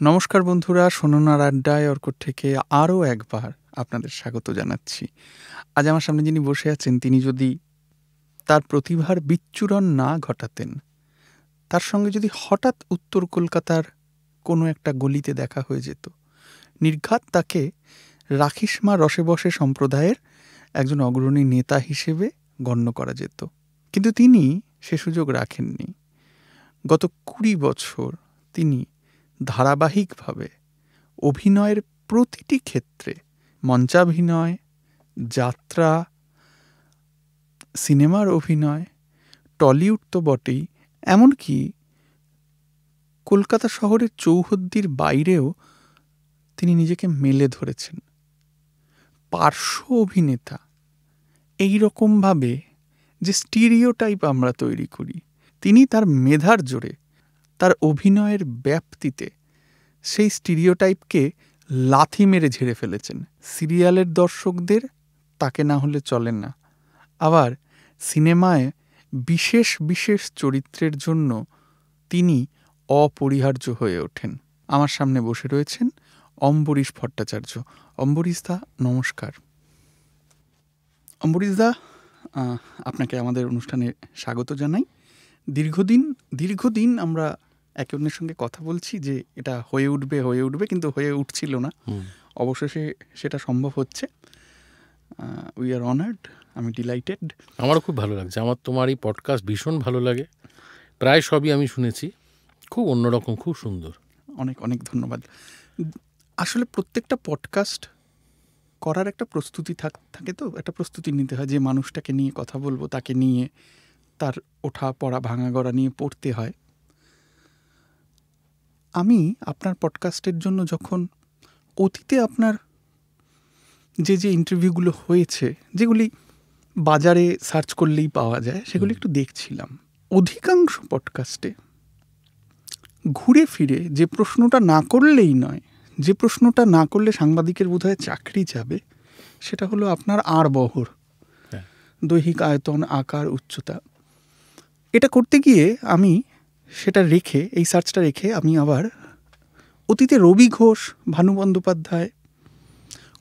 নমস্কার বন্ধুরা, শোনার আড্ডায় অর্কট থেকে আরও একবার আপনাদের স্বাগত জানাচ্ছি। আজ আমার সামনে যিনি বসে আছেন, তিনি যদি তার প্রতিভার বিচ্ছুরণ না ঘটাতেন, তার সঙ্গে যদি হঠাৎ উত্তর কলকাতার কোনো একটা গলিতে দেখা হয়ে যেত, নির্ঘাত তাকে রাখিসমা রসে বসে সম্প্রদায়ের একজন অগ্রণী নেতা হিসেবে গণ্য করা যেত। কিন্তু তিনি সে সুযোগ রাখেননি। গত 20 বছর তিনি ধারাবাহিকভাবে অভিনয়ের প্রতিটি ক্ষেত্রে, মঞ্চাভিনয়, যাত্রা, সিনেমার অভিনয়, টলিউড তো বটেই, এমনকি কলকাতা শহরের চৌহদ্দির বাইরেও তিনি নিজেকে মেলে ধরেছেন। পার্শ্ব অভিনেতা এই রকমভাবে যে স্টিরিওটাইপ আমরা তৈরি করি, তিনি তার মেধার জোরে, তার অভিনয়ের ব্যাপ্তিতে সেই স্টিরিওটাইপকে লাথি মেরে ঝেড়ে ফেলেছেন। সিরিয়ালের দর্শকদের তাকে না হলে চলে না, আবার সিনেমায় বিশেষ বিশেষ চরিত্রের জন্য তিনি অপরিহার্য হয়ে ওঠেন। আমার সামনে বসে রয়েছেন অম্বরীশ ভট্টাচার্য। অম্বরীশদা, নমস্কার। অম্বরীশদা, আপনাকে আমাদের অনুষ্ঠানে স্বাগত জানাই। দীর্ঘদিন আমরা একে অন্যের সঙ্গে কথা বলছি যে এটা হয়ে উঠবে, কিন্তু হয়ে উঠছিল না। অবশেষে সেটা সম্ভব হচ্ছে। উই আর অনার্ড, আমি ডিলাইটেড। আমারও খুব ভালো লাগছে। আমার তোমার এই পডকাস্ট ভীষণ ভালো লাগে, প্রায় সবই আমি শুনেছি। খুব অন্যরকম, খুব সুন্দর। অনেক অনেক ধন্যবাদ। আসলে প্রত্যেকটা পডকাস্ট করার একটা প্রস্তুতি থাকে, তো একটা প্রস্তুতি নিতে হয়। যে মানুষটাকে নিয়ে কথা বলবো, তাকে নিয়ে, তার ওঠা পড়া ভাঙা গড়া নিয়ে পড়তে হয়। আমি আপনার পডকাস্টের জন্য যখন অতীতে আপনার যে ইন্টারভিউগুলো হয়েছে, যেগুলি বাজারে সার্চ করলেই পাওয়া যায়, সেগুলি একটু দেখছিলাম। অধিকাংশ পডকাস্টে ঘুরে ফিরে যে প্রশ্নটা না করলেই নয়, যে প্রশ্নটা না করলে সাংবাদিকের বোধহয় চাকরি যাবে, সেটা হলো আপনার আড়বহর, দৈহিক আয়তন, আকার, উচ্চতা। এটা করতে গিয়ে আমি সেটা রেখে, এই সার্চটা রেখে আমি আবার অতীতে রবি ঘোষ, ভানু বন্দ্যোপাধ্যায়,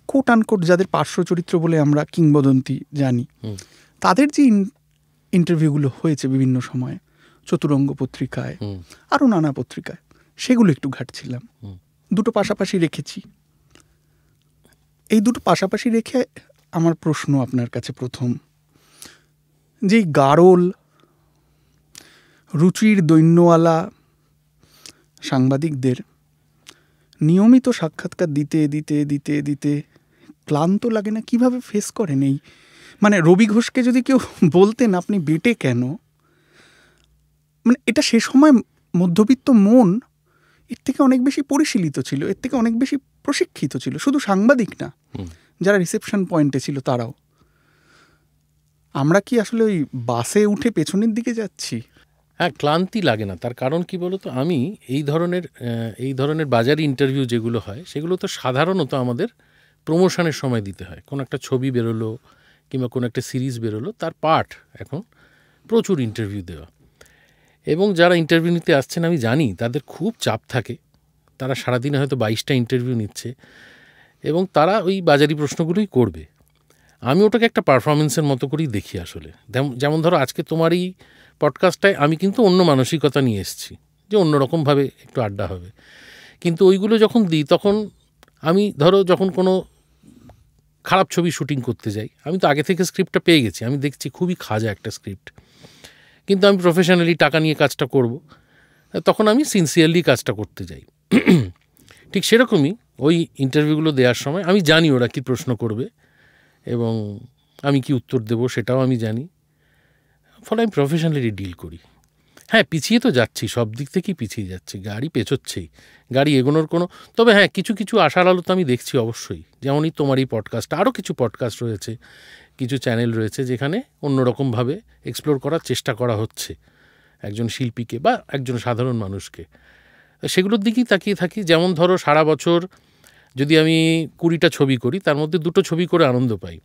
কোট আনকোট যাদের পার্শ্ব চরিত্র বলে আমরা কিংবদন্তি জানি, তাদের যে ইন্টারভিউগুলো হয়েছে বিভিন্ন সময়ে, চতুরঙ্গ পত্রিকায়, আরও নানা পত্রিকায়, সেগুলো একটু ঘাটছিলাম। দুটো পাশাপাশি রেখেছি। এই দুটো পাশাপাশি রেখে আমার প্রশ্ন আপনার কাছে প্রথম, যে গারল, রুচির দৈন্যওয়ালা সাংবাদিকদের নিয়মিত সাক্ষাৎকার দিতে দিতে দিতে দিতে ক্লান্ত লাগে না? কিভাবে ফেস করেন এই, মানে রবি ঘোষকে যদি কেউ বলতেন আপনি বেটে কেন, মানে এটা সে সময় মধ্যবিত্ত মন এর থেকে অনেক বেশি পরিশীলিত ছিল, এর থেকে অনেক বেশি প্রশিক্ষিত ছিল। শুধু সাংবাদিক না, যারা রিসেপশন পয়েন্টে ছিল তারাও। আমরা কি আসলে ওই বাসে উঠে পেছনের দিকে যাচ্ছি? হ্যাঁ, ক্লান্তি লাগে না। তার কারণ কি বলতো, আমি এই ধরনের বাজারি ইন্টারভিউ যেগুলো হয়, সেগুলো তো সাধারণত আমাদের প্রমোশনের সময় দিতে হয়। কোনো একটা ছবি বেরোলো কিংবা কোনো একটা সিরিজ বেরোলো, তার পার্ট এখন প্রচুর ইন্টারভিউ দেওয়া। এবং যারা ইন্টারভিউ নিতে আসছেন আমি জানি তাদের খুব চাপ থাকে। তারা সারাদিনে হয়তো 22টা ইন্টারভিউ নিচ্ছে এবং তারা ওই বাজারি প্রশ্নগুলোই করবে। আমি ওটাকে একটা পারফরমেন্সের মতো করেই দেখি আসলে। যেমন ধরো আজকে তোমার এই পডকাস্টটায় আমি কিন্তু অন্য মানসিকতা নিয়ে এসেছি, যে অন্যরকমভাবে একটু আড্ডা হবে। কিন্তু ওইগুলো যখন দিই, তখন আমি ধরো যখন কোনো খারাপ ছবি শুটিং করতে যাই, আমি তো আগে থেকে স্ক্রিপ্টটা পেয়ে গেছি, আমি দেখছি খুবই খাজা একটা স্ক্রিপ্ট, কিন্তু আমি প্রফেশনালি টাকা নিয়ে কাজটা করব, তখন আমি সিনসিয়ারলি কাজটা করতে যাই। ঠিক সেরকমই ওই ইন্টারভিউগুলো দেওয়ার সময় আমি জানি ওরা কী প্রশ্ন করবে এবং আমি কি উত্তর দেব সেটাও আমি জানি, ফলে আমি প্রফেশনালি ডিল করি। হ্যাঁ, পিছিয়ে তো যাচ্ছি, সব দিক থেকেই পিছিয়ে যাচ্ছি, গাড়ি পেছোচ্ছেই, গাড়ি এগোনোর কোনো, তবে হ্যাঁ কিছু কিছু আশার আলো তো আমি দেখছি অবশ্যই। যেমনই তোমার এই পডকাস্ট, আরও কিছু পডকাস্ট রয়েছে, কিছু চ্যানেল রয়েছে যেখানে অন্যরকমভাবে এক্সপ্লোর করার চেষ্টা করা হচ্ছে একজন শিল্পীকে বা একজন সাধারণ মানুষকে। সেগুলোর দিকেই তাকিয়ে থাকি। যেমন ধরো সারা বছর যদি আমি 20টা ছবি করি, তার মধ্যে 2টো ছবি করে আনন্দ পাই,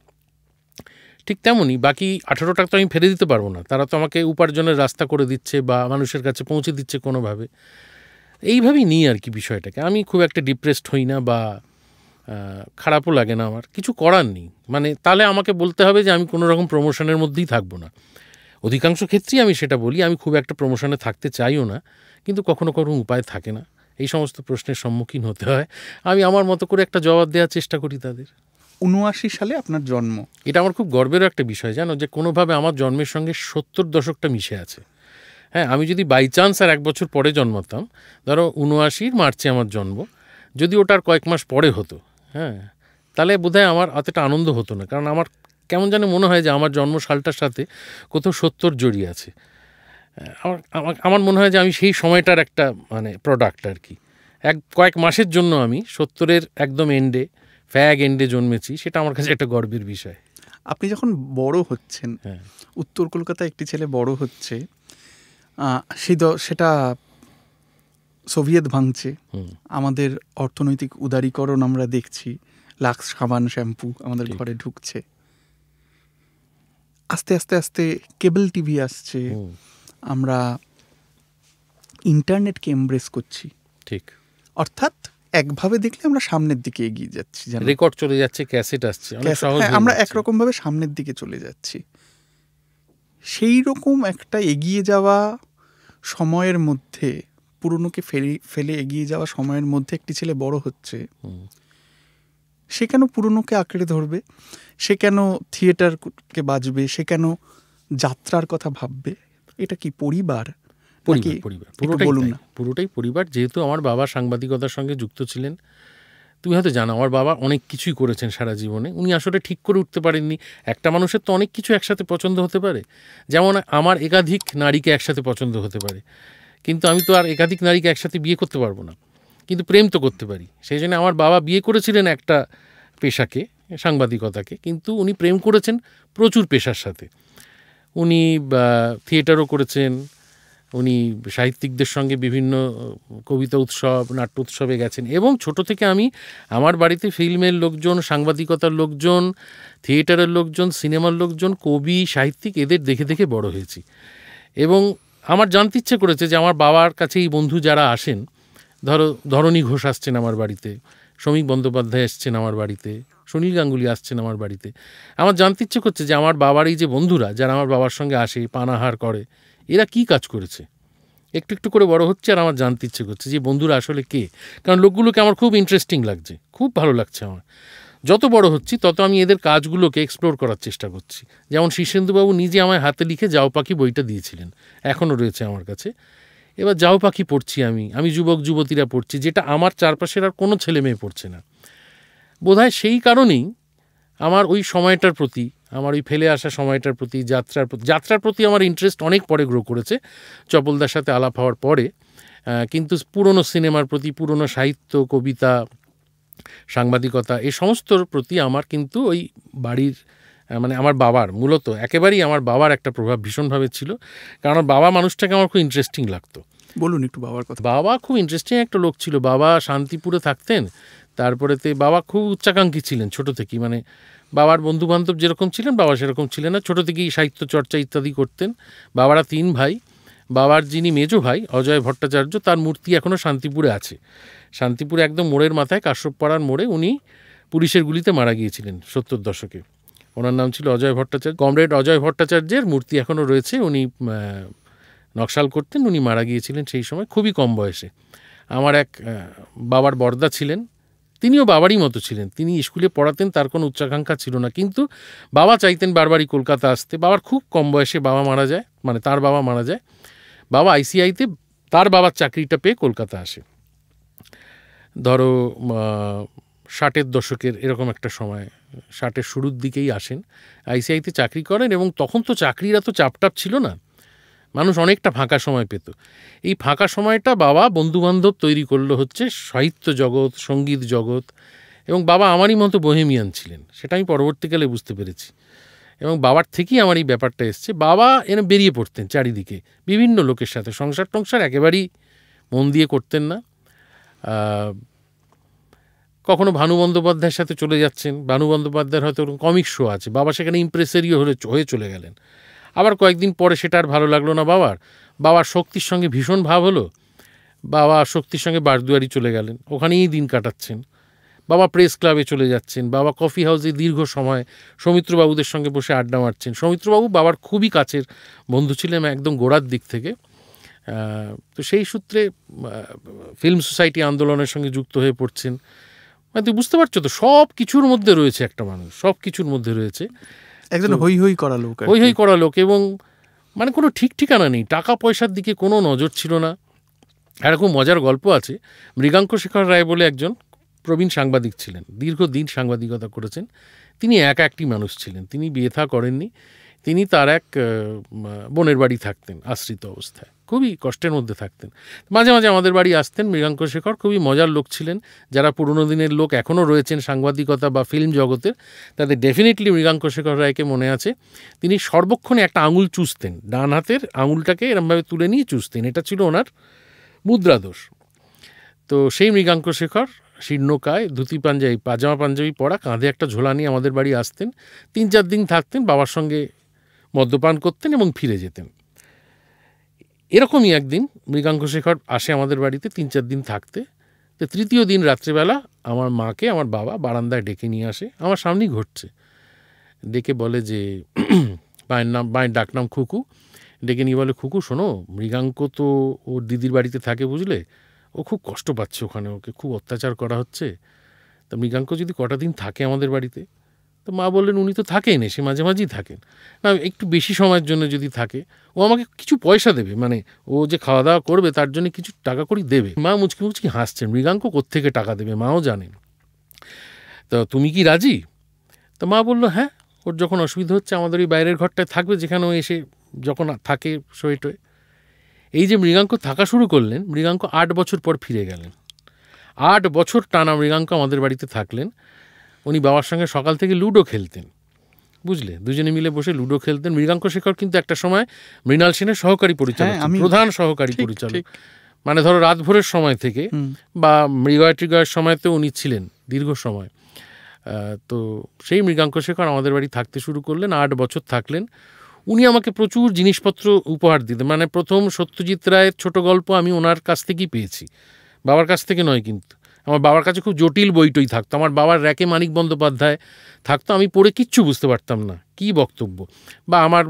ঠিক তেমনই বাকি 18টা তো আমি ফেলে দিতে পারবো না। তারা তো আমাকে উপার্জনের রাস্তা করে দিচ্ছে বা মানুষের কাছে পৌঁছে দিচ্ছে কোনোভাবে। এইভাবেই নিই আর কি বিষয়টাকে। আমি খুব একটা ডিপ্রেসড হই না বা খারাপও লাগে না, আমার কিছু করার নেই। মানে তাহলে আমাকে বলতে হবে যে আমি কোনো রকম প্রমোশনের মধ্যেই থাকবো না। অধিকাংশ ক্ষেত্রেই আমি সেটা বলি, আমি খুব একটা প্রমোশনে থাকতে চাইও না, কিন্তু কখনো কোনো উপায় থাকে না, এই সমস্ত প্রশ্নের সম্মুখীন হতে হয়। আমি আমার মতো করে একটা জবাব দেওয়ার চেষ্টা করি তাদের। 79 সালে আপনার জন্ম, এটা আমার খুব গর্বের একটা বিষয়, জানো, যে কোনোভাবে আমার জন্মের সঙ্গে 70 দশকটা মিশে আছে। হ্যাঁ, আমি যদি বাই চান্স আর 1 বছর পরে জন্মাতাম, ধরো 79 মার্চে আমার জন্ম, যদি ওটার কয়েক মাস পরে হতো, হ্যাঁ, তাহলে বোধহয় আমার অতটা আনন্দ হতো না। কারণ আমার কেমন যেন মনে হয় যে আমার জন্মসালটার সাথে কোথাও 70 জড়িয়ে আছে। আমার মনে হয় যে আমি সেই সময়টার একটা মানে প্রোডাক্ট আর কি। কয়েক মাসের জন্য আমি 70-এর একদম এন্ডে, ফ্যাগ এন্ডে জন্মেছি, সেটা আমার কাছে একটা গর্বের বিষয়। আপনি যখন বড় হচ্ছেন, হ্যাঁ, উত্তর কলকাতায় একটি ছেলে বড় হচ্ছে, সেটা সোভিয়েত ভাঙছে, আমাদের অর্থনৈতিক উদারীকরণ আমরা দেখছি, লাক্স সাবান শ্যাম্পু আমাদের ঘরে ঢুকছে, আস্তে আস্তে আস্তে কেবল টিভি আসছে, আমরা ইন্টারনেটকে এমব্রেস করছি। ঠিক, অর্থাৎ একভাবে দেখলে আমরা সামনের দিকে এগিয়ে যাচ্ছি, রেকর্ড চলে যাচ্ছে, ক্যাসেট আসছে, অনেক সহজ হয়ে আমরা যাচ্ছে। একরকম ভাবে সামনের দিকে চলে যাচ্ছি। সেই রকম একটা এগিয়ে যাওয়া সময়ের মধ্যে, পুরনোকে ফেলে এগিয়ে যাওয়া সময়ের মধ্যে একটি ছেলে বড় হচ্ছে, সে কেন পুরনোকে আঁকড়ে ধরবে? সে কেন থিয়েটারকে বাজবে? সে কেন যাত্রার কথা ভাববে? এটা কি পরিবার? পুরোটাই পরিবার। যেহেতু আমার বাবা সাংবাদিকতার সঙ্গে যুক্ত ছিলেন, তুমি হয়তো জানো, আমার বাবা অনেক কিছুই করেছেন সারা জীবনে। উনি আসলে ঠিক করে উঠতে পারেননি। একটা মানুষের তো অনেক কিছু একসাথে পছন্দ হতে পারে, যেমন আমার একাধিক নারীকে একসাথে পছন্দ হতে পারে, কিন্তু আমি তো আর একাধিক নারীকে একসাথে বিয়ে করতে পারবো না, কিন্তু প্রেম তো করতে পারি। সেই জন্য আমার বাবা বিয়ে করেছিলেন একটা পেশাকে, সাংবাদিকতাকে, কিন্তু উনি প্রেম করেছেন প্রচুর পেশার সাথে। উনি থিয়েটারও করেছেন, উনি সাহিত্যিকদের সঙ্গে বিভিন্ন কবিতা উৎসব, নাট্য উৎসবে গেছেন, এবং ছোট থেকে আমি আমার বাড়িতে ফিল্মের লোকজন, সাংবাদিকতার লোকজন, থিয়েটারের লোকজন, সিনেমার লোকজন, কবি, সাহিত্যিক, এদের দেখে দেখে বড় হয়েছি। এবং আমার জানতে ইচ্ছে করেছে যে আমার বাবার কাছে এই বন্ধু যারা আসেন, ধরো ধরণী ঘোষ আসছেন আমার বাড়িতে, শ্রমিক বন্দ্যোপাধ্যায় আসছেন আমার বাড়িতে, সুনীল গাঙ্গুলি আসছেন আমার বাড়িতে, আমার জানতে ইচ্ছে করছে যে আমার বাবার এই যে বন্ধুরা যারা আমার বাবার সঙ্গে আসে, পানাহার করে, এরা কি কাজ করেছে। একটু একটু করে বড় হচ্ছে, আর আমার জানতে ইচ্ছে করছে যে বন্ধুরা আসলে কে। কারণ লোকগুলোকে আমার খুব ইন্টারেস্টিং লাগছে, খুব ভালো লাগছে আমার। যত বড় হচ্ছি তত আমি এদের কাজগুলোকে এক্সপ্লোর করার চেষ্টা করছি। যেমন শীর্ষেন্দুবাবু নিজে আমায় হাতে লিখে যাও পাখি বইটা দিয়েছিলেন, এখনও রয়েছে আমার কাছে। এবার যাও পাখি পড়ছি আমি যুবক যুবতীরা পড়ছি, যেটা আমার চারপাশের আর কোনো ছেলে মেয়ে পড়ছে না। বোধহয় সেই কারণেই আমার ওই সময়টার প্রতি, আমার ওই ফেলে আসা সময়টার প্রতি, যাত্রার প্রতি আমার ইন্টারেস্ট অনেক পরে গ্রো করেছে, চপলদার সাথে আলাপ হওয়ার পরে। কিন্তু পুরনো সিনেমার প্রতি, পুরনো সাহিত্য, কবিতা, সাংবাদিকতা, এই সমস্তর প্রতি আমার কিন্তু ওই বাড়ির মানে আমার বাবার, মূলত একেবারেই আমার বাবার একটা প্রভাব ভীষণভাবে ছিল। কারণ বাবা মানুষটাকে আমার খুব ইন্টারেস্টিং লাগতো। বলুন একটু বাবার কথা। বাবা খুব ইন্টারেস্টিং একটা লোক ছিল। বাবা শান্তিপুরে থাকতেন, তারপরেতে বাবা খুব উচ্চাকাঙ্ক্ষী ছিলেন ছোট থেকেই। মানে বাবার বন্ধুবান্ধব যেরকম ছিলেন, বাবা সেরকম ছিলেন না, ছোট থেকেই সাহিত্য চর্চা ইত্যাদি করতেন। বাবারা 3 ভাই। বাবার যিনি মেজো ভাই অজয় ভট্টাচার্য, তার মূর্তি এখনও শান্তিপুরে আছে। শান্তিপুরে একদম মোড়ের মাথায়, কাশ্যপপাড়ার মোড়ে। উনি পুলিশের গুলিতে মারা গিয়েছিলেন 70 দশকে। ওনার নাম ছিল অজয় ভট্টাচার্য। কমরেড অজয় ভট্টাচার্যের মূর্তি এখনও রয়েছে। উনি নকশাল করতেন, উনি মারা গিয়েছিলেন সেই সময় খুবই কম বয়সে। আমার এক বাবার বড়দা ছিলেন, তিনিও বাবারই মতো ছিলেন। তিনি স্কুলে পড়াতেন, তার কোনো উচ্চাকাঙ্ক্ষা ছিল না, কিন্তু বাবা চাইতেন বারবারই কলকাতা আসতে। বাবার খুব কম বয়সে বাবা মারা যায়, মানে তার বাবা মারা যায়। বাবা আইসিআইতে তার বাবার চাকরিটা পেয়ে কলকাতা আসে, ধরো 60-এর দশকের এরকম একটা সময়, 60-এর শুরুর দিকেই আসেন, আইসিআইতে চাকরি করেন। এবং তখন তো চাকরির এত চাপটাপ ছিল না, মানুষ অনেকটা ফাঁকা সময় পেত। এই ফাঁকা সময়টা বাবা বন্ধুবান্ধব তৈরি করলো হচ্ছে সাহিত্য জগৎ, সঙ্গীত জগৎ। এবং বাবা আমারই মতো বোহেমিয়ান ছিলেন, সেটা আমি পরবর্তীকালে বুঝতে পেরেছি। এবং বাবার থেকেই আমার এই ব্যাপারটা এসছে। বাবা এনে বেরিয়ে পড়তেন চারিদিকে বিভিন্ন লোকের সাথে, সংসার টংসার একেবারেই মন দিয়ে করতেন না। কখনো ভানু বন্দ্যোপাধ্যায়ের সাথে চলে যাচ্ছেন, ভানু বন্দ্যোপাধ্যায়ের হয়তো কমিক শো আছে, বাবা সেখানে ইমপ্রেসারিও হয়ে চলে গেলেন। আবার কয়েকদিন পরে সেটা আর ভালো লাগলো না বাবার শক্তির সঙ্গে ভীষণ ভাব হলো, বাবা শক্তির সঙ্গে বারদুয়ারি চলে গেলেন, ওখানেই দিন কাটাচ্ছেন। বাবা প্রেস ক্লাবে চলে যাচ্ছেন, বাবা কফি হাউসে দীর্ঘ সময় সৌমিত্রবাবুদের সঙ্গে বসে আড্ডা মারছেন। সৌমিত্রবাবু বাবার খুবই কাছের বন্ধু ছিলেন একদম গোড়ার দিক থেকে। তো সেই সূত্রে ফিল্ম সোসাইটি আন্দোলনের সঙ্গে যুক্ত হয়ে পড়ছেন। মানে তুই বুঝতে পারছো তো, সব কিছুর মধ্যে রয়েছে একটা মানুষ, সব কিছুর মধ্যে রয়েছে একজন হই হই করা লোক, হই হই করা লোক। এবং মানে কোনো ঠিক ঠিকানা নেই, টাকা পয়সার দিকে কোনো নজর ছিল না। এরকম মজার গল্প আছে, মৃগাঙ্ক শেখর রায় বলে একজন প্রবীণ সাংবাদিক ছিলেন, দীর্ঘদিন সাংবাদিকতা করেছেন। তিনি একটি মানুষ ছিলেন, তিনি বিয়ে থা করেননি। তিনি তার এক বোনের বাড়ি থাকতেন আশ্রিত অবস্থায়, খুবই কষ্টের মধ্যে থাকতেন। মাঝে মাঝে আমাদের বাড়ি আসতেন মৃগাঙ্ক শেখর। খুবই মজার লোক ছিলেন। যারা পুরনো দিনের লোক এখনও রয়েছেন সাংবাদিকতা বা ফিল্ম জগতের, তাদের ডেফিনেটলি মৃগাঙ্ক শেখর রায়কে মনে আছে। তিনি সর্বক্ষণে একটা আঙুল চুষতেন, ডান হাতের আঙুলটাকে এরমভাবে তুলে নিয়ে চুষতেন, এটা ছিল ওনার মুদ্রাদোষ। তো সেই মৃগাঙ্ক শেখর শীর্ণকায়, ধুতি পাঞ্জাবি, পাজামা পাঞ্জাবি পরা, কাঁধে একটা ঝোলা নিয়ে আমাদের বাড়ি আসতেন। 3-4 দিন থাকতেন, বাবার সঙ্গে মদ্যপান করতেন এবং ফিরে যেতেন। এরকমই একদিন মৃগাঙ্ক শেখর আসে আমাদের বাড়িতে 3-4 দিন থাকতে। তো তৃতীয় দিন রাত্রেবেলা আমার মাকে আমার বাবা বারান্দায় ডেকে নিয়ে আসে, আমার সামনেই ঘটছে। ডেকে বলে যে মায়ের ডাকনাম খুকু, ডেকে নিয়ে বলে, খুকু শোনো, মৃগাঙ্ক তো ওর দিদির বাড়িতে থাকে বুঝলে, ও খুব কষ্ট পাচ্ছে ওখানে, ওকে খুব অত্যাচার করা হচ্ছে। তা মৃগাঙ্ক যদি কটা দিন থাকে আমাদের বাড়িতে। তো মা বললেন, উনি তো থাকেন, এসে মাঝে মাঝেই থাকেন, না একটু বেশি সময়ের জন্য যদি থাকে ও আমাকে কিছু পয়সা দেবে, মানে ও যে খাওয়া দাওয়া করবে তার জন্য কিছু টাকা করি দেবে। মা মুচকি মুচকি হাসছেন, মৃগাঙ্ক কোত্থেকে টাকা দেবে, মাও জানেন। তো তুমি কি রাজি? তো মা বললো, হ্যাঁ, ওর যখন অসুবিধা হচ্ছে আমাদের ওই বাইরের ঘরটায় থাকবে, যেখানে ও এসে যখন থাকে শোয়ে টোয়ে। এই যে মৃগাঙ্ক থাকা শুরু করলেন, মৃগাঙ্ক 8 বছর পর ফিরে গেলেন। 8 বছর টানা মৃগাঙ্ক আমাদের বাড়িতে থাকলেন। উনি বাবার সঙ্গে সকাল থেকে লুডো খেলতেন, বুঝলে, দুজনে মিলে বসে লুডো খেলতেন। মৃগাঙ্ক শেখর কিন্তু একটা সময় মৃণাল সেনের সহকারী পরিচালক, প্রধান সহকারী পরিচালক। মানে ধরো রাত ভোরের সময় থেকে বা মৃগয় ট্রিগয়ের সময়তে উনি ছিলেন দীর্ঘ সময়। তো সেই মৃগাঙ্ক শেখর আমাদের বাড়ি থাকতে শুরু করলেন, 8 বছর থাকলেন। উনি আমাকে প্রচুর জিনিসপত্র উপহার দিতেন। মানে প্রথম সত্যজিৎ রায়ের ছোট গল্প আমি ওনার কাছ থেকেই পেয়েছি, বাবার কাছ থেকে নয়। কিন্তু আমার বাবার কাছে খুব জটিল বইটই থাকতো, আমার বাবার র্যাকে মানিক বন্দ্যোপাধ্যায় থাকতো, আমি পড়ে কিচ্ছু বুঝতে পারতাম না কী বক্তব্য। বা আমার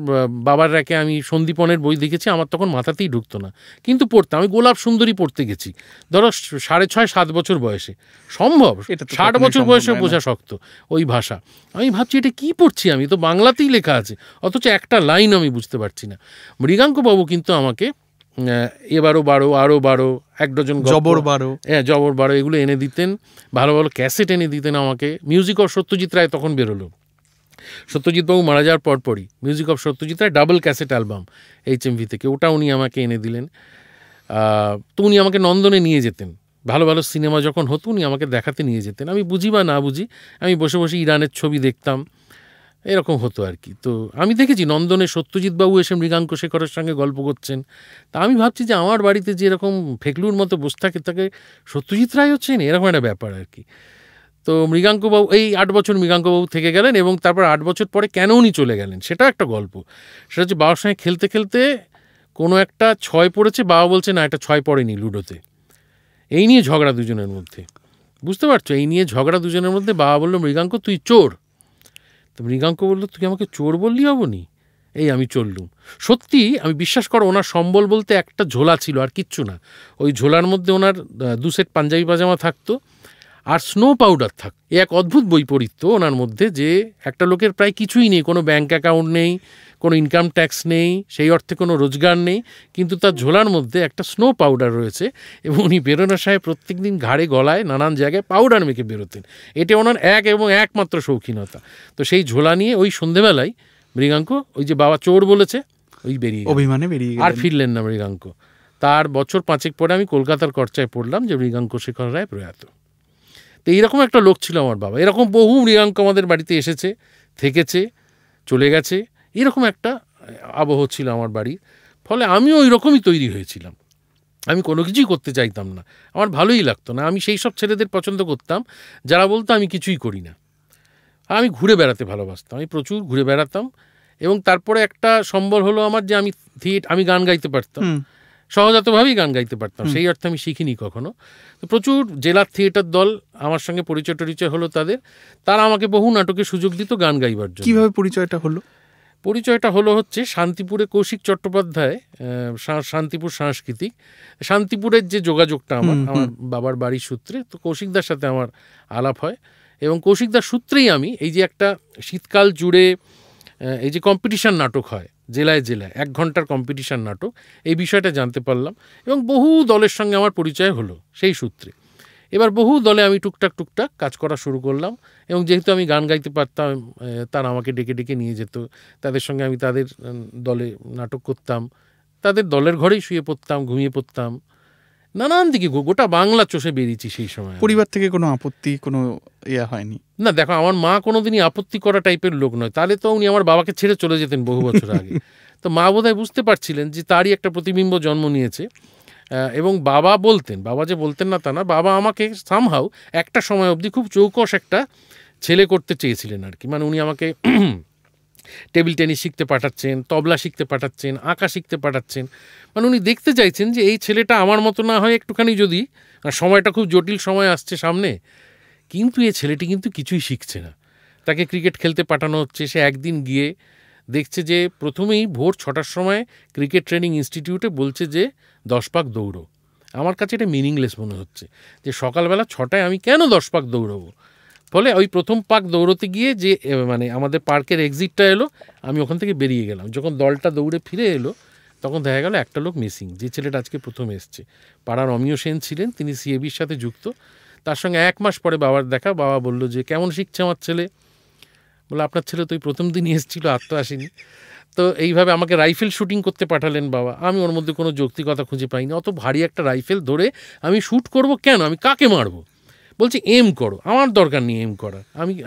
বাবার র্যাকে আমি সন্দীপনের বই দেখেছি, আমার তখন মাথাতেই ঢুকতো না, কিন্তু পড়তাম। আমি গোলাপ সুন্দরী পড়তে গেছি ধরো 6.5-7 বছর বয়সে, সম্ভব 60 বছর বয়সে বোঝা শক্ত ওই ভাষা। আমি ভাবছি এটা কী পড়ছি, আমি তো বাংলাতেই লেখা আছে, অথচ একটা লাইন আমি বুঝতে পারছি না। মৃগাঙ্কবাবু কিন্তু আমাকে এবারও 12, আরও 12, 1 ডজন জবর 12, হ্যাঁ জবর 12 এগুলো এনে দিতেন। ভালো ভালো ক্যাসেট এনে দিতেন আমাকে। মিউজিক অফ সত্যজিৎ রায় তখন বেরোলো, সত্যজিৎবাবু মারা যাওয়ার পরপরই music of Satyajit Ray double cassette album HMV থেকে, ওটা উনি আমাকে এনে দিলেন। তো উনি আমাকে নন্দনে নিয়ে যেতেন, ভালো ভালো সিনেমা যখন হতো উনি আমাকে দেখাতে নিয়ে যেতেন। আমি বুঝি বা না বুঝি আমি বসে বসে ইরানের ছবি দেখতাম, এরকম হতো আর কি। তো আমি দেখেছি নন্দনে সত্যজিৎবাবু এসে মৃগাঙ্ক শেখরের সঙ্গে গল্প করছেন। তা আমি ভাবছি যে আমার বাড়িতে যে এরকম ফেকলুর মতো বসে থাকে তাকে সত্যজিৎ রায় হচ্ছেন, এরকম একটা ব্যাপার আর কি। তো মৃগাঙ্কবাবু এই 8 বছর মৃগাঙ্কবাবু থেকে গেলেন, এবং তারপর 8 বছর পরে কেন উনি চলে গেলেন সেটা একটা গল্প। সেটা হচ্ছে বাবার সঙ্গে খেলতে খেলতে কোনো একটা 6 পড়েছে, বাবা বলছে না এটা 6 পড়েনি লুডোতে। এই নিয়ে ঝগড়া দুজনের মধ্যে, বুঝতে পারছো, এই নিয়ে ঝগড়া দুজনের মধ্যে। বাবা বললো, মৃগাঙ্ক তুই চোর। তো মৃগাঙ্ক বললো, তুই আমাকে চোর বললি হবনি? এই আমি চললুম। সত্যি আমি বিশ্বাস করো, ওনার সম্বল বলতে একটা ঝোলা ছিল, আর কিচ্ছু না। ওই ঝোলার মধ্যে ওনার 2 সেট পাঞ্জাবি পাজামা থাকতো আর স্নো পাউডার থাক। এক অদ্ভুত বৈপরীত্য ওনার মধ্যে, যে একটা লোকের প্রায় কিছুই নেই, কোনো ব্যাঙ্ক অ্যাকাউন্ট নেই, কোনো ইনকাম ট্যাক্স নেই, সেই অর্থে কোনো রোজগার নেই, কিন্তু তার ঝোলার মধ্যে একটা স্নো পাউডার রয়েছে। এবং উনি বেরোনোর সময় প্রত্যেক দিন ঘাড়ে গলায় নানান জায়গায় পাউডার মেখে বেরোতেন। এটা ওনার একমাত্র শৌখিনতা। তো সেই ঝোলা নিয়ে ওই সন্ধেবেলায় মৃগাঙ্ক, ওই যে বাবা চোর বলেছে, ওই বেরিয়ে অভিমানে বেরিয়ে আর ফিরলেন না মৃগাঙ্ক। তার বছর 5 পরে আমি কলকাতার চর্চায় পড়লাম যে মৃগাঙ্ক শেখর রায় প্রয়াত। তো এইরকম একটা লোক ছিল আমার বাবা। এরকম বহু মৃগাঙ্ক আমাদের বাড়িতে এসেছে, থেকেছে, চলে গেছে, এরকম একটা আবহ ছিল আমার বাড়ির। ফলে আমিও ওই রকমই তৈরি হয়েছিলাম। আমি কোনো কিছুই করতে চাইতাম না, আমার ভালোই লাগতো না। আমি সেই সব ছেলেদের পছন্দ করতাম যারা বলতো আমি কিছুই করি না। আমি ঘুরে বেড়াতে ভালোবাসতাম, আমি প্রচুর ঘুরে বেড়াতাম। এবং তারপরে একটা সম্বল হলো আমার যে আমি গান গাইতে পারতাম। সহজাতভাবেই গান গাইতে পারতাম, সেই অর্থে আমি শিখিনি কখনো। তো প্রচুর জেলার থিয়েটার দল আমার সঙ্গে পরিচয় টরিচয় হলো তাদের, তারা আমাকে বহু নাটকে সুযোগ দিত গান গাইবার জন্য। কিভাবে পরিচয়টা হলো? পরিচয়টা হলো হচ্ছে শান্তিপুরে কৌশিক চট্টোপাধ্যায়, শান্তিপুর সাংস্কৃতিক, শান্তিপুরের যে যোগাযোগটা আমার বাবার বাড়ির সূত্রে, তো কৌশিকদার সাথে আমার আলাপ হয় এবং কৌশিকদার সূত্রেই আমি এই যে একটা শীতকাল জুড়ে এই যে কম্পিটিশান নাটক হয় জেলায় জেলায়, 1 ঘন্টার কম্পিটিশান নাটক, এই বিষয়টা জানতে পারলাম এবং বহু দলের সঙ্গে আমার পরিচয় হলো সেই সূত্রে। এবার বহু দলে আমি টুকটাক কাজ করা শুরু করলাম এবং যেহেতু আমি গান গাইতে পারতাম, তারা আমাকে ডেকে ডেকে নিয়ে যেত, তাদের সঙ্গে আমি তাদের দলে নাটক করতাম, তাদের দলের ঘরেই শুয়ে পড়তাম, ঘুমিয়ে পড়তাম, নানান দিকে গোটা বাংলা চষে বেরিয়েছি সেই সময়। পরিবার থেকে কোনো আপত্তি, কোনো ইয়া হয়নি? না, দেখো, আমার মা কোনোদিনই আপত্তি করা টাইপের লোক নয়, তাহলে তো উনি আমার বাবাকে ছেড়ে চলে যেতেন বহু বছর আগে। তো মা বোধহয় বুঝতে পারছিলেন যে তারই একটা প্রতিবিম্ব জন্ম নিয়েছে এবং বাবা যে বলতেন না তা না, বাবা আমাকে সামহাউ একটা সময় অবধি খুব চৌকস একটা ছেলে করতে চেয়েছিলেন আর কি। মানে উনি আমাকে টেবিল টেনিস শিখতে পাঠাচ্ছেন, তবলা শিখতে পাঠাচ্ছেন, আঁকা শিখতে পাঠাচ্ছেন, মানে উনি দেখতে চাইছেন যে এই ছেলেটা আমার মতো না হয় একটুখানি, যদি সময়টা খুব জটিল সময় আসছে সামনে, কিন্তু এই ছেলেটি কিন্তু কিছুই শিখছে না, তাকে ক্রিকেট খেলতে পাঠানো হচ্ছে। সে একদিন গিয়ে দেখছে যে প্রথমেই ভোর 6টার সময় ক্রিকেট ট্রেনিং ইনস্টিটিউটে বলছে যে 10 পাক দৌড়ো। আমার কাছে এটা মিনিংলেস মনে হচ্ছে যে সকালবেলা 6টায় আমি কেন 10 পাক দৌড়বো। ফলে ওই প্রথম পাক দৌড়তে গিয়ে যে মানে আমাদের পার্কের এক্সিটটা এলো, আমি ওখান থেকে বেরিয়ে গেলাম। যখন দলটা দৌড়ে ফিরে এলো তখন দেখা গেল একটা লোক মিসিং, যে ছেলেটা আজকে প্রথম এসছে। পাড়ার অমিয় সেন ছিলেন, তিনি সিএবির সাথে যুক্ত। তার সঙ্গে 1 মাস পরে বাবার দেখা। বাবা বলল যে কেমন শিখছে আমার ছেলে? বলে আপনার ছেলে তো ওই প্রথম দিনই এসেছিল, আর তো আসেনি। তো এইভাবে আমাকে রাইফেল শুটিং করতে পাঠালেন বাবা। আমি ওর মধ্যে কোনো যৌক্তিকতা খুঁজে পাইনি। অত ভারী একটা রাইফেল ধরে আমি শ্যুট করব কেন? আমি কাকে মারবো? বলছে এম করো। আমার দরকার নেই এম করা,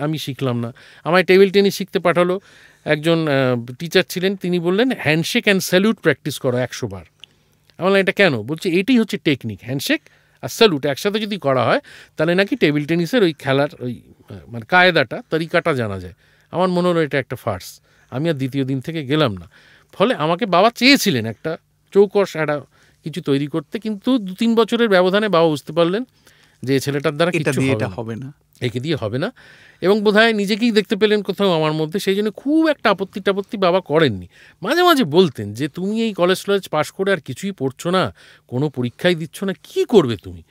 আমি শিখলাম না। আমায় টেবিল টেনিস শিখতে পাঠালো। একজন টিচার ছিলেন, তিনি বললেন হ্যান্ডশেক অ্যান্ড স্যালুট প্র্যাকটিস করো 100 বার। আমার এটা কেন? বলছে এটাই হচ্ছে টেকনিক, হ্যান্ডশেক আর স্যালুট একসাথে যদি করা হয় তাহলে নাকি টেবিল টেনিসের ওই খেলার ওই মানে কায়দাটা, তরিকাটা জানা যায়। আমার মনে হলো এটা একটা ফার্স। আমি আর দ্বিতীয় দিন থেকে গেলাম না। ফলে আমাকে বাবা চেয়েছিলেন একটা চৌকস একটা কিছু তৈরি করতে, কিন্তু 2-3 বছরের ব্যবধানে বাবা বুঝতে পারলেন যে ছেলেটার দ্বারা কিছু হবে না, একে দিয়ে হবে না, এবং বোধহয় নিজেকেই দেখতে পেলেন কোথাও আমার মধ্যে। সেই জন্য খুব একটা আপত্তি বাবা করেননি। মাঝে মাঝে বলতেন যে তুমি এই কলেজ পাশ করে আর কিছুই পড়ছো না, কোনো পরীক্ষাই দিচ্ছ না, কি করবে তুমি?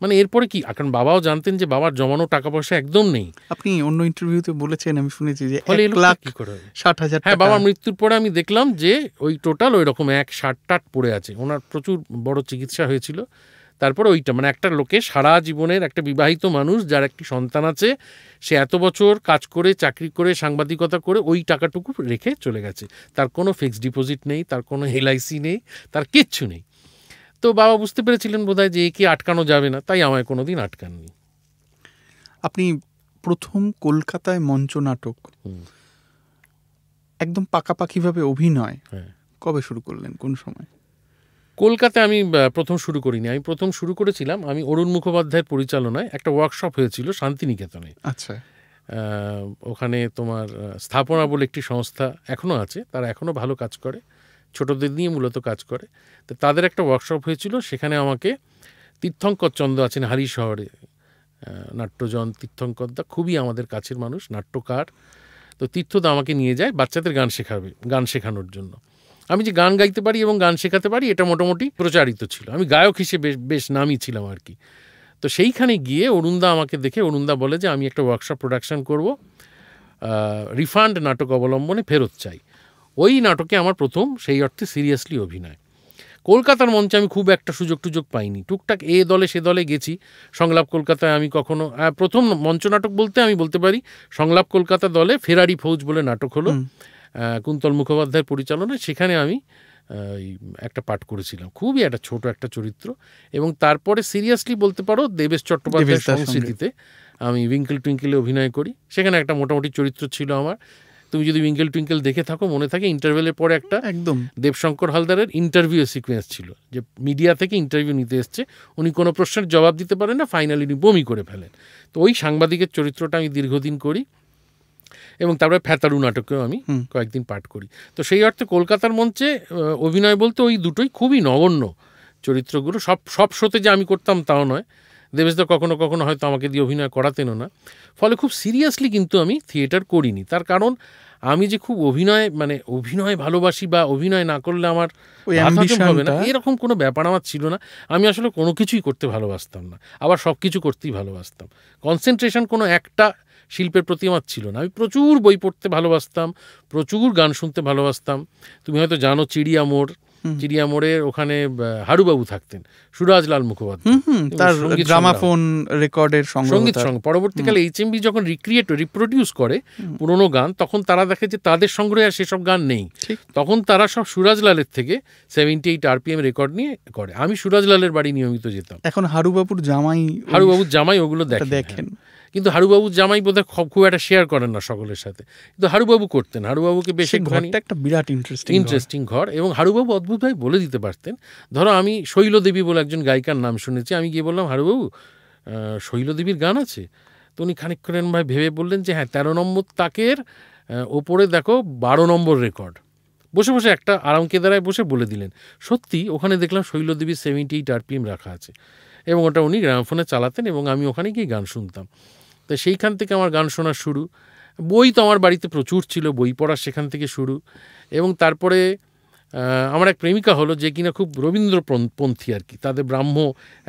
মানে এরপরে কি? কারণ বাবাও জানতেন যে বাবার জমানো টাকা পয়সা একদম নেই। আপনি অন্য ইন্টারভিউতে বলেছেন, আমি শুনেছি যে 1,60,000। হ্যাঁ, বাবার মৃত্যুর পরে আমি দেখলাম যে ওই টোটাল ওই রকম 1,60,000 পড়ে আছে। ওনার প্রচুর বড় চিকিৎসা হয়েছিল। তারপরে ওইটা মানে একটা লোকে সারা জীবনের, একটা বিবাহিত মানুষ যার একটি সন্তান আছে, সে এত বছর কাজ করে, চাকরি করে, সাংবাদিকতা করে ওই টাকাটুকু রেখে চলে গেছে। তার কোনো ফিক্সড ডিপোজিট নেই, তার কোনো এলআইসি নেই, তার কিচ্ছু নেই। তো বাবা বুঝতে পেরেছিলেন বোধহয় যে একে আটকানো যাবে না, তাই আমায় কোনোদিন আটকাননি। আপনি প্রথম কলকাতায় মঞ্চ নাটক একদম পাকাপাকিভাবে অভিনয় কবে শুরু করলেন, কোন সময়? কলকাতায় আমি প্রথম শুরু করিনি। আমি প্রথম শুরু করেছিলাম, আমি অরুণ মুখোপাধ্যায়ের পরিচালনায় একটা ওয়ার্কশপ হয়েছিল শান্তিনিকেতনে। আচ্ছা। ওখানে তোমার স্থাপনা বলে একটি সংস্থা এখনও আছে, তারা এখনও ভালো কাজ করে, ছোটদের নিয়ে মূলত কাজ করে। তো তাদের একটা ওয়ার্কশপ হয়েছিল, সেখানে আমাকে তীর্থঙ্কর চন্দ্র আছেন হারি শহরে, নাট্যজন তীর্থঙ্করদা, খুবই আমাদের কাছের মানুষ, নাট্যকার। তো তীর্থদা আমাকে নিয়ে যায় বাচ্চাদের গান শেখানোর জন্য। আমি যে গান গাইতে পারি এবং গান শেখাতে পারি এটা মোটামুটি প্রচারিত ছিল, আমি গায়ক হিসেবে বেশ নামই ছিলাম আর কি। তো সেইখানে গিয়ে অরুণদা আমাকে দেখে, অরুণদা বলে যে আমি একটা ওয়ার্কশপ প্রোডাকশন করব, রিফান্ড নাটক অবলম্বনে ফেরত চাই। ওই নাটকে আমার প্রথম সেই অর্থে সিরিয়াসলি অভিনয়। কলকাতার মঞ্চে আমি খুব একটা সুযোগ পাইনি, টুকটাক এ দলে সে দলে গেছি। সংলাপ কলকাতায় আমি কখনো, প্রথম মঞ্চ নাটক বলতে আমি বলতে পারি সংলাপ কলকাতা দলে ফেরারি ফৌজ বলে নাটক হলো কুন্তল মুখোপাধ্যায়ের পরিচালনায়, সেখানে আমি একটা পাঠ করেছিলাম, খুবই একটা ছোট একটা চরিত্র। এবং তারপরে সিরিয়াসলি বলতে পারো দেবেশ চট্টোপাধ্যায়ের সংস্কৃতিতে আমি উইঙ্কেল টুইঙ্কেলে অভিনয় করি, সেখানে একটা মোটামুটি চরিত্র ছিল আমার। তুমি যদি উইঙ্কেল টুইঙ্কেল দেখে থাকো, মনে থাকে ইন্টারভেলের পরে একটা একদম দেবশঙ্কর হালদারের ইন্টারভিউ সিকোয়েন্স ছিল, যে মিডিয়া থেকে ইন্টারভিউ নিতে এসছে, উনি কোনো প্রশ্নের জবাব দিতে পারেন না, ফাইনালি উনি বমি করে ফেলেন। তো ওই সাংবাদিকের চরিত্রটা আমি দীর্ঘদিন করি, এবং তারপরে ফ্যাতারু নাটকেও আমি কয়েকদিন পাঠ করি। তো সেই অর্থে কলকাতার মঞ্চে অভিনয় বলতে ওই দুটোই খুবই নগণ্য, চরিত্রগুলো। সব শোতে যে আমি করতাম তাও নয়, দেবেশদা কখনো কখনো হয়তো আমাকে দিয়ে অভিনয় করাতেনও না। ফলে খুব সিরিয়াসলি কিন্তু আমি থিয়েটার করিনি। তার কারণ আমি যে খুব অভিনয় ভালোবাসি বা অভিনয় না করলে আমার ভাত হজম হবে না, এরকম কোনো ব্যাপার আমার ছিল না। আমি আসলে কোনো কিছুই করতে ভালোবাসতাম না, আবার সব কিছু করতেই ভালোবাসতাম। কনসেন্ট্রেশন কোনো একটা শিল্পের প্রতি আমার ছিল না। আমি প্রচুর বই পড়তে ভালোবাসতাম, প্রচুর গান শুনতে ভালোবাসতাম। তুমি হয়তো জানো চিড়িয়ামোড়ের ওখানে হারুবাবু থাকতেন, সুরাজলাল মুখোপাধ্যায়, তার গ্রামাফোন রেকর্ডের সঙ্গীত সঙ্গ। পরবর্তীকালে এইচএমভি যখন রিপ্রোডিউস করে পুরোনো গান, তখন তারা দেখে যে তাদের সংগ্রহে আর সেসব গান নেই। তখন তারা সব সুরাজলালের থেকে 78 RPM রেকর্ড নিয়ে করে। আমি সুরাজলালের বাড়ি নিয়মিত যেতাম। এখন হারুবাবুর জামাই ওগুলো দেখেন। কিন্তু হারুবাবুর জামাই বোধহয় খুব একটা শেয়ার করেন না সকলের সাথে, কিন্তু হারুবাবু করতেন। হারুবাবুকে বেশ একটা বিরাট ইন্টারেস্টিং ঘর, এবং হারুবাবু অদ্ভুতভাবে বলে দিতে পারতেন। ধরো আমি শৈলদেবী বলে একজন গায়িকার নাম শুনেছি, আমি গিয়ে বললাম হারুবাবু শৈলদেবীর গান আছে? তো উনি খানিকক্ষণ ভাই ভেবে বললেন যে হ্যাঁ, 13 নম্বর তাকের ওপরে দেখো 12 নম্বর রেকর্ড। বসে বসে একটা আরাম কেদারায় বসে বলে দিলেন। সত্যি ওখানে দেখলাম শৈলদেবীর 78 RPM রাখা আছে, এবং ওটা উনি গ্রামফোনে চালাতেন, এবং আমি ওখানে গিয়ে গান শুনতাম। তো সেইখান থেকে আমার গান শোনা শুরু। বই তো আমার বাড়িতে প্রচুর ছিল, বই পড়া সেখান থেকে শুরু। এবং তারপরে আমার এক প্রেমিকা হলো, যে কিনা খুব রবীন্দ্রপন্থী আর কি। তাদের ব্রাহ্ম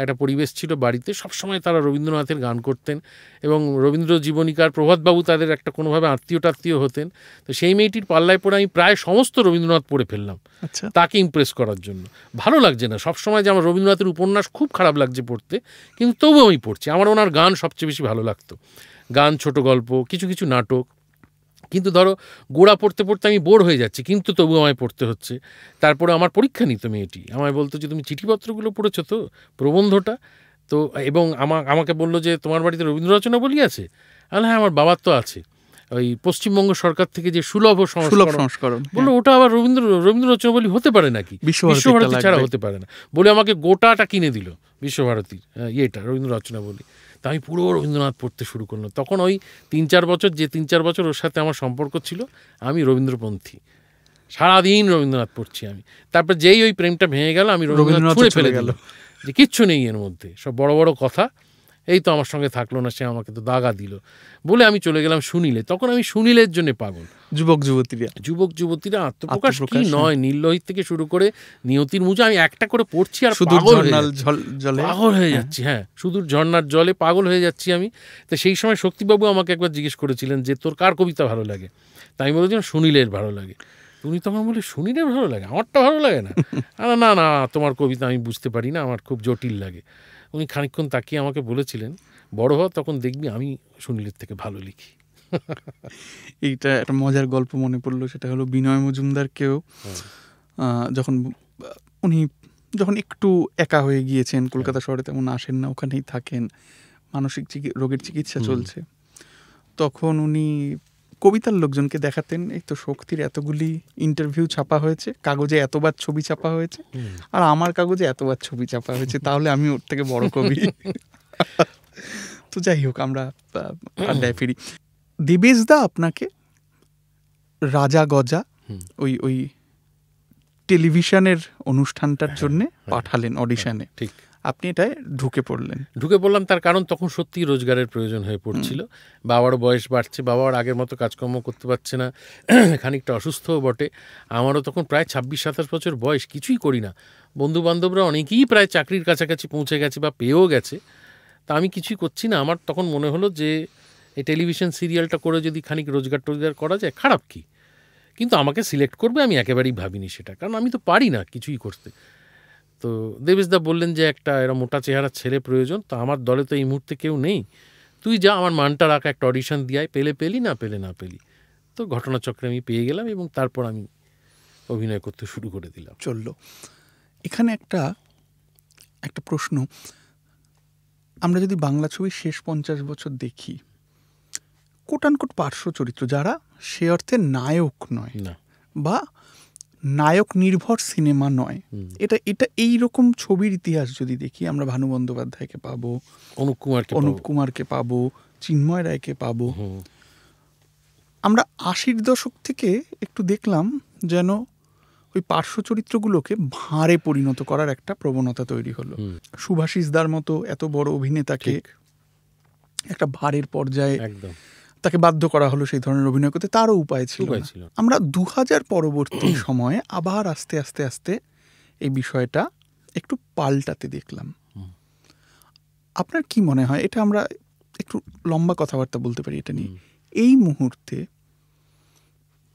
একটা পরিবেশ ছিল বাড়িতে, সবসময় তারা রবীন্দ্রনাথের গান করতেন, এবং রবীন্দ্র জীবনীকার প্রভাতবাবু তাদের একটা কোনোভাবে আত্মীয় হতেন। তো সেই মেয়েটির পাল্লায় পড়ে আমি প্রায় সমস্ত রবীন্দ্রনাথ পড়ে ফেললাম, তাকে ইমপ্রেস করার জন্য। ভালো লাগছে না সবসময় যে আমার রবীন্দ্রনাথের উপন্যাস খুব খারাপ লাগছে পড়তে, কিন্তু তবুও আমি পড়ছি। আমার ওনার গান সবচেয়ে বেশি ভালো লাগতো, গান, ছোট গল্প, কিছু কিছু নাটক। কিন্তু ধরো গোড়া পড়তে পড়তে আমি বোর হয়ে যাচ্ছি, কিন্তু তবু আমায় পড়তে হচ্ছে। তারপরে আমার পরীক্ষা নিত মেয়েটি, আমায় বলতো যে তুমি চিঠিপত্রগুলো পড়েছো তো, প্রবন্ধটা তো, এবং আমাকে বললো যে তোমার বাড়িতে রবীন্দ্র রচনা বলি আছে? হ্যাঁ, আমার বাবার তো আছে, ওই পশ্চিমবঙ্গ সরকার থেকে যে সুলভ সংস্করণ, বললো ওটা আবার রবীন্দ্র রচনা বলি হতে পারে নাকি? বিশ্বভারতী ছাড়া হতে পারে না, বলে আমাকে গোটাটা কিনে দিল বিশ্বভারতীর রবীন্দ্র রচনা বলি। তা আমি পুরো রবীন্দ্রনাথ পড়তে শুরু করলাম। তখন ওই 3-4 বছর ওর সাথে আমার সম্পর্ক ছিল, আমি রবীন্দ্রপন্থী, সারাদিন রবীন্দ্রনাথ পড়ছি আমি। তারপর যেই ওই প্রেমটা ভেঙে গেল, আমি রবীন্দ্রনাথ ছুঁড়ে ফেলে গেল, যে কিচ্ছু নেই এর মধ্যে, সব বড় বড় কথা, এই তো আমার সঙ্গে থাকলো না, সে আমাকে তো দাগা দিল, বলে আমি চলে গেলাম সুনীলে। তখন আমি সুনীলের জন্য পাগল। যুবক যুবতীরা আত্মপ্রকাশ কি নয়, নীললোহিত থেকে শুরু করে নিয়তির মুজো, আমি একটা করে পড়ছি আর পাগল হয়ে যাচ্ছি। হ্যাঁ, সুদূর ঝর্ণার জলে পাগল হয়ে যাচ্ছি আমি। তো সেই সময় শক্তিবাবু আমাকে একবার জিজ্ঞেস করেছিলেন যে তোর কার কবিতা ভালো লাগে? তাই আমি বলেছিলাম সুনীলের ভালো লাগে। তুমি তখন বলে সুনীলের ভালো লাগে, আমারটা ভালো লাগে না? না না, তোমার কবিতা আমি বুঝতে পারি না, আমার খুব জটিল লাগে। উনি খানিকক্ষণ তাকিয়ে আমাকে বলেছিলেন, বড় হওয়া তখন দেখবি আমি সুনীলের থেকে ভালো লিখি। এইটা একটা মজার গল্প মনে পড়লো, সেটা হলো বিনয় মজুমদারকেও যখন একটু একা হয়ে গিয়েছেন, কলকাতা শহরে তেমন আসেন না, ওখানেই থাকেন, মানসিক রোগের চিকিৎসা চলছে, তখন উনি কবিতার লোকজনকে দেখাতেন, এই তো শক্তির এতগুলি ইন্টারভিউ ছাপা হয়েছে, কাগজে এতবার ছবি ছাপা হয়েছে, আর আমার কাগজে এতবার ছবি ছাপা হয়েছে, তাহলে আমি ওর থেকে বড় কবি। তো যাই হোক, আমরা আড্ডায় ফিরি। দেবেশদা আপনাকে রাজা গজা ওই টেলিভিশনের অনুষ্ঠানটার জন্য পাঠালেন অডিশনে, ঠিক? আপনি এটায় ঢুকে পড়লাম। তার কারণ তখন সত্যি রোজগারের প্রয়োজন হয়ে পড়ছিল। বাবার বয়স বাড়ছে, বাবার আগের মতো কাজকর্ম করতে পারছে না, খানিকটা অসুস্থও বটে। আমারও তখন প্রায় 26-27 বছর বয়স, কিছুই করি না। বন্ধু বান্ধবরা অনেকেই প্রায় চাকরির কাছাকাছি পৌঁছে গেছে বা পেয়েও গেছে, তা আমি কিছুই করছি না। আমার তখন মনে হলো যে এই টেলিভিশন সিরিয়ালটা করে যদি খানিক রোজগার করা যায়, খারাপ কি? কিন্তু আমাকে সিলেক্ট করবে আমি একেবারেই ভাবিনি সেটা, কারণ আমি তো পারি না কিছুই করতে। তো দেবেশদা বললেন যে একটা এরা মোটা চেহারার ছেলে প্রয়োজন, তো আমার দলে তো এই মুহূর্তে কেউ নেই, তুই যা, আমার মানটা রাখা, একটা অডিশন দিয়ায়, পেলি না পেলি। তো ঘটনাচক্রে আমি পেয়ে গেলাম, এবং তারপর আমি অভিনয় করতে শুরু করে দিলাম। চললো। এখানে একটা প্রশ্ন, আমরা যদি বাংলা ছবির শেষ 50 বছর দেখি, কোটানকোট পার্শ্ব চরিত্র যারা সে অর্থে নায়ক নয় বা নায়ক নির্ভর সিনেমা নয়, এটা এইরকম ছবির ইতিহাস যদি দেখি, আমরা ভানু বন্দ্যোপাধ্যায়কে পাবো, অনুপ কুমারকে পাবো, চিন্ময় রায়কে পাবো। আমরা 80-র দশক থেকে একটু দেখলাম যেন ওই পার্শ্ব চরিত্রগুলোকে ভাঁড়ে পরিণত করার একটা প্রবণতা তৈরি হলো। শুভাশিসদার মতো এত বড় অভিনেতাকে একটা ভাঁড়ের পর্যায়ে একদম তাকে বাধ্য করা হলো সেই ধরনের অভিনয় করতে, তারও উপায় ছিল না। আমরা 2000 পরবর্তী সময়ে আবার আস্তে আস্তে আস্তে এই বিষয়টা একটু পাল্টাতে দেখলাম। আপনার কি মনে হয়, এটা আমরা একটু লম্বা কথাবার্তা বলতে পারি এটা নিয়ে, এই মুহূর্তে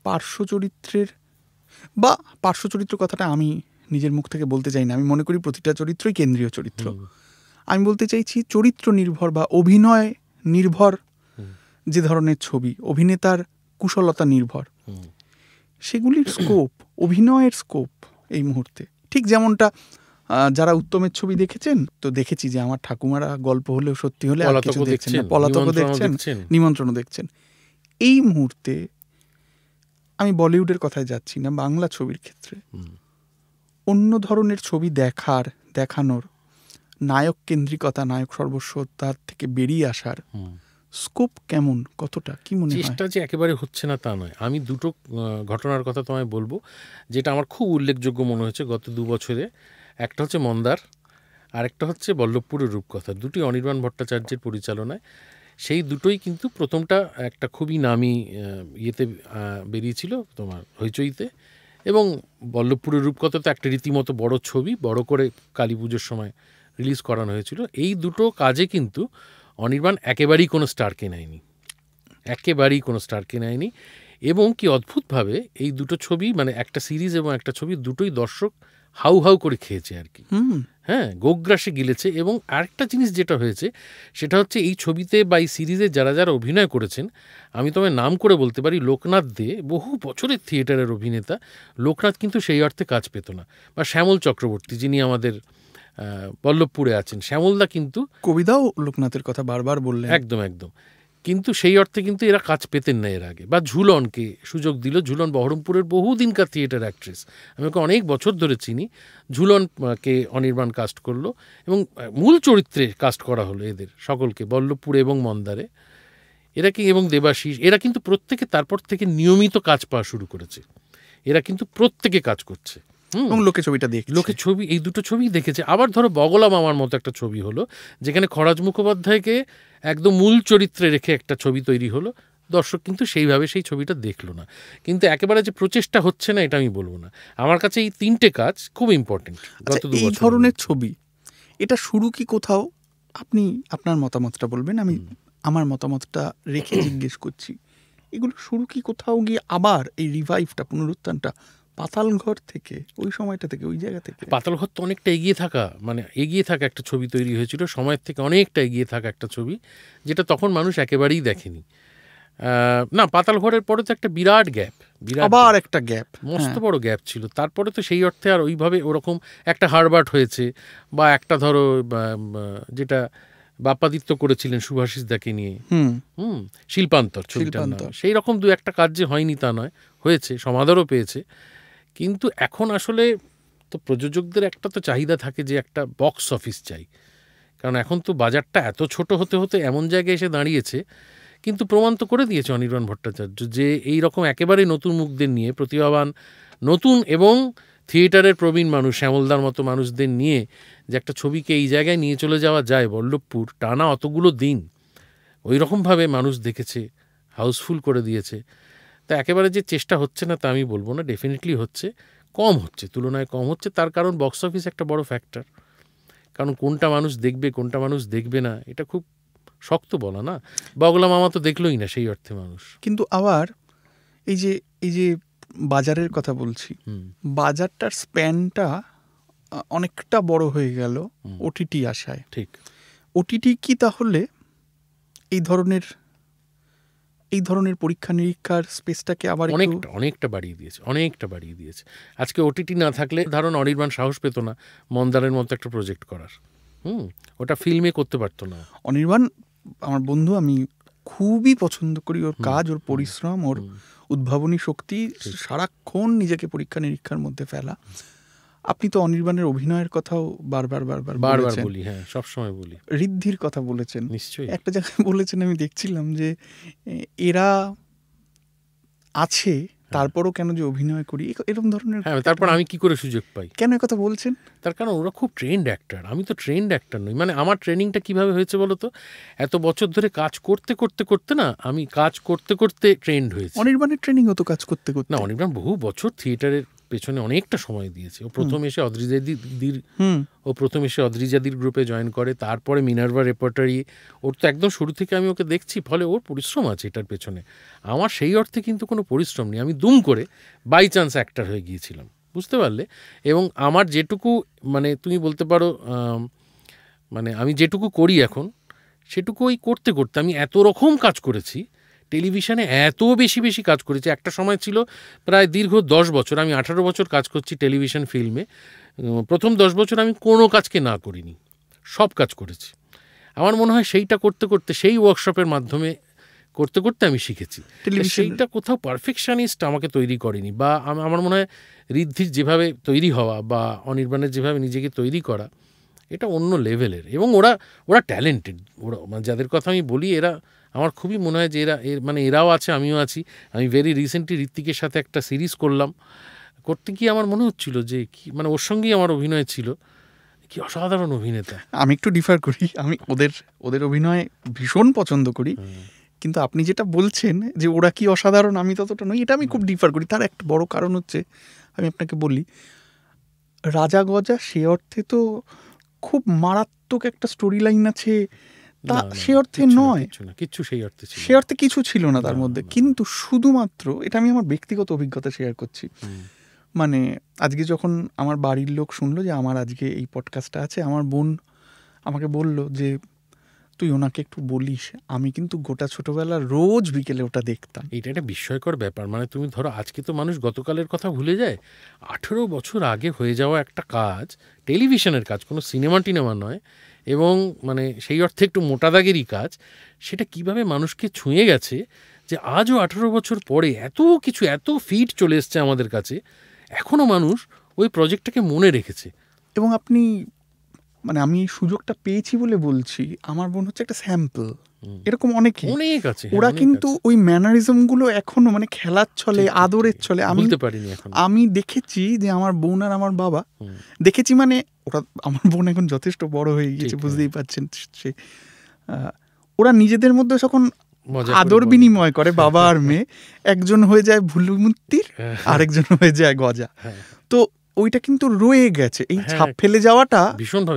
পার্শ্ব চরিত্রের বা পার্শ্ব চরিত্র কথাটা আমি নিজের মুখ থেকে বলতে চাই না, আমি মনে করি প্রতিটা চরিত্রই কেন্দ্রীয় চরিত্র। আমি বলতে চাইছি চরিত্র নির্ভর বা অভিনয় নির্ভর যে ধরনের ছবি, অভিনেতার কুশলতা নির্ভর, সেগুলির স্কোপ, অভিনয়ের স্কোপ এই মুহূর্তে ঠিক যেমনটা যারা উত্তমের ছবি দেখেছেন, তো দেখেছি যে আমার ঠাকুমারা গল্প হলেও সত্যি হলে আর কিছু দেখছেন না, পলাতকও দেখছেন, নিমন্ত্রণও দেখছেন। এই মুহূর্তে আমি বলিউডের কথায় যাচ্ছি না, বাংলা ছবির ক্ষেত্রে অন্য ধরনের ছবি দেখানোর নায়ক কেন্দ্রিকতা, নায়ক সর্বস্ব, তার থেকে বেরিয়ে আসার স্কোপ কেমন, কতটা, কি মনে হয়? চেষ্টা যে একেবারে হচ্ছে না তা নয়। আমি দুটো ঘটনার কথা তোমায় বলবো যেটা আমার খুব উল্লেখযোগ্য মনে হয়েছে গত 2 বছরে। একটা হচ্ছে মন্দার, আরেকটা হচ্ছে বল্লভপুরের রূপকথা। দুটি অনির্বাণ ভট্টাচার্যের পরিচালনায়। সেই দুটোই কিন্তু প্রথমটা একটা খুবই নামি ইয়েতে বেরিয়েছিল তোমার হইচইতে, এবং বল্লভপুরের রূপকথা তো একটা রীতিমতো বড় ছবি, বড় করে কালী পুজোর সময় রিলিজ করানো হয়েছিল। এই দুটো কাজে কিন্তু অনির্বাণ একেবারেই কোনো স্টারকে নেয়নি, এবং কি অদ্ভুতভাবে এই দুটো ছবি, মানে একটা সিরিজ এবং একটা ছবি, দুটোই দর্শক হাউ হাউ করে খেয়েছে আর কি। হ্যাঁ, গোগ্রাসে গিলেছে। এবং আরেকটা জিনিস যেটা হয়েছে সেটা হচ্ছে এই ছবিতে বা এই সিরিজে যারা যারা অভিনয় করেছেন, আমি তোমায় নাম করে বলতে পারি, লোকনাথ দে বহু বছরের থিয়েটারের অভিনেতা, লোকনাথ কিন্তু সেই অর্থে কাজ পেত না। বা শ্যামল চক্রবর্তী যিনি আমাদের বল্লভপুরে আছেন, শ্যামলদা কিন্তু, কবিতাও লোকনাথের কথা বারবার বললেন, একদম একদম, কিন্তু সেই অর্থে কিন্তু এরা কাজ পেতেন না এর আগে। বা ঝুলনকে সুযোগ দিল, ঝুলন বহরমপুরের বহুদিনকার থিয়েটার অ্যাক্ট্রেস, আমি ওকে অনেক বছর ধরে চিনি। ঝুলনকে অনির্বাণ কাস্ট করলো এবং মূল চরিত্রে কাস্ট করা হলো এদের সকলকে, বল্লভপুরে এবং মন্দারে। এরা কি, এবং দেবাশিস, এরা কিন্তু প্রত্যেকে তারপর থেকে নিয়মিত কাজ পাওয়া শুরু করেছে। এরা কিন্তু প্রত্যেকে কাজ করছে এবং লোকে ছবিটা দেখে, লোকে ছবি, এই দুটো ছবি দেখেছে। আবার ধরো বগলা মামার মতো একটা ছবি হলো, যেখানে খরাজ মুখোপাধ্যায়কে একদম মূল চরিত্রে রেখে একটা ছবি তৈরি হলো, দর্শক কিন্তু সেইভাবে সেই ছবিটা দেখলো না। কিন্তু একেবারে যে প্রচেষ্টা হচ্ছে না এটা আমি বলবো না। আমার কাছে এই 3টে কাজ খুব ইম্পর্টেন্ট। এই ধরনের ছবি, এটা শুরু কি কোথাও, আপনি আপনার মতামতটা বলবেন, আমি আমার মতামতটা রেখে জিজ্ঞেস করছি, এগুলো শুরু কি কোথাও গিয়ে আবার এই রিভাইভটা, পুনরুত্থানটা পাতালঘর থেকে, ওই সময়টা থেকে, ওই জায়গা থেকে? পাতালঘর তো অনেকটা এগিয়ে থাকা একটা ছবি তৈরি হয়েছিল, সময়ের থেকে অনেকটা এগিয়ে থাকা একটা ছবি, যেটা তখন মানুষ একেবারেই দেখেনি। না, পাতালঘরের পরে তো একটা বিরাট গ্যাপ, আবার একটা গ্যাপ, মস্ত বড় গ্যাপ ছিল। তারপরে তো সেই অর্থে আর ওইভাবে ওরকম একটা হারবার্ট হয়েছে, বা একটা ধরো যেটা বাপ্পাদিত্য করেছিলেন সুভাষিসদাকে নিয়ে, শিল্পান্তর, সেই রকম 2-1 কাজ যে হয়নি তা নয়, হয়েছে, সমাদরও পেয়েছে। কিন্তু এখন আসলে তো প্রযোজকদের একটা তো চাহিদা থাকে যে একটা বক্স অফিস চাই, কারণ এখন তো বাজারটা এত ছোট হতে হতে এমন জায়গায় এসে দাঁড়িয়েছে। কিন্তু প্রমাণ তো করে দিয়েছে অনির্বাণ ভট্টাচার্য যে এই রকম একেবারে নতুন মুখদের নিয়ে, প্রতিভাবান নতুন এবং থিয়েটারের প্রবীণ মানুষ, শ্যামলদার মতো মানুষদের নিয়ে যে একটা ছবিকে এই জায়গায় নিয়ে চলে যাওয়া যায়, বল্লভপুর টানা অতগুলো দিন ওই রকমভাবে মানুষ দেখেছে, হাউসফুল করে দিয়েছে। তা একেবারে যে চেষ্টা হচ্ছে না তা আমি বলবো না, ডেফিনেটলি হচ্ছে, কম হচ্ছে, তুলনায় কম হচ্ছে। তার কারণ বক্স অফিস একটা বড় ফ্যাক্টর। কারণ কোনটা মানুষ দেখবে, কোনটা মানুষ দেখবে না, এটা খুব শক্ত বলা না। বগলা মামা তো দেখলোই না সেই অর্থে মানুষ। কিন্তু আবার এই যে বাজারের কথা বলছি, বাজারটার স্প্যানটা অনেকটা বড় হয়ে গেল ওটিটি আসায়। ঠিক, ওটিটি কি তাহলে এই ধরনের পরীক্ষা নিরীক্ষার স্পেসটাকে আবার অনেকটা বাড়িয়ে দিয়েছে। আজকে ওটিটি না থাকলে ধরুন অনির্বাণ সাহস পেত না মন্দারের মতো একটা প্রজেক্ট করার। ওটা ফিল্মে করতে পারতো না। অনির্বাণ আমার বন্ধু, আমি খুবই পছন্দ করি ওর কাজ, ওর পরিশ্রম, ওর উদ্ভাবনী শক্তি, সারাক্ষণ নিজেকে পরীক্ষা নিরীক্ষার মধ্যে ফেলা। আপনি তো অনির্বাণের অভিনয়ের কথাও বারবার বলি, হ্যাঁ, সবসময় বলি। ঋদ্ধির কথা বলেছেন, নিশ্চয়ই একটা জায়গায় বলেছেন, আমি দেখছিলাম যে এরা আছে তারপরও কেন যে অভিনয় করি এরকম ধরনের। হ্যাঁ, তারপর আমি কি করে সুযোগ পাই? কেন এই কথা বলছেন? তার কারণ ওরা খুব ট্রেন্ড অ্যাক্টর, আমি তো ট্রেন্ড অ্যাক্টর নই। মানে আমার ট্রেনিংটা কিভাবে হয়েছে বলো তো, এত বছর ধরে কাজ করতে করতে করতে না, আমি কাজ করতে করতে ট্রেন্ড হয়েছে। অনির্বাণের ট্রেনিং হতো কাজ করতে করতে? না, অনির্বাণ বহু বছর থিয়েটারের পেছনে অনেকটা সময় দিয়েছে। ও প্রথম এসে অদ্রিজাদির গ্রুপে জয়েন করে, তারপরে মিনার্ভা রেপার্টারি। ওর তো একদম শুরু থেকে আমি ওকে দেখছি, ফলে ওর পরিশ্রম আছে এটার পেছনে। আমার সেই অর্থে কিন্তু কোনো পরিশ্রম নেই, আমি দুম করে বাই চান্স অ্যাক্টর হয়ে গিয়েছিলাম, বুঝতে পারলে? এবং আমার যেটুকু, মানে তুমি বলতে পারো, মানে আমি যেটুকু করি এখন, সেটুকু ওই করতে করতে আমি এত রকম কাজ করেছি, টেলিভিশনে এত বেশি বেশি কাজ করেছি। একটা সময় ছিল প্রায় দীর্ঘ 10 বছর, আমি 18 বছর কাজ করছি টেলিভিশন ফিল্মে। প্রথম 10 বছর আমি কোনো কাজকে না করিনি, সব কাজ করেছি। আমার মনে হয় সেইটা করতে করতে, সেই ওয়ার্কশপের মাধ্যমে করতে করতে আমি শিখেছি। সেইটা কোথাও পারফেকশনিস্ট আমাকে তৈরি করেনি। বা আমার মনে হয় ঋদ্ধির যেভাবে তৈরি হওয়া বা অনির্বাণের যেভাবে নিজেকে তৈরি করা, এটা অন্য লেভেলের। এবং ওরা ট্যালেন্টেড। ওরা মানে যাদের কথা আমি বলি, এরা আমার খুবই মনে হয় যে এরাও আছে, আমিও আছি। আমি ভেরি রিসেন্টলি ঋত্বিকের সাথে একটা সিরিজ করলাম, করতে গিয়ে আমার মনে হচ্ছিল যে কি, মানে ওর সঙ্গেই আমার অভিনয় ছিল, কি অসাধারণ অভিনেতা। আমি একটু ডিফার করি, আমি ওদের অভিনয় ভীষণ পছন্দ করি, কিন্তু আপনি যেটা বলছেন যে ওরা কি অসাধারণ, আমি ততটা নই, এটা আমি খুব ডিফার করি। তার একটা বড় কারণ হচ্ছে, আমি আপনাকে বলি, রাজা গজা সে অর্থে তো খুব মারাত্মক একটা স্টোরি লাইন আছে, তা সে অর্থে নয়, কিচ্ছু সে অর্থে কিছু ছিল না তার মধ্যে। কিন্তু শুধুমাত্র, এটা আমি আমার ব্যক্তিগত অভিজ্ঞতা শেয়ার করছি, মানে আজকে যখন আমার বাড়ির লোক শুনলো যে আমার আজকে এই পডকাস্টটা আছে, আমার বোন আমাকে বলল যে তুই ওনাকে একটু বলিস, আমি কিন্তু গোটা ছোটবেলা রোজ বিকেলে ওটা দেখতাম। এটা একটা বিস্ময়কর ব্যাপার। মানে তুমি ধরো, আজকে তো মানুষ গতকালের কথা ভুলে যায়। 18 বছর আগে হয়ে যাওয়া একটা কাজ, টেলিভিশনের কাজ, কোনো সিনেমা টিনেমা নয়, এবং মানে সেই অর্থে একটু মোটা দাগেরই কাজ, সেটা কিভাবে মানুষকে ছুঁয়ে গেছে যে আজও 18 বছর পরে এত কিছু, এত ফিট চলে এসছে আমাদের কাছে, এখনও মানুষ ওই প্রজেক্টটাকে মনে রেখেছে। এবং আপনি, মানে আমি এই সুযোগটা পেয়েছি বলে বলছি, আমার বোন হচ্ছে একটা স্যাম্পল, এরকম অনেক আছে। ওরা কিন্তু ওই ম্যানারিজম গুলো এখনো, মানে খেলার ছলে, আদরের ছলে, আমি দেখেছি যে আমার বোন আর আমার বাবা, দেখেছি মানে ওরা, আমার বোন এখন যথেষ্ট বড় হয়ে গিয়েছে, বুঝতেই পারছেন, সে ওরা নিজেদের মধ্যে যখন আদর বিনিময় করে বাবা আর মেয়ে, একজন হয়ে যায় ভুলুমুত্তির, আরেকজন হয়ে যায় গজা। তো ওইটা কিন্তু রয়ে গেছে, এই ছাপ ফেলে যাওয়াটা,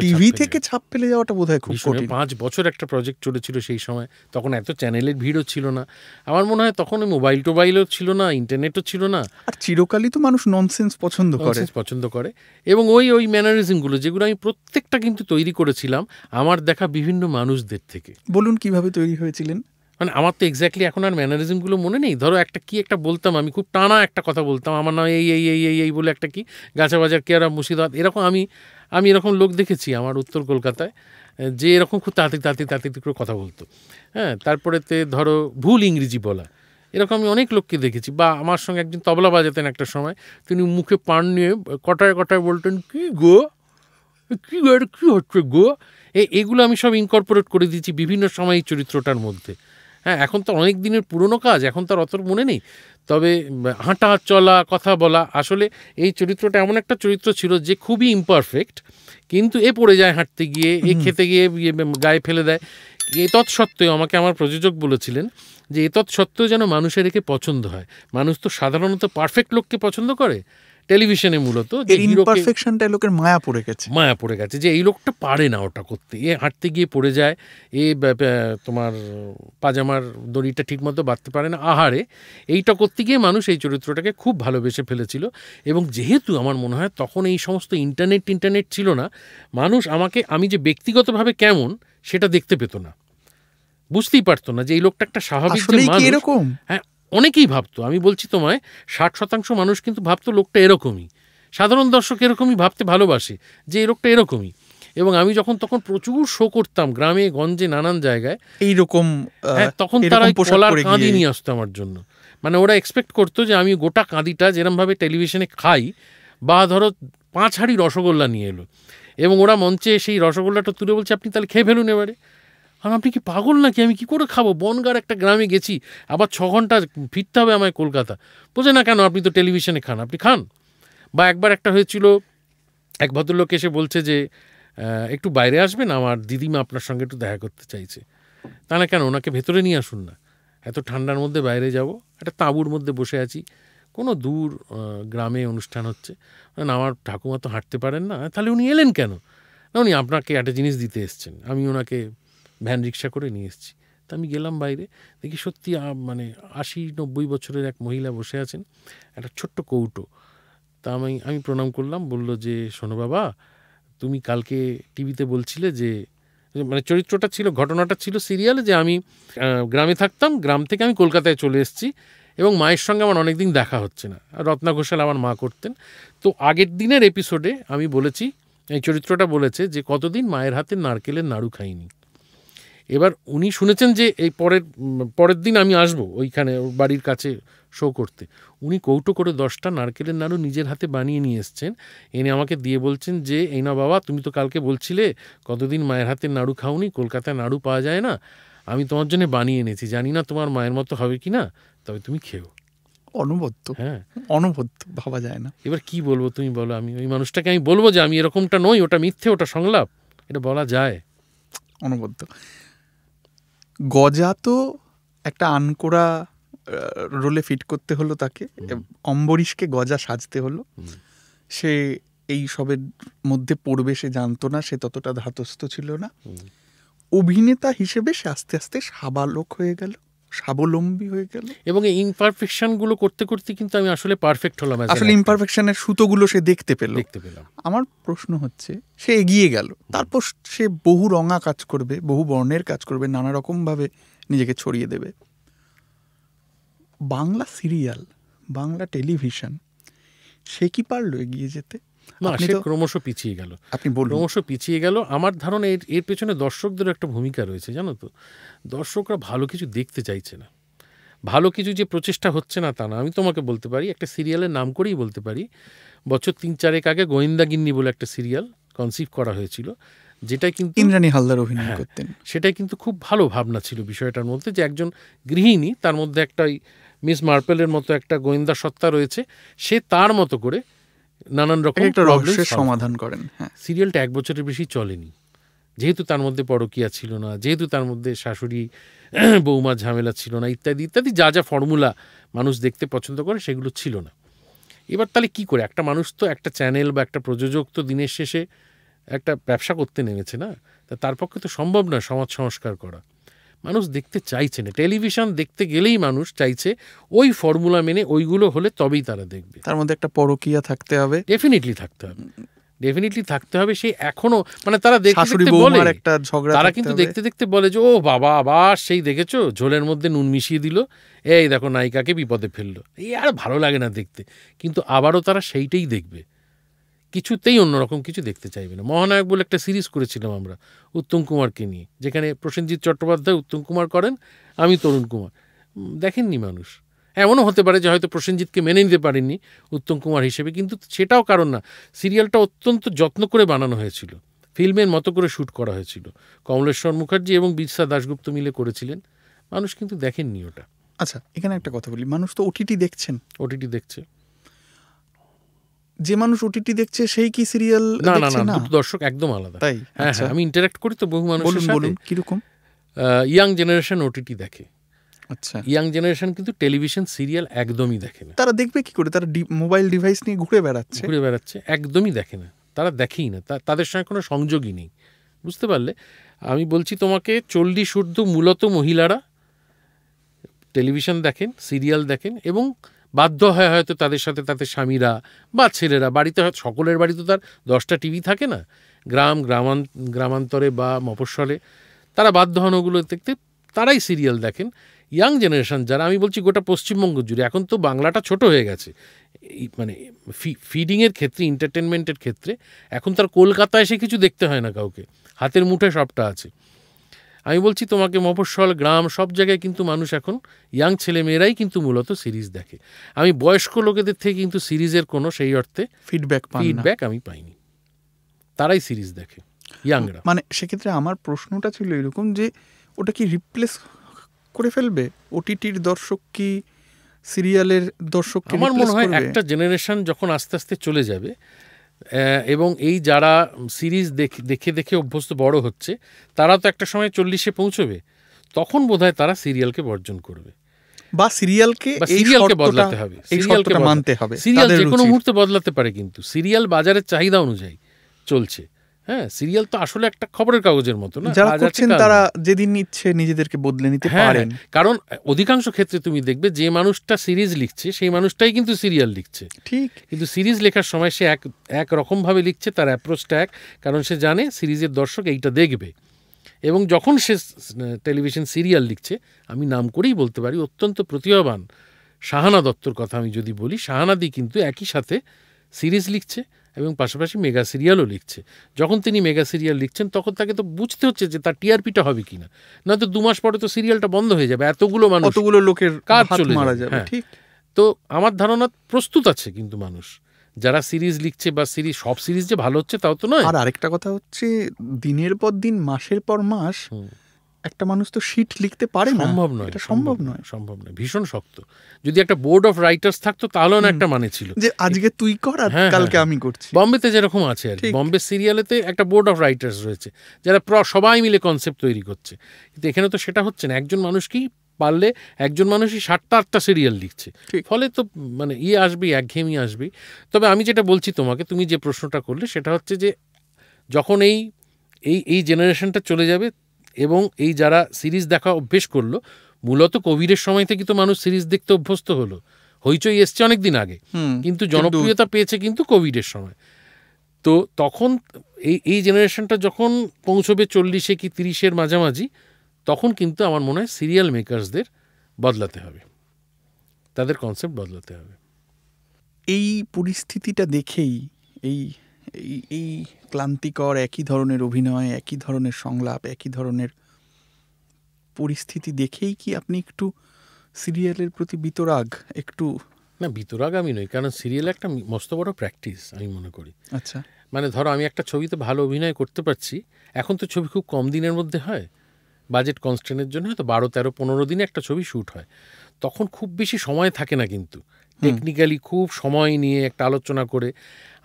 টিভি থেকে ছাপ ফেলে যাওয়াটা বোধহয় খুব কঠিন। 5 বছর একটা প্রজেক্ট চলেছিল সেই সময়, তখন এত চ্যানেলের ভিড়ও ছিল না, আমার মনে হয় তখন মোবাইলও ছিল না, ইন্টারনেটও ছিল না। আর চিরকালই তো মানুষ ননসেন্স পছন্দ করে। এবং ওই ম্যানারিজমগুলো, যেগুলো আমি প্রত্যেকটা কিন্তু তৈরি করেছিলাম আমার দেখা বিভিন্ন মানুষদের থেকে। বলুন কিভাবে তৈরি হয়েছিলেন? মানে আমার তো এক্স্যাক্টলি এখন আর ম্যানারিজমগুলো মনে নেই। ধরো একটা বলতাম, আমি খুব টানা একটা কথা বলতাম, আমার নাম এই বলে একটা কি গাছাবাজার কেয়ারা মুর্শিদাবাদ, এরকম আমি এরকম লোক দেখেছি আমার উত্তর কলকাতায়, যে এরকম খুব তাড়াতাড়ি করে কথা বলতো। হ্যাঁ, তারপরেতে ধরো ভুল ইংরেজি বলা, এরকম আমি অনেক লোককে দেখেছি। বা আমার সঙ্গে একজন তবলা বাজাতেন একটা সময়, তিনি মুখে পান নিয়ে কটায় বলতেন, কী হচ্ছে গো। এগুলো আমি সব ইনকর্পোরেট করে দিয়েছি বিভিন্ন সময় এই চরিত্রটার মধ্যে। হ্যাঁ, এখন তো অনেক দিনের পুরনো কাজ, এখন তো আর অত মনে নেই, তবে হাঁটা চলা কথা বলা, আসলে এই চরিত্রটা এমন একটা চরিত্র ছিল যে খুবই ইমপারফেক্ট, কিন্তু এ পড়ে যায় হাঁটতে গিয়ে, এ খেতে গিয়ে গায়ে ফেলে দেয়। তৎসত্ত্বেও আমাকে আমার প্রযোজক বলেছিলেন যে তৎসত্ত্বেও যেন মানুষের একে পছন্দ হয়। মানুষ তো সাধারণত পারফেক্ট লোককে পছন্দ করে টেলিভিশনে, মূলত ইমপারফেকশনটা লোকের মায়া পড়ে গেছে যে এই লোকটা পারে না ওটা করতে, এ হাঁটতে গিয়ে পড়ে যায়, এ তোমার পাজামার দড়িটা ঠিকমতো বাঁধতে পারে না, আহারে, এইটা করতে গিয়ে মানুষ এই চরিত্রটাকে খুব ভালোবেসে ফেলেছিল। এবং যেহেতু আমার মনে হয় তখন এই সমস্ত ইন্টারনেট ছিল না, মানুষ আমি যে ব্যক্তিগতভাবে কেমন সেটা দেখতে পেত না, বুঝতেই পারতো না যে এই লোকটা একটা স্বাভাবিক মানুষ। হ্যাঁ, অনেকেই ভাবতো, আমি বলছি তোমায় 60% মানুষ কিন্তু ভাবতো লোকটা এরকমই, সাধারণ দর্শক এরকমই ভাবতে ভালোবাসে যে এই লোকটা এরকমই। এবং আমি তখন প্রচুর শো করতাম গ্রামে গঞ্জে নানান জায়গায় এইরকম, হ্যাঁ, তখন তারা কলার কাঁদি নিয়ে আসতো আমার জন্য। মানে ওরা এক্সপেক্ট করতো যে আমি গোটা কাঁদিটা যেরমভাবে টেলিভিশনে খাই, বা ধরো 5 হাঁড়ি রসগোল্লা নিয়ে এলো, এবং ওরা মঞ্চে সেই রসগোল্লাটা তুলে বলছে আপনি তাহলে খেয়ে ফেলুন এবারে। আর আপনি কি পাগল নাকি, আমি কি করে খাবো, বনগার একটা গ্রামে গেছি, আবার 6 ঘন্টা ফিরতে হবে আমায় কলকাতা। বোঝে না কেন, আপনি তো টেলিভিশনে খান, আপনি খান। বা একবার একটা হয়েছিল, এক ভদ্রলোক এসে বলছে যে একটু বাইরে আসবেন, আমার দিদিমা আপনার সঙ্গে একটু দেখা করতে চাইছে। তা না কেন, ওনাকে ভেতরে নিয়ে আসুন না, এত ঠান্ডার মধ্যে বাইরে যাব, একটা তাঁবুর মধ্যে বসে আছি, কোনো দূর গ্রামে অনুষ্ঠান হচ্ছে, না আমার ঠাকুমা তো হাঁটতে পারেন না। তাহলে উনি এলেন কেন? না উনি আপনাকে একটা জিনিস দিতে এসছেন, আমি ওনাকে ভ্যান রিক্সা করে নিয়ে এসেছি। তা আমি গেলাম বাইরে, দেখি সত্যি মানে 80-90 বছরের এক মহিলা বসে আছেন, একটা ছোট্ট কৌটো। তা আমি প্রণাম করলাম। বলল যে শোনো বাবা, তুমি কালকে টিভিতে বলছিলে যে, মানে চরিত্রটা ছিল, ঘটনাটা ছিল সিরিয়ালে, যে আমি গ্রামে থাকতাম, গ্রাম থেকে আমি কলকাতায় চলে এসেছি এবং মায়ের সঙ্গে আমার অনেকদিন দেখা হচ্ছে না। রত্না ঘোষাল আমার মা করতেন। তো আগের দিনের এপিসোডে আমি বলেছি, এই চরিত্রটা বলেছে যে কতদিন মায়ের হাতে নারকেলের নাড়ু খাইনি। এবার উনি শুনেছেন যে এই পরের দিন আমি আসবো ওইখানে ওর বাড়ির কাছে শো করতে। উনি কৌটো করে 10টা নারকেলের নাড়ু নিজের হাতে বানিয়ে নিয়ে এসছেন, এনে আমাকে দিয়ে বলছেন যে এই না বাবা, তুমি তো কালকে বলছিলে কতদিন মায়ের হাতের নাড়ু খাওনি, কলকাতায় নাড়ু পাওয়া যায় না, আমি তোমার জন্য বানিয়ে এনেছি, জানি না তোমার মায়ের মতো হবে কি না, তবে তুমি খেও। অনবদ্য, হ্যাঁ অনবদ্য, ভাবা যায় না। এবার কি বলবো তুমি বলো, আমি ওই মানুষটাকে আমি বলবো যে আমি এরকমটা নই, ওটা মিথ্যে, ওটা সংলাপ? এটা বলা যায়? অনবদ্য। গজা তো একটা আনকোড়া রোলে ফিট করতে হলো তাকে, অম্বরীশকে গজা সাজতে হলো। সে এই সবের মধ্যে পড়বে সে জানতো না, সে ততটা ধাতস্থ ছিল না। অভিনেতা হিসেবে সে আস্তে আস্তে সাবালক হয়ে গেল, স্বাবলম্বী হয়ে গেল। এবং এই ইমপারফেকশনগুলো করতে করতে কিন্তু আমি আসলে পারফেক্ট হলাম, আসলে ইমপারফেকশনের সুতোগুলো সে দেখতে পেলাম। আমার প্রশ্ন হচ্ছে, সে এগিয়ে গেল, তারপর সে বহু রঙা কাজ করবে, বহু বর্ণের কাজ করবে, নানা রকমভাবে নিজেকে ছড়িয়ে দেবে। বাংলা সিরিয়াল, বাংলা টেলিভিশন, সে কি পারলো এগিয়ে যেতে? না, সে ক্রমশ পিছিয়ে গেল। আপনি বলুন। ক্রমশ পিছিয়ে গেল। আমার ধারণা এর পেছনে দর্শকদের একটা ভূমিকা রয়েছে, জানো তো। দর্শকরা ভালো কিছু দেখতে চাইছে না। ভালো কিছু যে প্রচেষ্টা হচ্ছে না তা না। আমি তোমাকে বলতে পারি, একটা সিরিয়ালের নাম করেই বলতে পারি, বছর 3-4 আগে গোয়েন্দাগিন্নি বলে একটা সিরিয়াল কনসিভ করা হয়েছিল, যেটা কিন্তু ইন্দ্রাণী হালদার অভিনয় করতেন। সেটাই কিন্তু খুব ভালো ভাবনা ছিল বিষয়টার মধ্যে, যে একজন গৃহিণী, তার মধ্যে একটা মিস মার্পেলের মতো একটা গোয়েন্দা সত্তা রয়েছে, সে তার মতো করে নানান রকম রহস্যের সমাধান করেন। সিরিয়ালটা 1 বছরের বেশি চলেনি, যেহেতু তার মধ্যে পরকীয়া ছিল না, যেহেতু তার মধ্যে শাশুড়ি বৌমার ঝামেলা ছিল না, ইত্যাদি ইত্যাদি, যা যা ফর্মুলা মানুষ দেখতে পছন্দ করে সেগুলো ছিল না। এবার তাহলে কি করে একটা মানুষ, তো একটা চ্যানেল বা একটা প্রযোজক তো দিনের শেষে একটা ব্যবসা করতে নেমেছে না, তার পক্ষে তো সম্ভব নয় সমাজ সংস্কার করা। মানুষ দেখতে চাইছে না, টেলিভিশন দেখতে গেলেই মানুষ চাইছে ওই ফর্মুলা মেনে ওইগুলো হলে তবেই তারা দেখবে। তার মধ্যে একটা পরকীয়া থাকতে হবে, ডেফিনেটলি থাকতে হবে, ডেফিনেটলি থাকতে হবে। সেই এখনো মানে তারা দেখতে বলে, তারা কিন্তু দেখতে দেখতে বলে যে ও বাবা, আবার সেই দেখেছো ঝোলের মধ্যে নুন মিশিয়ে দিল, এই দেখো নায়িকাকে বিপদে ফেললো, এই আর ভালো লাগে না দেখতে। কিন্তু আবারও তারা সেইটাই দেখবে, কিছুতেই অন্যরকম কিছু দেখতে চাইবে না। মহানায়ক বলে একটা সিরিজ করেছিলাম আমরা উত্তম কুমারকে নিয়ে, যেখানে প্রসেনজিৎ চট্টোপাধ্যায় উত্তম কুমার করেন, আমি তরুণ কুমার। দেখেননি মানুষ। এমনও হতে পারে যে হয়তো প্রসেনজিৎকে মেনে নিতে পারেননি উত্তম কুমার হিসেবে, কিন্তু সেটাও কারণ না। সিরিয়ালটা অত্যন্ত যত্ন করে বানানো হয়েছিল, ফিল্মের মতো করে শ্যুট করা হয়েছিল, কমলেশ্বর মুখার্জি এবং বিরসা দাশগুপ্ত মিলে করেছিলেন। মানুষ কিন্তু দেখেননি ওটা। আচ্ছা, এখানে একটা কথা বলি, মানুষ তো ওটিটি দেখছেন, ওটিটি দেখছে। যে মানুষ ওটিটি দেখছে সেই কি সিরিয়াল দেখছে না? দুটো দর্শক একদম আলাদা। তাই? হ্যাঁ, আমি ইন্টারঅ্যাক্ট করি তো বহু মানুষের সাথে। বলুন কিরকম? ইয়াং জেনারেশন ওটিটি দেখে। আচ্ছা, ইয়াং জেনারেশন কিন্তু টেলিভিশন সিরিয়াল একদমই দেখে না। তারা দেখবে কি করে? তারা মোবাইল ডিভাইস নিয়ে ঘুরে বেড়াচ্ছে, একদমই দেখে না, তারা দেখেই না, তাদের সঙ্গে কোনো সংযোগই নেই। বুঝতে পারলে? আমি বলছি তোমাকে, 40 ঊর্ধ্ব মূলত মহিলারা টেলিভিশন দেখেন, সিরিয়াল দেখেন, এবং বাধ্য হয় হয়তো তাদের সাথে তাদের স্বামীরা বা ছেলেরা, বাড়িতে হয়তো সকলের বাড়িতে তার 10টা টিভি থাকে না, গ্রামান্তরে বা মফস্বলে তারা বাধ্য হন ওগুলো দেখতে, তারাই সিরিয়াল দেখেন। ইয়াং জেনারেশন যারা, আমি বলছি গোটা পশ্চিমবঙ্গ জুড়ে, এখন তো বাংলাটা ছোট হয়ে গেছে, মানে ফিডিংয়ের ক্ষেত্রে, এন্টারটেনমেন্টের ক্ষেত্রে এখন তার কলকাতায় এসে কিছু দেখতে হয় না কাউকে, হাতের মুঠে সবটা আছে। আমি বলছি তোমাকে, মফস্বল, গ্রাম, সব জায়গায় কিন্তু মানুষ এখন, ইয়াং ছেলেমেয়েরাই কিন্তু মূলত সিরিজ দেখে। আমি বয়স্ক লোকেদের থেকে কিন্তু সিরিজের কোনো সেই অর্থে ফিডব্যাক আমি পাইনি, তারাই সিরিজ দেখে। ইয়াংরা। মানে সেক্ষেত্রে আমার প্রশ্নটা ছিল এরকম যে ওটা কি রিপ্লেস করে ফেলবে? ওটিটির দর্শক কি সিরিয়ালের দর্শককে আমার রিপ্লেস মনে হয় করবে? একটা জেনারেশন যখন আস্তে আস্তে চলে যাবে, এবং এই যারা সিরিজ দেখে দেখে অভ্যস্ত বড় হচ্ছে, তারা তো একটা সময় 40-এ পৌঁছবে, তখন বোধহয় তারা সিরিয়ালকে বর্জন করবে বা সিরিয়ালকে বদলাতে হবে, সিরিয়ালকে মানতে হবে। সিরিয়াল তাদের যে কোনো রুচির। মুহূর্তে বদলাতে পারে, কিন্তু সিরিয়াল বাজারের চাহিদা অনুযায়ী চলছে। হ্যাঁ, সিরিয়াল তো আসলে একটা খবরের কাগজের মতো না, যারা আজ আছে করছেন কাল তারা নেই। যেদিন ইচ্ছে নিজেদেরকে বদলে নিতে হ্যাঁ, পারেন। কারণ অধিকাংশ ক্ষেত্রে তুমি দেখবে যে মানুষটা সিরিজ লিখছে সেই মানুষটাই কিন্তু সিরিয়াল লিখছে। ঠিক। কিন্তু সিরিজ লেখার সময় সে এক রকমভাবে লিখছে, তার অ্যাপ্রোচটা এক, কারণ সে জানে সিরিজের দর্শক এইটা দেখবে। এবং যখন সে টেলিভিশন সিরিয়াল লিখছে, আমি নাম করেই বলতে পারি, অত্যন্ত প্রতিভাবান শাহানা দত্তর কথা আমি যদি বলি, শাহানাদি কিন্তু একই সাথে সিরিজ লিখছে এবং পাশাপাশি মেগা সিরিয়ালও লিখছে। যখন তিনি মেগা সিরিয়াল লিখছেন তখন তাকে তো বুঝতে হচ্ছে যে তার টিআরপিটা হবে কিনা, নয়তো 2 মাস পরে তো সিরিয়ালটা বন্ধ হয়ে যাবে, এতগুলো মানুষ, কতগুলো লোকের কাজ হাত চলে মারা যাবে। যাবে। হ্যাঁ। ঠিক। তো আমার ধারণা প্রস্তুত আছে কিন্তু মানুষ, যারা সিরিজ লিখছে বা সব সিরিজ যে ভালো হচ্ছে তাও তো নয়। আর আরেকটা কথা হচ্ছে, দিনের পর দিন মাসের পর মাস একটা মানুষ তো শিট লিখতে পারে না। সম্ভব নয়, এটা সম্ভব নয়। সম্ভব নয়, ভীষণ শক্ত। যদি একটা বোর্ড অফ রাইটার্স থাকতো তাহলেও না একটা মানে ছিল যে আজকে তুই কর আর হ্যাঁ, কালকে হ্যাঁ, আমি করছি। বম্বেতে যেরকম আছে আর কি, ঠিক। বম্বে সিরিয়ালেতে একটা বোর্ড অফ রাইটার্স রয়েছে যারা সবাই মিলে কনসেপ্ট তৈরি করছে, কিন্তু এখানে তো সেটা হচ্ছে না। একজন মানুষকেই পারলে একজন মানুষই 7টা-8টা সিরিয়াল লিখছে, ঠিক। ফলে তো মানে আসবেই, একঘেয়েমি আসবেই। তবে আমি যেটা বলছি তোমাকে, তুমি যে প্রশ্নটা করলে সেটা হচ্ছে যে যখন এই জেনারেশনটা চলে যাবে এবং এই যারা সিরিজ দেখা অভ্যেস করলো, মূলত কোভিডের সময় থেকে তো মানুষ সিরিজ দেখতে অভ্যস্ত হলো, হইচই এসছে অনেক দিন আগে, কিন্তু জনপ্রিয়তা পেয়েছে কিন্তু কোভিডের সময়। তো তখন এই জেনারেশনটা যখন পৌঁছবে 40-এ কি 30-এর মাঝামাঝি, তখন কিন্তু আমার মনে হয় সিরিয়াল মেকার্সদের বদলাতে হবে, তাদের কনসেপ্ট বদলাতে হবে। এই পরিস্থিতিটা দেখেই, এই এই এই ক্লান্তিকর একই ধরনের অভিনয়, একই ধরনের সংলাপ, একই ধরনের পরিস্থিতি দেখেই কি আপনি একটু সিরিয়ালের প্রতি বিতরাগ? একটু না, বিতরাগ আমি নই, কারণ সিরিয়াল একটা মস্ত বড় প্র্যাকটিস আমি মনে করি। আচ্ছা। মানে ধরো আমি একটা ছবিতে ভালো অভিনয় করতে পারছি, এখন তো ছবি খুব কম দিনের মধ্যে হয়, বাজেট কনস্ট্রেনের জন্য হয়তো 12, 13, 15 দিনে একটা ছবি শ্যুট হয়, তখন খুব বেশি সময় থাকে না, কিন্তু টেকনিক্যালি খুব সময় নিয়ে একটা আলোচনা করে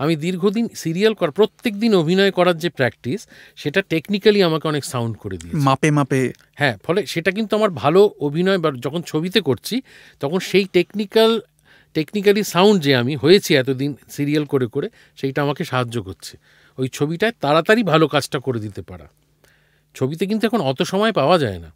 আমি দীর্ঘদিন সিরিয়াল প্রত্যেক দিন অভিনয় করার যে প্র্যাকটিস, সেটা টেকনিক্যালি আমাকে অনেক সাউন্ড করে দিয়েছে, মাপে মাপে। হ্যাঁ, ফলে সেটা কিন্তু আমার ভালো অভিনয় বা যখন ছবিতে করছি তখন সেই টেকনিক্যালি সাউন্ড যে আমি হয়েছি এতদিন সিরিয়াল করে করে, সেইটা আমাকে সাহায্য করছে ওই ছবিটায় তাড়াতাড়ি ভালো কাজটা করে দিতে পারা। ছবিতে কিন্তু এখন অত সময় পাওয়া যায় না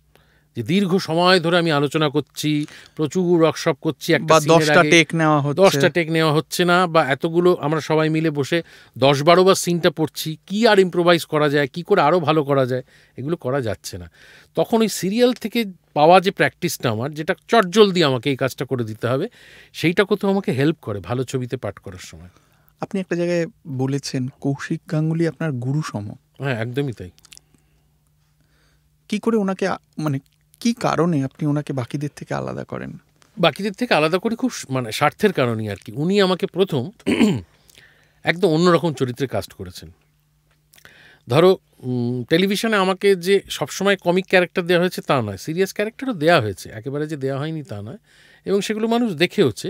যে দীর্ঘ সময় ধরে আমি আলোচনা করছি, প্রচুর ওয়ার্কশপ করছি, একটা 10টা টেক নেওয়া হচ্ছে, 10টা টেক নেওয়া হচ্ছে না, বা এতগুলো আমরা সবাই মিলে বসে 10-12 বার সিনটা পড়ছি, কি আর ইম্প্রোভাইজ করা যায়, কি করে আরও ভালো করা যায়, এগুলো করা যাচ্ছে না। তখন ওই সিরিয়াল থেকে পাওয়া যে প্র্যাকটিসটা আমার, যেটা চটজলদি আমাকে এই কাজটা করে দিতে হবে, সেইটা কোথাও আমাকে হেল্প করে ভালো ছবিতে পাঠ করার সময়। আপনি একটা জায়গায় বলেছেন কৌশিক গাঙ্গুলি আপনার গুরু সম। হ্যাঁ, একদমই তাই। কি করে ওনাকে, মানে কি কারণে আপনি ওনাকে বাকিদের থেকে আলাদা করেন? বাকিদের থেকে আলাদা করি খুব মানে স্বার্থের কারণেই আর কি। উনি আমাকে প্রথম একদম অন্যরকম চরিত্রে কাস্ট করেছেন। ধরো টেলিভিশনে আমাকে যে সবসময় কমিক ক্যারেক্টার দেওয়া হয়েছে তা নয়, সিরিয়াস ক্যারেক্টারও দেওয়া হয়েছে, একেবারে যে দেওয়া হয়নি তা নয়, এবং সেগুলো মানুষ দেখেওছে,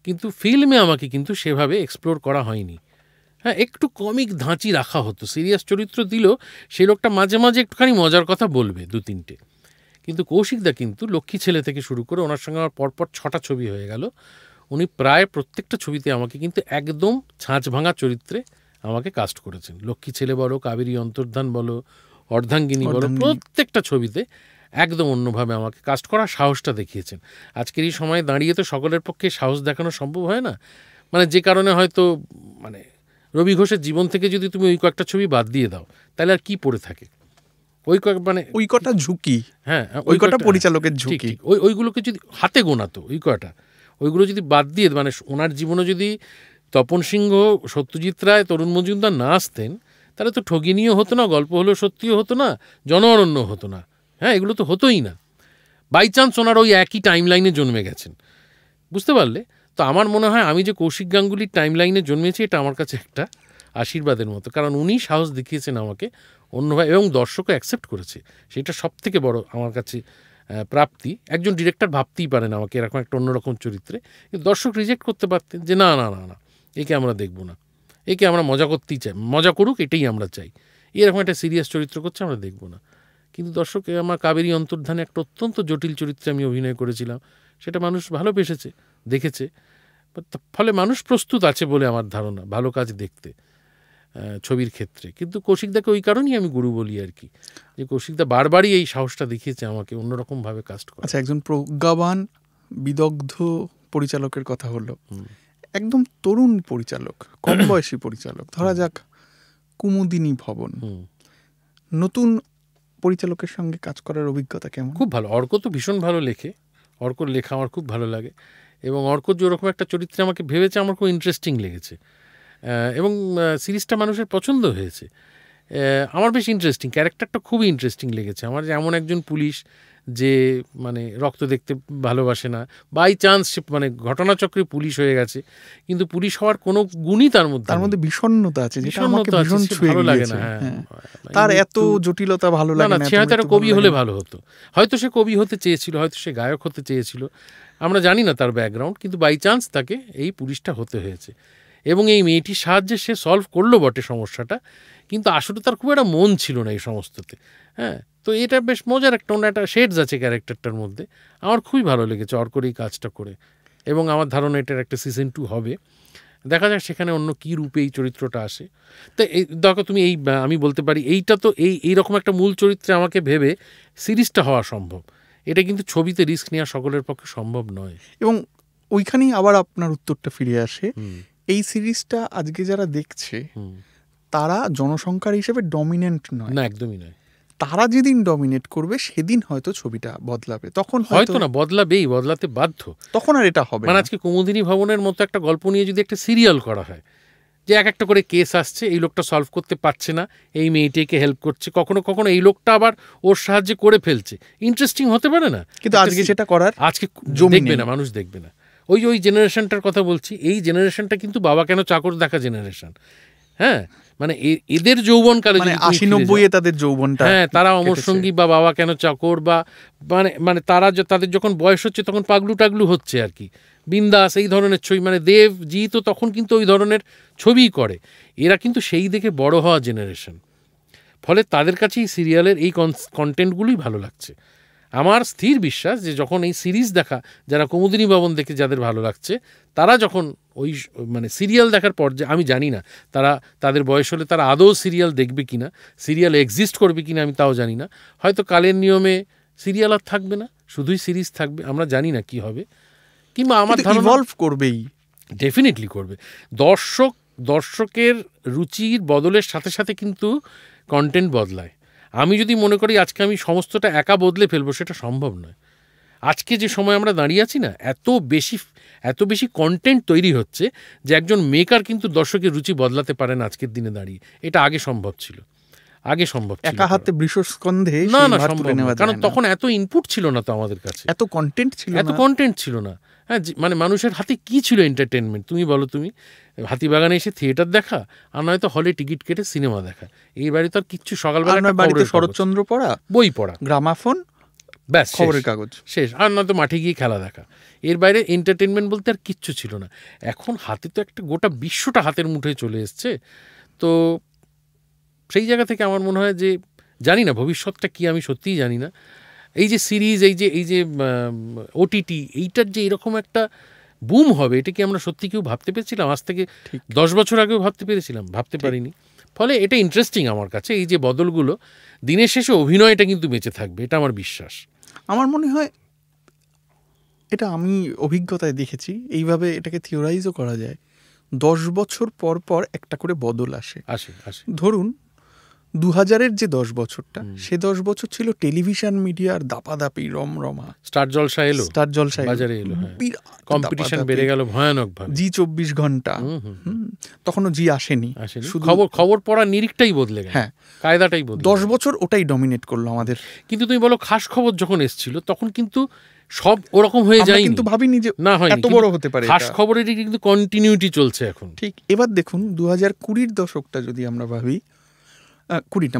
কিন্তু ফিল্মে আমাকে কিন্তু সেভাবে এক্সপ্লোর করা হয়নি। হ্যাঁ, একটু কমিক ধাঁচি রাখা হতো, সিরিয়াস চরিত্র দিলেও সেই লোকটা মাঝে মাঝে একটুখানি মজার কথা বলবে 2-3টে। কিন্তু কৌশিকদা কিন্তু লক্ষ্মী ছেলে থেকে শুরু করে ওনার সঙ্গে আমার পরপর 6টা ছবি হয়ে গেল, উনি প্রায় প্রত্যেকটা ছবিতে আমাকে কিন্তু একদম ছাঁচ ভাঙা চরিত্রে আমাকে কাস্ট করেছেন। লক্ষ্মী ছেলে বলো, কাবেরী অন্তর্ধান বলো, অর্ধাঙ্গিনী বলো, প্রত্যেকটা ছবিতে একদম অন্যভাবে আমাকে কাস্ট করার সাহসটা দেখিয়েছেন। আজকের এই সময় দাঁড়িয়ে তো সকলের পক্ষে সাহস দেখানো সম্ভব হয় না, মানে যে কারণে হয়তো মানে রবি ঘোষের জীবন থেকে যদি তুমি ওই কয়েকটা ছবি বাদ দিয়ে দাও তাহলে আর কি পড়ে থাকে, ওই কটা ঝুঁকি, হ্যাঁ, ওই কটা পরিচালকের ঝুঁকি, ওইগুলোকে যদি হাতে গোনাতো ওইগুলো যদি বাদ দিয়ে, মানে ওনার জীবনে যদি তপন সিংহ, সত্যজিৎ রায়, তরুণ মজুমদার না আসতেন, তাহলে তো ঠগিনীও হতো না, গল্প হলেও সত্যিও হতো না, জনঅরণ্য হতো না। হ্যাঁ, এগুলো তো হতোই না। বাই চান্স ওনার ওই একই টাইম লাইনে জন্মে গেছেন, বুঝতে পারলে? তো আমার মনে হয় আমি যে কৌশিক গাঙ্গুলির টাইম লাইনে জন্মেছি, এটা আমার কাছে একটা আশীর্বাদের মতো, কারণ উনি সাহস দেখিয়েছেন আমাকে অন্যভাবে, এবং দর্শকও অ্যাকসেপ্ট করেছে। সেটা সব থেকে বড় আমার কাছে প্রাপ্তি। একজন ডিরেক্টর ভাবতেই পারেন আমাকে এরকম একটা অন্যরকম চরিত্রে, কিন্তু দর্শক রিজেক্ট করতে পারতেন যে না না না না, একে আমরা দেখব না, একে আমরা মজা করতেই চাই, মজা করুক এটাই আমরা চাই, এরকম একটা সিরিয়াস চরিত্র করছে আমরা দেখব না। কিন্তু দর্শক আমার কাবেরী অন্তর্ধানে একটা অত্যন্ত জটিল চরিত্রে আমি অভিনয় করেছিলাম, সেটা মানুষ ভালোবেসেছে, দেখেছে। ফলে মানুষ প্রস্তুত আছে বলে আমার ধারণা ভালো কাজ দেখতে ছবির ক্ষেত্রে। কিন্তু কৌশিকদাকে ওই কারণেই আমি গুরু বলি আর কি, যে কৌশিকদা বারবারই এই সাহসটা দেখিয়েছে আমাকে অন্যরকমভাবে কাস্ট করা। আচ্ছা, একজন প্রজ্ঞাবান বিদগ্ধ পরিচালকের কথা হলো, একদম তরুণ পরিচালক, কম বয়সী পরিচালক, ধরা যাক কুমুদিনী ভবন, নতুন পরিচালকের সঙ্গে কাজ করার অভিজ্ঞতা কেমন? খুব ভালো। অর্ক তো ভীষণ ভালো লেখে, অর্কর লেখা আমার খুব ভালো লাগে, এবং অর্ক যেরকম একটা চরিত্রে আমাকে ভেবেছে আমার খুব ইন্টারেস্টিং লেগেছে, এবং সিরিজটা মানুষের পছন্দ হয়েছে। আমার বেশ ইন্টারেস্টিং, ক্যারেক্টারটা খুবই ইন্টারেস্টিং লেগেছে আমার, যে এমন একজন পুলিশ যে মানে রক্ত দেখতে ভালোবাসে না, বাই চান্স সে মানে ঘটনাচক্রে পুলিশ হয়ে গেছে, কিন্তু পুলিশ হওয়ার কোনো গুণই তার মধ্যে বিষণ্ণতা আছে, যেটা আমাকে ভীষণ ভালো লাগে না। হ্যাঁ, তার এত জটিলতা ভালো লাগে না। সে হয়তো একটা কবি হলে ভালো হতো, হয়তো সে কবি হতে চেয়েছিল, হয়তো সে গায়ক হতে চেয়েছিল, আমরা জানি না তার ব্যাকগ্রাউন্ড, কিন্তু বাই চান্স তাকে এই পুলিশটা হতে হয়েছে। এবং এই মেয়েটির সাহায্যে সে সলভ করলো বটে সমস্যাটা, কিন্তু আসলে তার খুব একটা মন ছিল না এই সমস্ততে। হ্যাঁ, তো এটা বেশ মজার একটা অন্য একটা শেডস আছে ক্যারেক্টারটার মধ্যে। আমার খুবই ভালো লেগেছে অর্কর এই কাজটা করে, এবং আমার ধারণা এটার একটা সিজন 2 হবে। দেখা যাক সেখানে অন্য কী রূপে এই চরিত্রটা আসে। তো এই দেখো তুমি, এই আমি বলতে পারি এইটা তো এইরকম একটা মূল চরিত্রে আমাকে ভেবে সিরিজটা হওয়া সম্ভব, এটা কিন্তু ছবিতে রিস্ক নেওয়া সকলের পক্ষে সম্ভব নয়। এবং ওইখানেই আবার আপনার উত্তরটা ফিরে আসে, এই সিরিজটা আজকে যারা দেখছে তারা জনসংখ্যার হিসেবে ডমিনেন্ট নয়, না একদমই নয়। তারা যেদিন ডমিনেট করবে সেদিন হয়তো ছবিটা বদলাবে, তখন হয়তো না, বদলাবেই, বদলাতে বাধ্য, তখন আর এটা হবে। মানে আজকে কুমুদিনী ভবনের মতো একটা গল্প নিয়ে যদি একটা সিরিয়াল করা হয়, যে এক একটা করে কেস আসছে, এই লোকটা সলভ করতে পারছে না, এই মেয়েটিকে হেল্প করছে, কখনো কখনো এই লোকটা আবার ওর সাহায্যে করে ফেলছে, ইন্টারেস্টিং হতে পারে না? কিন্তু আজকে সেটা করার আজকে দেখবে না, মানুষ দেখবে না। ওই জেনারেশনটার কথা বলছি, এই জেনারেশনটা কিন্তু বাবা কেন চাকর দেখা জেনারেশন। হ্যাঁ, মানে এদের যৌবনকালে 80-90 তাদের যৌবনটা, হ্যাঁ, তারা অমর সঙ্গী বা বাবা কেন চাকর, বা মানে তারা তাদের যখন বয়স হচ্ছে তখন পাগলু টাগলু হচ্ছে আর কি, বিন্দাস এই ধরনের ছবি, মানে দেবজি তো তখন কিন্তু ওই ধরনের ছবিই করে। এরা কিন্তু সেই দেখে বড় হওয়া জেনারেশন, ফলে তাদের কাছে এই সিরিয়ালের এই কন্টেন্টগুলোই ভালো লাগছে। আমার স্থির বিশ্বাস যে যখন এই সিরিজ দেখা, যারা কুমুদিনী ভবন দেখে যাদের ভালো লাগছে, তারা যখন ওই মানে সিরিয়াল দেখার পর, যে আমি জানি না তাদের বয়স হলে তারা আদৌ সিরিয়াল দেখবে কিনা, সিরিয়াল এক্সিস্ট করবে কিনা আমি তাও জানি না, হয়তো কালের নিয়মে সিরিয়াল আর থাকবে না, শুধুই সিরিজ থাকবে, আমরা জানি না কি হবে, কিংবা আমার ধারণা ইভলভ করবেই, ডেফিনেটলি করবে। দর্শকের রুচির বদলের সাথে সাথে কিন্তু কন্টেন্ট বদলায়। আমি যদি মনে করি আজকে আমি সমস্তটা একা বদলে ফেলবো, সেটা সম্ভব নয়। আজকে যে সময় আমরা দাঁড়িয়ে আছি না, এত বেশি কন্টেন্ট তৈরি হচ্ছে যে একজন মেকার কিন্তু দর্শকের রুচি বদলাতে পারে না আজকের দিনে দাঁড়িয়ে। এটা আগে সম্ভব ছিল, একা হাতে বৃষস্কন্ধে না সম্ভব না, কারণ তখন এত ইনপুট ছিল না তো আমাদের কাছে, এত কন্টেন্ট ছিল না। হ্যাঁ, মানে মানুষের হাতে কি ছিল এন্টারটেনমেন্ট, তুমি বলো, তুমি হাতিবাগানে এসে থিয়েটার দেখা, আর নয়তো হলে টিকিট কেটে সিনেমা দেখা, এই বাড়ি তো আর কিচ্ছু, সকালবেলা শরৎচন্দ্র পড়া, বই পড়া, গ্রামাফোন, ব্যাস, খবরের কাগজ শেষ, আর নয়তো মাঠে গিয়ে খেলা দেখা, এর বাইরে এন্টারটেনমেন্ট বলতে আর কিচ্ছু ছিল না। এখন হাতে তো একটা গোটা বিশ্বটা হাতের মুঠোয় চলে এসছে। তো সেই জায়গা থেকে আমার মনে হয় যে, জানি না ভবিষ্যৎটা কি, আমি সত্যিই জানি না। এই যে সিরিজ, এই যে ওটিটি, এইটার যে এরকম একটা বুম হবে, এটা কি আমরা সত্যি কেউ ভাবতে পেরেছিলাম? আজ থেকে 10 বছর আগেও ভাবতে পেরেছিলাম? ভাবতে পারিনি। ফলে এটা ইন্টারেস্টিং আমার কাছে, এই যে বদলগুলো, দিনের শেষে অভিনয়টা কিন্তু বেঁচে থাকবে, এটা আমার বিশ্বাস। আমার মনে হয় এটা আমি অভিজ্ঞতায় দেখেছি, এইভাবে এটাকে থিওরাইজও করা যায়। 10 বছর পর পর একটা করে বদল আসে। ধরুন 2000-এর যে 10 বছরটা, সে 10 বছর ছিল টেলিভিশন মিডিয়ার দাপাদাপি, রমরমা। স্টার জলসা বাজারে এলো, কম্পিটিশন বেড়ে গেল ভয়ানকভাবে। জি 24 ঘন্টা, তখনও জি আসেনি, শুধু খবর পড়ার নিরিখটাই বদলে গেল, হ্যাঁ, কায়দাটাই বদলে। 10 বছর ওটাই ডমিনেট করলো আমাদের। কিন্তু তুমি বলো, খাস খবর যখন এসেছিল তখন কিন্তু সব ওরকম হয়ে যায়, কিন্তু ভাবিনি যে না হয় এত বড় হতে পারে। হাস খবরেরই কিন্তু কন্টিনিউটি চলছে এখন। ঠিক। এবার দেখুন 2020 দশকটা যদি আমরা ভাবি, 20 না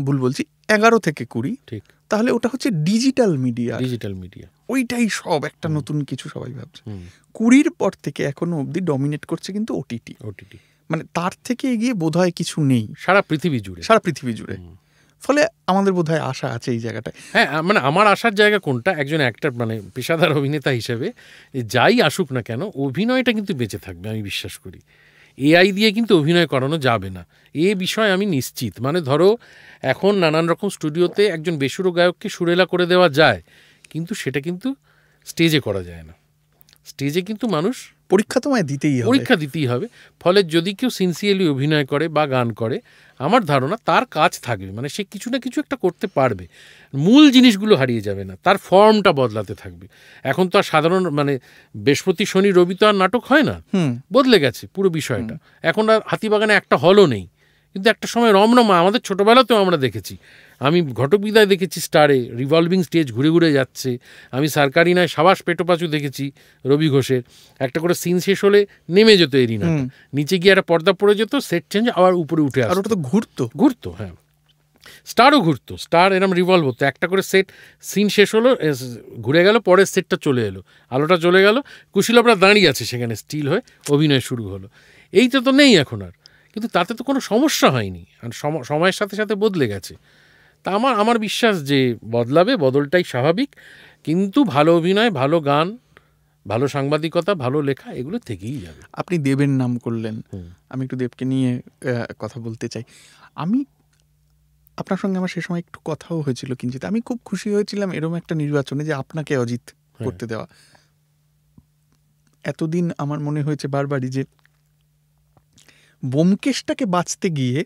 ভুল বলছি, 11 থেকে 20, ঠিক, তাহলে ওটা হচ্ছে ডিজিটাল মিডিয়া। ডিজিটাল মিডিয়া ওইটাই সব একটা নতুন কিছু সবাই ভাবছে। 20 পর থেকে এখনো অবধি ডমিনেট করছে কিন্তু ওটিটি। মানে তার থেকে এগিয়ে বোধহয় কিছু নেই সারা পৃথিবী জুড়ে। ফলে আমাদের বোধহয় আশা আছে এই জায়গাটায়। হ্যাঁ, মানে আমার আশার জায়গা কোনটা, একজন অ্যাক্টর মানে পেশাদার অভিনেতা হিসেবে যাই আসুক না কেন অভিনয়টা কিন্তু বেঁচে থাকবে, আমি বিশ্বাস করি। এআই দিয়ে কিন্তু অভিনয় করানো যাবে না, এ বিষয়ে আমি নিশ্চিত। মানে ধরো এখন নানান রকম স্টুডিওতে একজন বেসুরো গায়ককে সুরেলা করে দেওয়া যায়, কিন্তু সেটা কিন্তু স্টেজে করা যায় না। স্টেজে কিন্তু মানুষ পরীক্ষা দিতেই হবে। ফলে যদি কেউ সিনসিয়ারলি অভিনয় করে বা গান করে, আমার ধারণা তার কাজ থাকবে, মানে সে কিছু না কিছু একটা করতে পারবে, মূল জিনিসগুলো হারিয়ে যাবে না, তার ফর্মটা বদলাতে থাকবে। এখন তো আর সাধারণ মানে বৃহস্পতি শনি রবি তো আর নাটক হয় না, বদলে গেছে পুরো বিষয়টা। এখন আর হাতিবাগানে একটা হলও নেই, কিন্তু একটা সময় রমরমা আমাদের ছোটোবেলাতেও আমরা দেখেছি। আমি ঘটক বিদায় দেখেছি স্টারে, রিভলভিং স্টেজ ঘুরে ঘুরে যাচ্ছে। আমি সরকারি নয় সাবাস পেটোপাচু দেখেছি রবি ঘোষের, একটা করে সিন শেষ হলে নেমে যেত এরিনা, নিচে গিয়ে একটা পর্দা পড়ে যেত, সেট চেঞ্জ, আবার উপরে উঠে আসতো। ওটা তো ঘুরতো। হ্যাঁ, স্টারও ঘুরতো, স্টার এরম রিভলভ হতো, একটা করে সেট সিন শেষ হলো, ঘুরে গেল, পরের সেটটা চলে এলো, আলোটা চলে গেল, কুশীলবরা দাঁড়িয়ে আছে সেখানে স্টিল হয়ে, অভিনয় শুরু হলো। এইটা তো নেই এখন আর, কিন্তু তাতে তো কোনো সমস্যা হয়নি, আর সময়ের সাথে সাথে বদলে গেছে। তা আমার বিশ্বাস যে বদলাবে, বদলটাই স্বাভাবিক, কিন্তু ভালো অভিনয়, ভালো গান, ভালো সাংবাদিকতা, ভালো লেখা, এগুলো থেকেই যাবে। আপনি দেবের নাম করলেন, আমি একটু দেবকে নিয়ে কথা বলতে চাই। আপনার সঙ্গে আমার সে সময় একটু কথাও হয়েছিল কিঞ্চিত। আমি খুব খুশি হয়েছিলাম এরকম একটা নির্বাচনে যে আপনাকে অজিত করতে দেওয়া। এতদিন আমার মনে হয়েছে বারবারই যে ব্যোমকেশটাকে বাঁচতে গিয়ে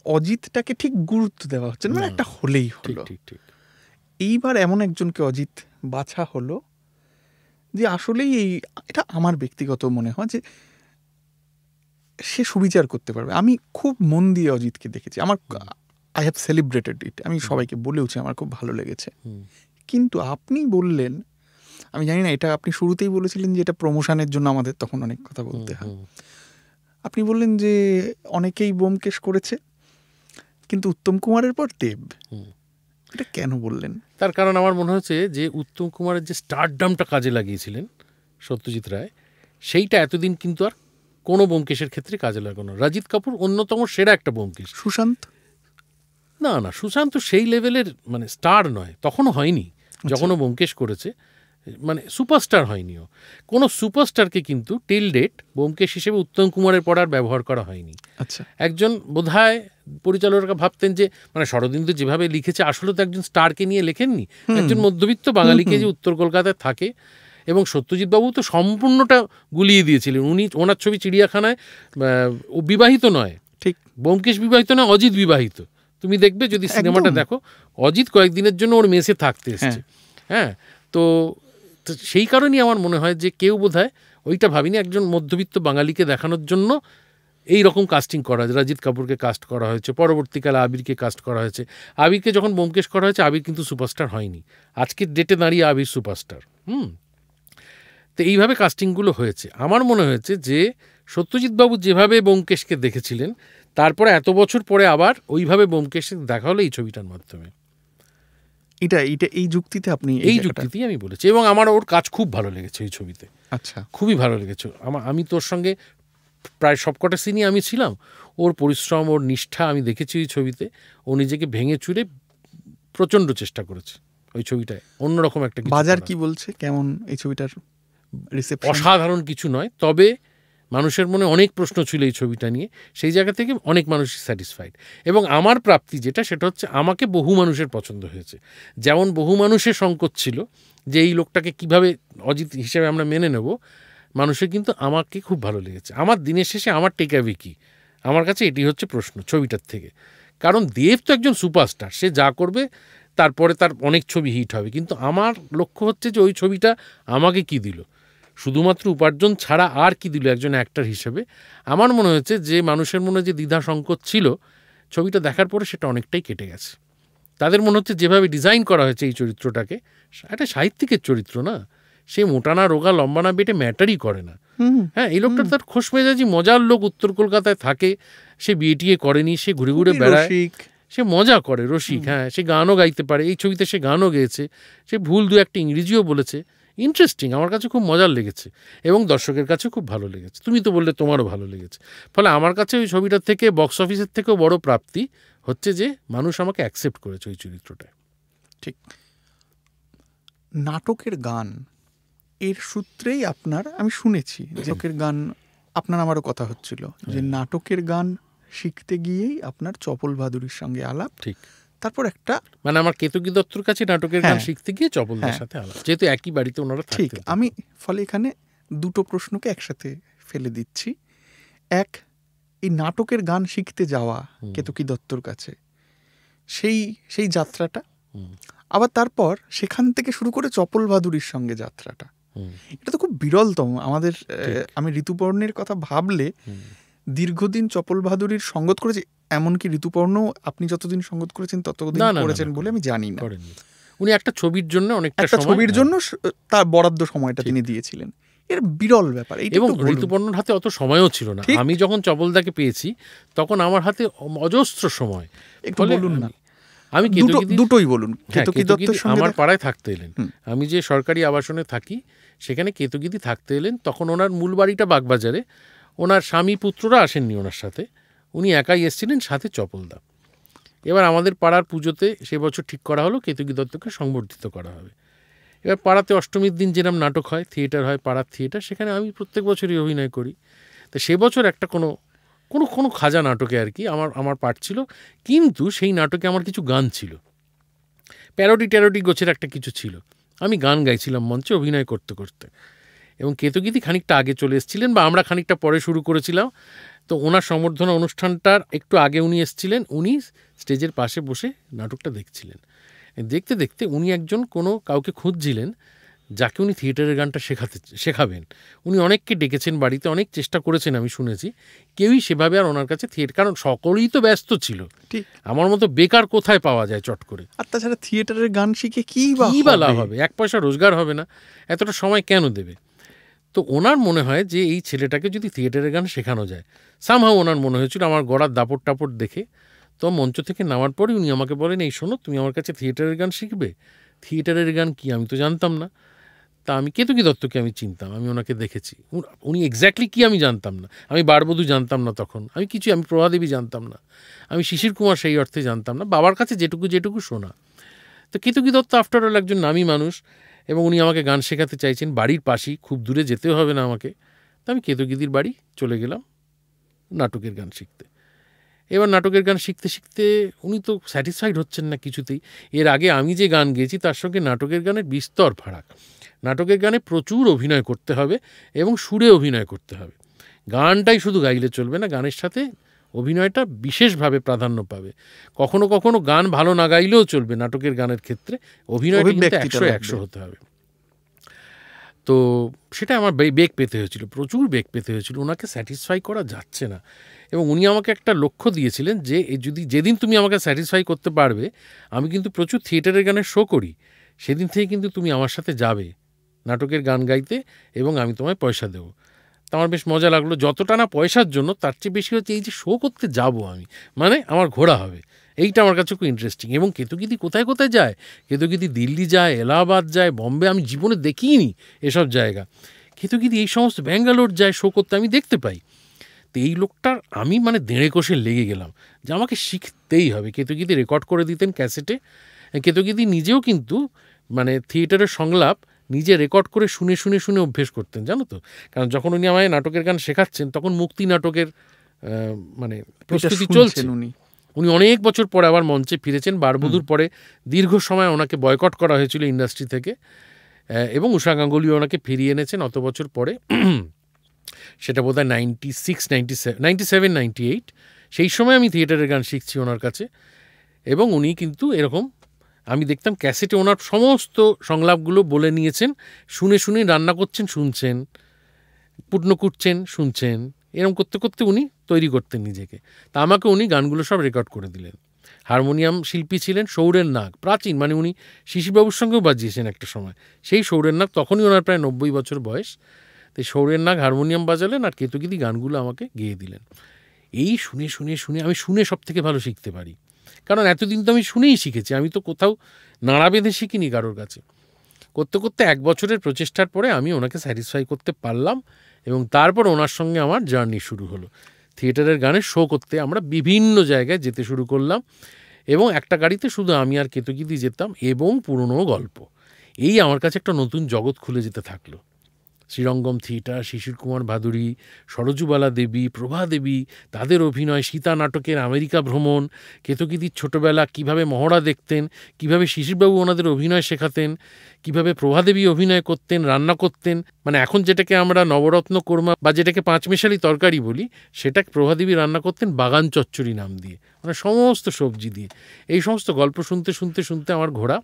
অজিতটাকে ঠিক গুরুত্ব দেওয়া হচ্ছে না, একটা হলেই হলো। এইবার এমন একজনকে অজিত বাছা হলো যে আসলেই এটা আমার ব্যক্তিগত মনে হয় যে সে সুবিচার করতে পারবে। আমি খুব মন দিয়ে অজিতকে দেখেছি, আই হ্যাভ সেলিব্রেটেড ইট, আমি সবাইকে বলেওছি আমার খুব ভালো লেগেছে। কিন্তু আপনি বললেন, আমি জানি না এটা আপনি শুরুতেই বলেছিলেন যে এটা প্রমোশনের জন্য আমাদের তখন অনেক কথা বলতে হয়। আপনি বললেন যে অনেকেই ব্যোমকেশ করেছে, কিন্তু উত্তম কুমারের পর দেব। এটা কেন বললেন? তার কারণ আমার মনে হচ্ছে যে উত্তম কুমারের যে স্টারডামটা কাজে লাগিয়েছিলেন সত্যজিৎ রায়, সেইটা এতদিন কিন্তু আর কোনো ব্যোমকেশের ক্ষেত্রে কাজে লাগানো। রাজিত কাপুর অন্যতম সেরা একটা ব্যোমকেশ। সুশান্ত না, সুশান্ত সেই লেভেলের মানে স্টার নয়, তখনও হয়নি যখনও ব্যোমকেশ করেছে, মানে সুপারস্টার হয়নিও। কোনো সুপারস্টারকে কিন্তু টিল ডেট ব্যোমকেশ হিসেবে উত্তম কুমারের পর আর ব্যবহার করা হয়নি। আচ্ছা, একজন বোধহয় পরিচালকরা ভাবতেন যে মানে শরদিন্দু যেভাবে লিখেছে আসলে তো একজন স্টারকে নিয়ে লেখেননি, একজন মধ্যবিত্ত বাঙালিকে যে উত্তর কলকাতায় থাকে। এবং সত্যজিৎ বাবু তো সম্পূর্ণটা গুলিয়ে দিয়েছিলেন। ওনার ছবি চিড়িয়াখানায় ও বিবাহিত নয়, ঠিক ব্যোমকেশ বিবাহিত নয়, অজিত বিবাহিত। তুমি দেখবে যদি সিনেমাটা দেখো, অজিত কয়েকদিনের জন্য ওর মেসে থাকতে এসছে। হ্যাঁ, তো সেই কারণেই আমার মনে হয় যে কেউ বোধহয় ওইটা ভাবিনি, একজন মধ্যবিত্ত বাঙালিকে দেখানোর জন্য এই রকম কাস্টিং করা হয়েছে। রাজিত কাপুরকে কাস্ট করা হয়েছে, পরবর্তীকালে আবিরকে কাস্ট করা হয়েছে। আবিরকে যখন ব্যোমকেশ করা হয়েছে, আবির কিন্তু সুপারস্টার হয়নি। আজকের ডেটে দাঁড়িয়ে আবির সুপারস্টার। তো এইভাবে কাস্টিংগুলো হয়েছে। আমার মনে হয়েছে যে সত্যজিৎবাবু যেভাবে ব্যোমকেশকে দেখেছিলেন, তারপরে এত বছর পরে আবার ওইভাবে ব্যোমকেশকে দেখা হলো এই ছবিটার মাধ্যমে। এই যুক্তিতে আপনি এই যুক্তিতেই আমি বলেছি, এবং আমার ওর কাজ খুব ভালো লেগেছে এই ছবিতে। আচ্ছা, খুবই ভালো লেগেছে আমি তোর সঙ্গে প্রায় সবকটা সিনই আমি ছিলাম। ওর পরিশ্রম, ওর নিষ্ঠা আমি দেখেছি ওই ছবিতে। ও নিজেকে ভেঙে চুরে প্রচণ্ড চেষ্টা করেছে ওই ছবিটায় অন্যরকম একটা। বাজার কি বলছে, কেমন এই ছবিটার রিসেপশন? অসাধারণ কিছু নয়, তবে মানুষের মনে অনেক প্রশ্ন ছিল এই ছবিটা নিয়ে, সেই জায়গা থেকে অনেক মানুষই স্যাটিসফাইড। এবং আমার প্রাপ্তি যেটা, সেটা হচ্ছে আমাকে বহু মানুষের পছন্দ হয়েছে। যেমন বহু মানুষের সংকট ছিল যে এই লোকটাকে কিভাবে অজিত হিসেবে আমরা মেনে নেব, মানুষের কিন্তু আমাকে খুব ভালো লেগেছে। আমার দিনের শেষে আমার টেকঅ্যাওয়ে কি, আমার কাছে এটি হচ্ছে প্রশ্ন ছবিটার থেকে। কারণ দেব তো একজন সুপারস্টার, সে যা করবে তারপরে তার অনেক ছবি হিট হবে, কিন্তু আমার লক্ষ্য হচ্ছে যে ওই ছবিটা আমাকে কি দিল, শুধুমাত্র উপার্জন ছাড়া আর কি দিল একজন অ্যাক্টর হিসেবে। আমার মনে হয়েছে যে মানুষের মনে যে দ্বিধা সংকট ছিল, ছবিটা দেখার পরে সেটা অনেকটাই কেটে গেছে। তাদের মনে হচ্ছে যেভাবে ডিজাইন করা হয়েছে এই চরিত্রটাকে, একটা সাহিত্যিকের চরিত্র না, সে মোটানা রোগা লম্বা না বেটে ম্যাটারই করে না। হ্যাঁ, এই লোকটা তার খোশ মেজাজি মজার লোক, উত্তর কলকাতায় থাকে, সে বিয়ে করেনি, সে ঘুরে ঘুরে বেড়ায়, সে মজা করে, রসিক। হ্যাঁ, সে গানও গাইতে পারে, এই ছবিতে সে গানও গেয়েছে, সে ভুল দু একটা ইংরেজিও বলেছে। ইন্টারেস্টিং, আমার কাছে খুব মজার লেগেছে এবং দর্শকের কাছে খুব ভালো লেগেছে। তুমি তো বললে তোমারও ভালো লেগেছে। ফলে আমার কাছে ওই ছবিটার থেকে বক্স অফিসের থেকেও বড় প্রাপ্তি হচ্ছে যে মানুষ আমাকে অ্যাকসেপ্ট করেছে ওই চরিত্রটায়। ঠিক। নাটকের গান এর সূত্রেই আপনার, আমি শুনেছি নাটকের গান আপনার, আমারও কথা হচ্ছিল যে নাটকের গান শিখতে গিয়েই আপনার চপল ভাদুরীর সঙ্গে আলাপ। ঠিক। তারপর একটা মানে আমার কেতকী দত্তর কাছে নাটকের গান শিখতে গিয়ে চপলদের সাথে আলাপ, যেহেতু একই বাড়িতে ওনারা থাকতেন। ঠিক। আমি ফলে এখানে দুটো প্রশ্নকে একসাথে ফেলে দিচ্ছি। এক, এই নাটকের গান শিখতে যাওয়া কেতকী দত্তর কাছে, সেই যাত্রাটা, আবার তারপর সেখান থেকে শুরু করে চপল ভাদুরীর সঙ্গে যাত্রাটা, এটা তো খুব বিরলতম আমাদের। আমি ঋতুপর্ণের কথা ভাবলে দীর্ঘদিন চপল ভাদুরীর সঙ্গত করেছি, এমনকি ঋতুপর্ণ আপনি যতদিন সঙ্গত করেছেন ততদিন করেছেন বলে আমি জানি না। উনি একটা ছবির জন্য অনেকটা ছবির জন্য তার বরাদ্দ সময়টা তিনি দিয়েছিলেন, এর বিরল ব্যাপার। এবং ঋতুপর্ণর হাতে অত সময়ও ছিল না। আমি যখন চপলদাকে পেয়েছি তখন আমার হাতে অজস্র সময়। একটু বলুন না, আমি দুটোই বলুন। কেতকী দত্ত আমার পাড়ায় থাকতে এলেন, আমি যে সরকারি আবাসনে থাকি সেখানে কেতকীদি থাকতে এলেন। তখন ওনার মূল বাড়িটা বাগবাজারে, ওনার স্বামী পুত্ররা আসেননি ওনার সাথে, উনি একাই এসেছিলেন, সাথে চপলদা। এবার আমাদের পাড়ার পুজোতে সে বছর ঠিক করা হলো কেতকী দত্তকে সংবর্ধিত করা হবে। এবার পাড়াতে অষ্টমীর দিন যেরকম নাটক হয়, থিয়েটার হয়, পাড়ার থিয়েটার, সেখানে আমি প্রত্যেক বছরই অভিনয় করি। তো সে বছর একটা কোনো খাজা নাটকে আর কি আমার পাঠ ছিল, কিন্তু সেই নাটকে আমার কিছু গান ছিল, প্যারোডি গোছের একটা কিছু ছিল। আমি গান গাইছিলাম মঞ্চে অভিনয় করতে করতে, এবং কেতকীদি খানিকটা আগে চলে এসেছিলেন, বা আমরা খানিকটা পরে শুরু করেছিলাম। তো ওনার সম্বর্ধনা অনুষ্ঠানটার একটু আগে উনি এসেছিলেন, উনি স্টেজের পাশে বসে নাটকটা দেখছিলেন। দেখতে দেখতে উনি একজন কাউকে খুঁজছিলেন যাকে উনি থিয়েটারের গানটা শেখাবেন। উনি অনেককে ডেকেছেন বাড়িতে, অনেক চেষ্টা করেছেন, আমি শুনেছি, কেউই সেভাবে আর ওনার কাছে কারণ সকলেই তো ব্যস্ত ছিল, ঠিক আমার মতো বেকার কোথায় পাওয়া যায় চট করে। আর তাছাড়া থিয়েটারের গান শিখে কি বা লাভ হবে, এক পয়সা রোজগার হবে না, এতটা সময় কেন দেবে? তো ওনার মনে হয় যে এই ছেলেটাকে যদি থিয়েটারের গান শেখানো যায়, সামহাও ওনার মনে হয়েছিল আমার গড়ার দাপট টাপট দেখে। তো মঞ্চ থেকে নামার পরে উনি আমাকে বলেন, এই শোনো, তুমি আমার কাছে থিয়েটারের গান শিখবে। থিয়েটারের গান কি আমি তো জানতাম না। তা আমি কেতকী দত্তকে আমি চিনতাম, আমি ওনাকে দেখেছি, উনি এক্স্যাক্টলি কি আমি জানতাম না। আমি বারবধূ জানতাম না তখন, আমি প্রভাদেবী জানতাম না, আমি শিশির কুমার সেই অর্থে জানতাম না, বাবার কাছে যেটুকু শোনা। তো কেতকী দত্ত আফটার অল একজন নামী মানুষ, এবং উনি আমাকে গান শেখাতে চাইছেন, বাড়ির পাশেই, খুব দূরে যেতেও হবে না আমাকে। তো আমি কেতকীদির বাড়ি চলে গেলাম নাটকের গান শিখতে। এবার নাটকের গান শিখতে শিখতে উনি তো স্যাটিসফাইড হচ্ছেন না কিছুতেই। এর আগে আমি যে গান গেয়েছি তার সঙ্গে নাটকের গানের বিস্তর ফারাক। নাটকের গানে প্রচুর অভিনয় করতে হবে এবং সুরে অভিনয় করতে হবে। গানটাই শুধু গাইলে চলবে না, গানের সাথে অভিনয়টা বিশেষভাবে প্রাধান্য পাবে। কখনো কখনো গান ভালো না গাইলেও চলবে, নাটকের গানের ক্ষেত্রে অভিনয়টা কিন্তু 100 হতে হবে। তো সেটা আমার বেগ পেতে হয়েছিল, প্রচুর বেগ পেতে হয়েছিল, ওনাকে স্যাটিসফাই করা যাচ্ছে না। এবং উনি আমাকে একটা লক্ষ্য দিয়েছিলেন যে যেদিন তুমি আমাকে স্যাটিসফাই করতে পারবে, আমি কিন্তু প্রচুর থিয়েটারের গানের শো করি, সেদিন থেকে কিন্তু তুমি আমার সাথে যাবে নাটকের গান গাইতে এবং আমি তোমায় পয়সা দেবো। তো আমার বেশ মজা লাগলো, যতটা না পয়সার জন্য তার চেয়ে বেশি হচ্ছে এই যে শো করতে যাব আমি, মানে আমার ঘোরা হবে, এইটা আমার কাছে খুব ইন্টারেস্টিং। এবং কেতকীদি কোথায় কোথায় যায়, কেতকীদি দিল্লি যায়, এলাহাবাদ যায়, বম্বে, আমি জীবনে দেখিনি এসব জায়গা। কেতকীদি এই সমস্ত ব্যাঙ্গালোর যায় শো করতে, আমি দেখতে পাই। তো এই লোকটার আমি মানে দেড়ে কষে লেগে গেলাম যে আমাকে শিখতেই হবে। কেতকীদি রেকর্ড করে দিতেন ক্যাসেটে। কেতকীদি নিজেও কিন্তু মানে থিয়েটারের সংলাপ নিজে রেকর্ড করে শুনে শুনে শুনে অভ্যেস করতেন, জানো তো। কারণ যখন উনি আমায় নাটকের গান শেখাচ্ছেন তখন মুক্তি নাটকের মানে প্রস্তুতি চলছে। উনি অনেক বছর পরে আবার মঞ্চে ফিরেছেন, বারবধূর পরে দীর্ঘ সময় ওনাকে বয়কট করা হয়েছিল ইন্ডাস্ট্রি থেকে, এবং উষা গাঙ্গুলি ওনাকে ফিরিয়ে এনেছেন অত বছর পরে। সেটা বোধ হয় 96, 97, 98, সেই সময় আমি থিয়েটারের গান শিখছি ওনার কাছে। এবং উনি কিন্তু এরকম আমি দেখতাম ক্যাসেটে ওনার সমস্ত সংলাপগুলো বলে নিয়েছেন, শুনে শুনে রান্না করছেন, শুনছেন, পুটনো কুটছেন, শুনছেন, এরকম করতে করতে উনি তৈরি করতেন নিজেকে। তা আমাকে উনি গানগুলো সব রেকর্ড করে দিলেন, হারমোনিয়াম শিল্পী ছিলেন সৌরেন নাগ, প্রাচীন, মানে উনি শিশিরবাবুর সঙ্গেও বাজিয়েছেন একটা সময়। সেই সৌরেন নাগ, তখনই ওনার প্রায় 90 বছর বয়স। তো সৌরেন নাগ হারমোনিয়াম বাজালেন আর কেতকীতি গানগুলো আমাকে গেয়ে দিলেন। এই শুনে শুনে শুনে আমি শুনে সব থেকে ভালো শিখতে পারি, কারণ এতদিন তো আমি শুনেই শিখেছি, আমি তো কোথাও নাড়া বেঁধে শিখিনি কারোর কাছে। করতে করতে 1 বছরের প্রচেষ্টার পরে আমি ওনাকে স্যাটিসফাই করতে পারলাম, এবং তারপর ওনার সঙ্গে আমার জার্নি শুরু হলো। থিয়েটারের গানের শো করতে আমরা বিভিন্ন জায়গায় যেতে শুরু করলাম, এবং একটা গাড়িতে শুধু আমি আর কেতকীতি যেতাম, এবং পুরনো গল্প। এই আমার কাছে একটা নতুন জগৎ খুলে যেতে থাকলো। শ্রীরঙ্গম থিয়েটার, শিশির কুমার ভাদুরী, সরজুবালা দেবী, প্রভা দেবী, তাদের অভিনয়, সীতা নাটকের আমেরিকা ভ্রমণ, কেতকীতির ছোটোবেলা, কিভাবে মহড়া দেখতেন, কিভাবে শিশিরবাবু ওনাদের অভিনয় শেখাতেন, কিভাবে প্রভাদেবী অভিনয় করতেন, রান্না করতেন, মানে এখন যেটাকে আমরা নবরত্ন কোরমা বা যেটাকে পাঁচমেশালি তরকারি বলি, সেটা প্রভাদেবী রান্না করতেন বাগান চচ্চড়ি নাম দিয়ে, মানে সমস্ত সবজি দিয়ে। এই সমস্ত গল্প শুনতে শুনতে শুনতে আমার ঘোড়া,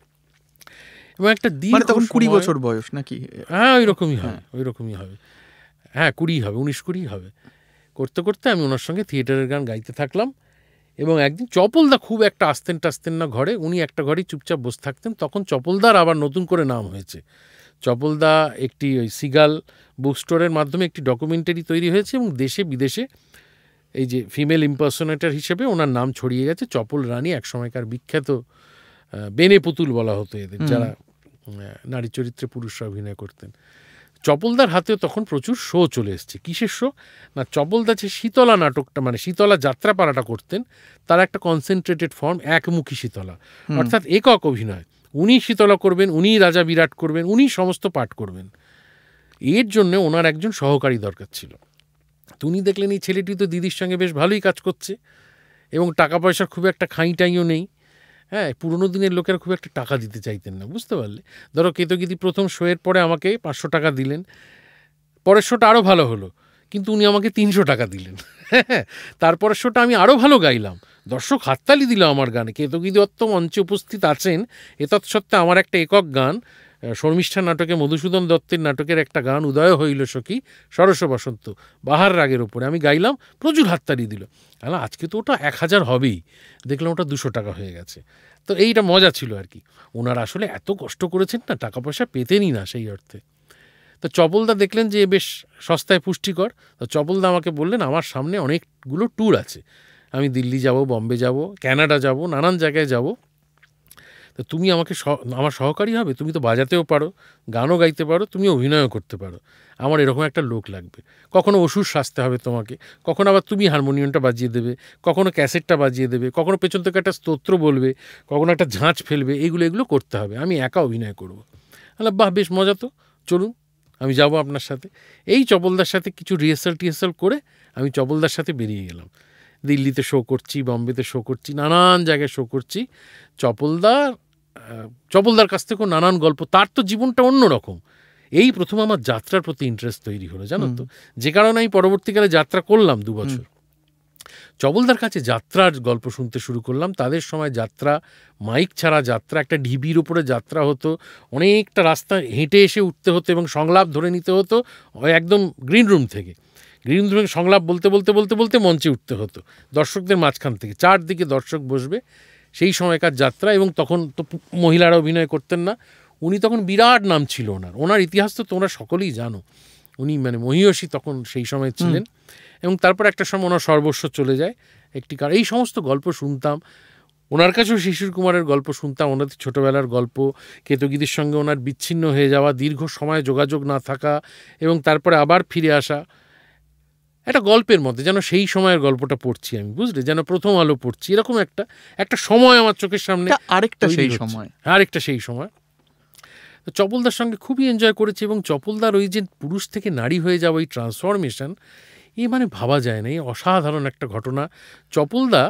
এবং একটা মানে তখন 20 বছর বয়স নাকি? হ্যাঁ, ওই রকমই হবে, ওই রকমই হবে। হ্যাঁ, 20 হবে, 19-20 হবে। করতে করতে আমি ওনার সঙ্গে থিয়েটারের গান গাইতে থাকলাম। এবং একদিন চপলদা খুব একটা আসতেন টাসতেন না ঘরে, উনি একটা ঘরেই চুপচাপ বসে থাকতেন। তখন চপলদার আবার নতুন করে নাম হয়েছে। চপলদা একটি ওই সিগাল বুক স্টোরের মাধ্যমে একটি ডকুমেন্টারি তৈরি হয়েছে, এবং দেশে বিদেশে এই যে ফিমেল ইম্পার্সোনেটর হিসেবে ওনার নাম ছড়িয়ে গেছে। চপল রানী একসময়কার বিখ্যাত বেনে পুতুল বলা হতো এদের, যারা নারী চরিত্রে পুরুষরা অভিনয় করতেন। চপলদার হাতেও তখন প্রচুর শো চলে এসছে। কিসের শো না, চপলদা যে শীতলা নাটকটা, মানে শীতলা যাত্রাপালাটা করতেন, তার একটা কনসেন্ট্রেটেড ফর্ম একমুখী শীতলা, অর্থাৎ একক অভিনয়। উনি শীতলা করবেন, উনি রাজা বিরাট করবেন, উনি সমস্ত পাঠ করবেন। এর জন্য ওনার একজন সহকারী দরকার ছিল। উনি দেখলেন এই ছেলেটি তো দিদির সঙ্গে বেশ ভালোই কাজ করছে, এবং টাকা পয়সার খুব একটা খাঁইটাইও নেই। হ্যাঁ, পুরোনো দিনের লোকেরা খুব একটা টাকা দিতে চাইতেন না, বুঝতে পারলে। ধরো কেতকীতি প্রথম শোয়ের পরে আমাকে 500 টাকা দিলেন, পরের শোটা আরও ভালো হলো, কিন্তু উনি আমাকে 300 টাকা দিলেন। তারপরের শোটা আমি আরও ভালো গাইলাম, দর্শক হাততালি দিল আমার গানে। কেতকী দত্ত মঞ্চে উপস্থিত আছেন, এতৎসত্ত্বে আমার একটা একক গান, শর্মিষ্ঠা নাটকে মধুসূদন দত্তের নাটকের একটা গান, উদয় হইল সখী সরস বসন্ত, বাহার রাগের ওপরে আমি গাইলাম, প্রচুর হাততালি দিল। আজকে তো ওটা 1000 হবেই, দেখলাম ওটা 200 টাকা হয়ে গেছে। তো এইটা মজা ছিল আর কি। ওনারা আসলে এত কষ্ট করেছেন না, টাকা পয়সা পেতেনই না সেই অর্থে। তো চপলদা দেখলেন যে বেশ সস্তায় পুষ্টিকর। তো চপলদা আমাকে বললেন, আমার সামনে অনেকগুলো ট্যুর আছে, আমি দিল্লি যাব, বম্বে যাব, কানাডা যাব, নানান জায়গায় যাব। তো তুমি আমাকে আমার সহকারী হবে, তুমি তো বাজাতেও পারো, গানও গাইতে পারো, তুমি অভিনয়ও করতে পারো, আমার এরকম একটা লোক লাগবে। কখনো ওষুধ সাজতে হবে তোমাকে, কখনো আবার তুমি হারমোনিয়ামটা বাজিয়ে দেবে, কখনো ক্যাসেটটা বাজিয়ে দেবে, কখনো পেছন থেকে একটা স্তোত্র বলবে, কখনো একটা ঝাঁঝ ফেলবে, এগুলো করতে হবে, আমি একা অভিনয় করবো। বাহ, বেশ মজা তো, চলুন আমি যাব আপনার সাথে। এই চপলদার সাথে কিছু রিহার্সাল করে আমি চপলদার সাথে বেরিয়ে গেলাম। দিল্লিতে শো করছি, বম্বেতে শো করছি, নানান জায়গায় শো করছি। চপলদার কাছ থেকেও নানান গল্প, তার তো জীবনটা অন্যরকম। এই প্রথম আমার যাত্রার প্রতি ইন্টারেস্ট তৈরি হলো, জানো তো, যে কারণে আমি পরবর্তীকালে যাত্রা করলাম 2 বছর। চপলদার কাছে যাত্রার গল্প শুনতে শুরু করলাম। তাদের সময় যাত্রা মাইক ছাড়া যাত্রা, একটা ঢিবির উপরে যাত্রা হতো, অনেকটা রাস্তা হেঁটে এসে উঠতে হতো, এবং সংলাপ ধরে নিতে হতো একদম গ্রিন রুম থেকে। গ্রিন রুমে সংলাপ বলতে বলতে বলতে বলতে মঞ্চে উঠতে হতো, দর্শকদের মাঝখান থেকে, চারদিকে দর্শক বসবে, সেই সময়কার যাত্রা। এবং তখন তো মহিলারা অভিনয় করতেন না। উনি তখন বিরাট নাম ছিল ওনার ইতিহাস তো তোমরা সকলেই জানো। উনি মানে মহীয়সী তখন সেই সময় ছিলেন, এবং তারপর একটা সময় ওনার সর্বস্ব চলে যায় একটি কারণ। এই সমস্ত গল্প শুনতাম ওনার কাছেও, শিশির কুমারের গল্প শুনতাম, ওনাদের ছোটোবেলার গল্প, কেতকীতির সঙ্গে ওনার বিচ্ছিন্ন হয়ে যাওয়া, দীর্ঘ সময় যোগাযোগ না থাকা, এবং তারপরে আবার ফিরে আসা। একটা গল্পের মধ্যে যেন সেই সময়ের গল্পটা পড়ছি আমি, বুঝলে, যেন প্রথম আলো পড়ছি, এরকম একটা সময় আমার চোখের সামনে। আরেকটা সেই সময় তো চপলদার সঙ্গে খুবই এনজয় করেছি। এবং চপলদার ওই যে পুরুষ থেকে নারী হয়ে যাওয়া ওই ট্রান্সফরমেশন, মানে ভাবা যায় না, এই অসাধারণ একটা ঘটনা। চপলদা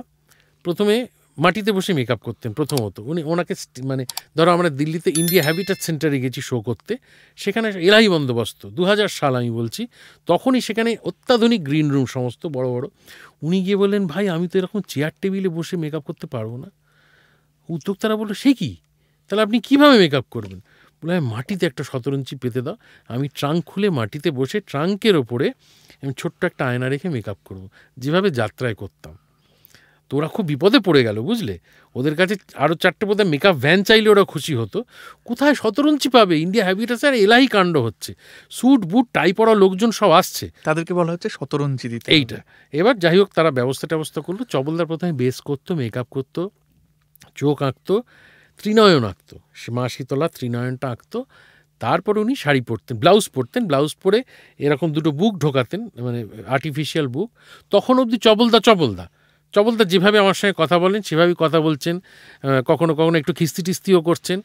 প্রথমে মাটিতে বসে মেকআপ করতেন প্রথমত। ওনাকে মানে ধরো আমরা দিল্লিতে ইন্ডিয়া হ্যাবিটেট সেন্টারে গেছি শো করতে, সেখানে এলাহি বন্দোবস্ত, 2000 সাল আমি বলছি, তখনই সেখানে অত্যাধুনিক গ্রিন রুম সমস্ত বড় বড়। উনি গিয়ে বললেন, ভাই আমি তো এরকম চেয়ার টেবিলে বসে মেকআপ করতে পারবো না। উদ্যোক্তারা বললো, সে কি, তাহলে আপনি কীভাবে মেকআপ করবেন? বলে, মাটিতে একটা 17 ইঞ্চি পেতে দাও, আমি ট্রাঙ্ক খুলে মাটিতে বসে ট্রাঙ্কের ওপরে আমি ছোট্ট একটা আয়না রেখে মেকআপ করবো, যেভাবে যাত্রায় করতাম। তো ওরা খুব বিপদে পড়ে গেল, বুঝলে। ওদের কাছে আরও 4টে বোধহয় মেকআপ ভ্যান চাইলে ওরা খুশি হতো। কোথায় শতরঞ্চি পাবে? ইন্ডিয়া হ্যাবিটাসে আর এলাহি কাণ্ড হচ্ছে, স্যুট বুট টাই পরা লোকজন সব আসছে, তাদেরকে বলা হচ্ছে শতরঞ্জি দিতে। এইটা এবার যাই হোক তারা ব্যবস্থা করলো। চপলদার প্রথমে বেস করতো, মেকআপ করতো, চোখ আঁকতো, ত্রিনয়ন আঁকতো, মা শীতলা ত্রিনয়নটা আঁকতো। তারপর উনি শাড়ি পরতেন, ব্লাউজ পরতেন, ব্লাউজ পরে এরকম 2টো বুক ঢোকাতেন, মানে আর্টিফিশিয়াল বুক। তখন অবধি চপলদা যেভাবে আমার সঙ্গে কথা বলেন সেভাবেই কথা বলছেন, কখনো কখনো একটু খিস্তি টিস্তিও করছেন।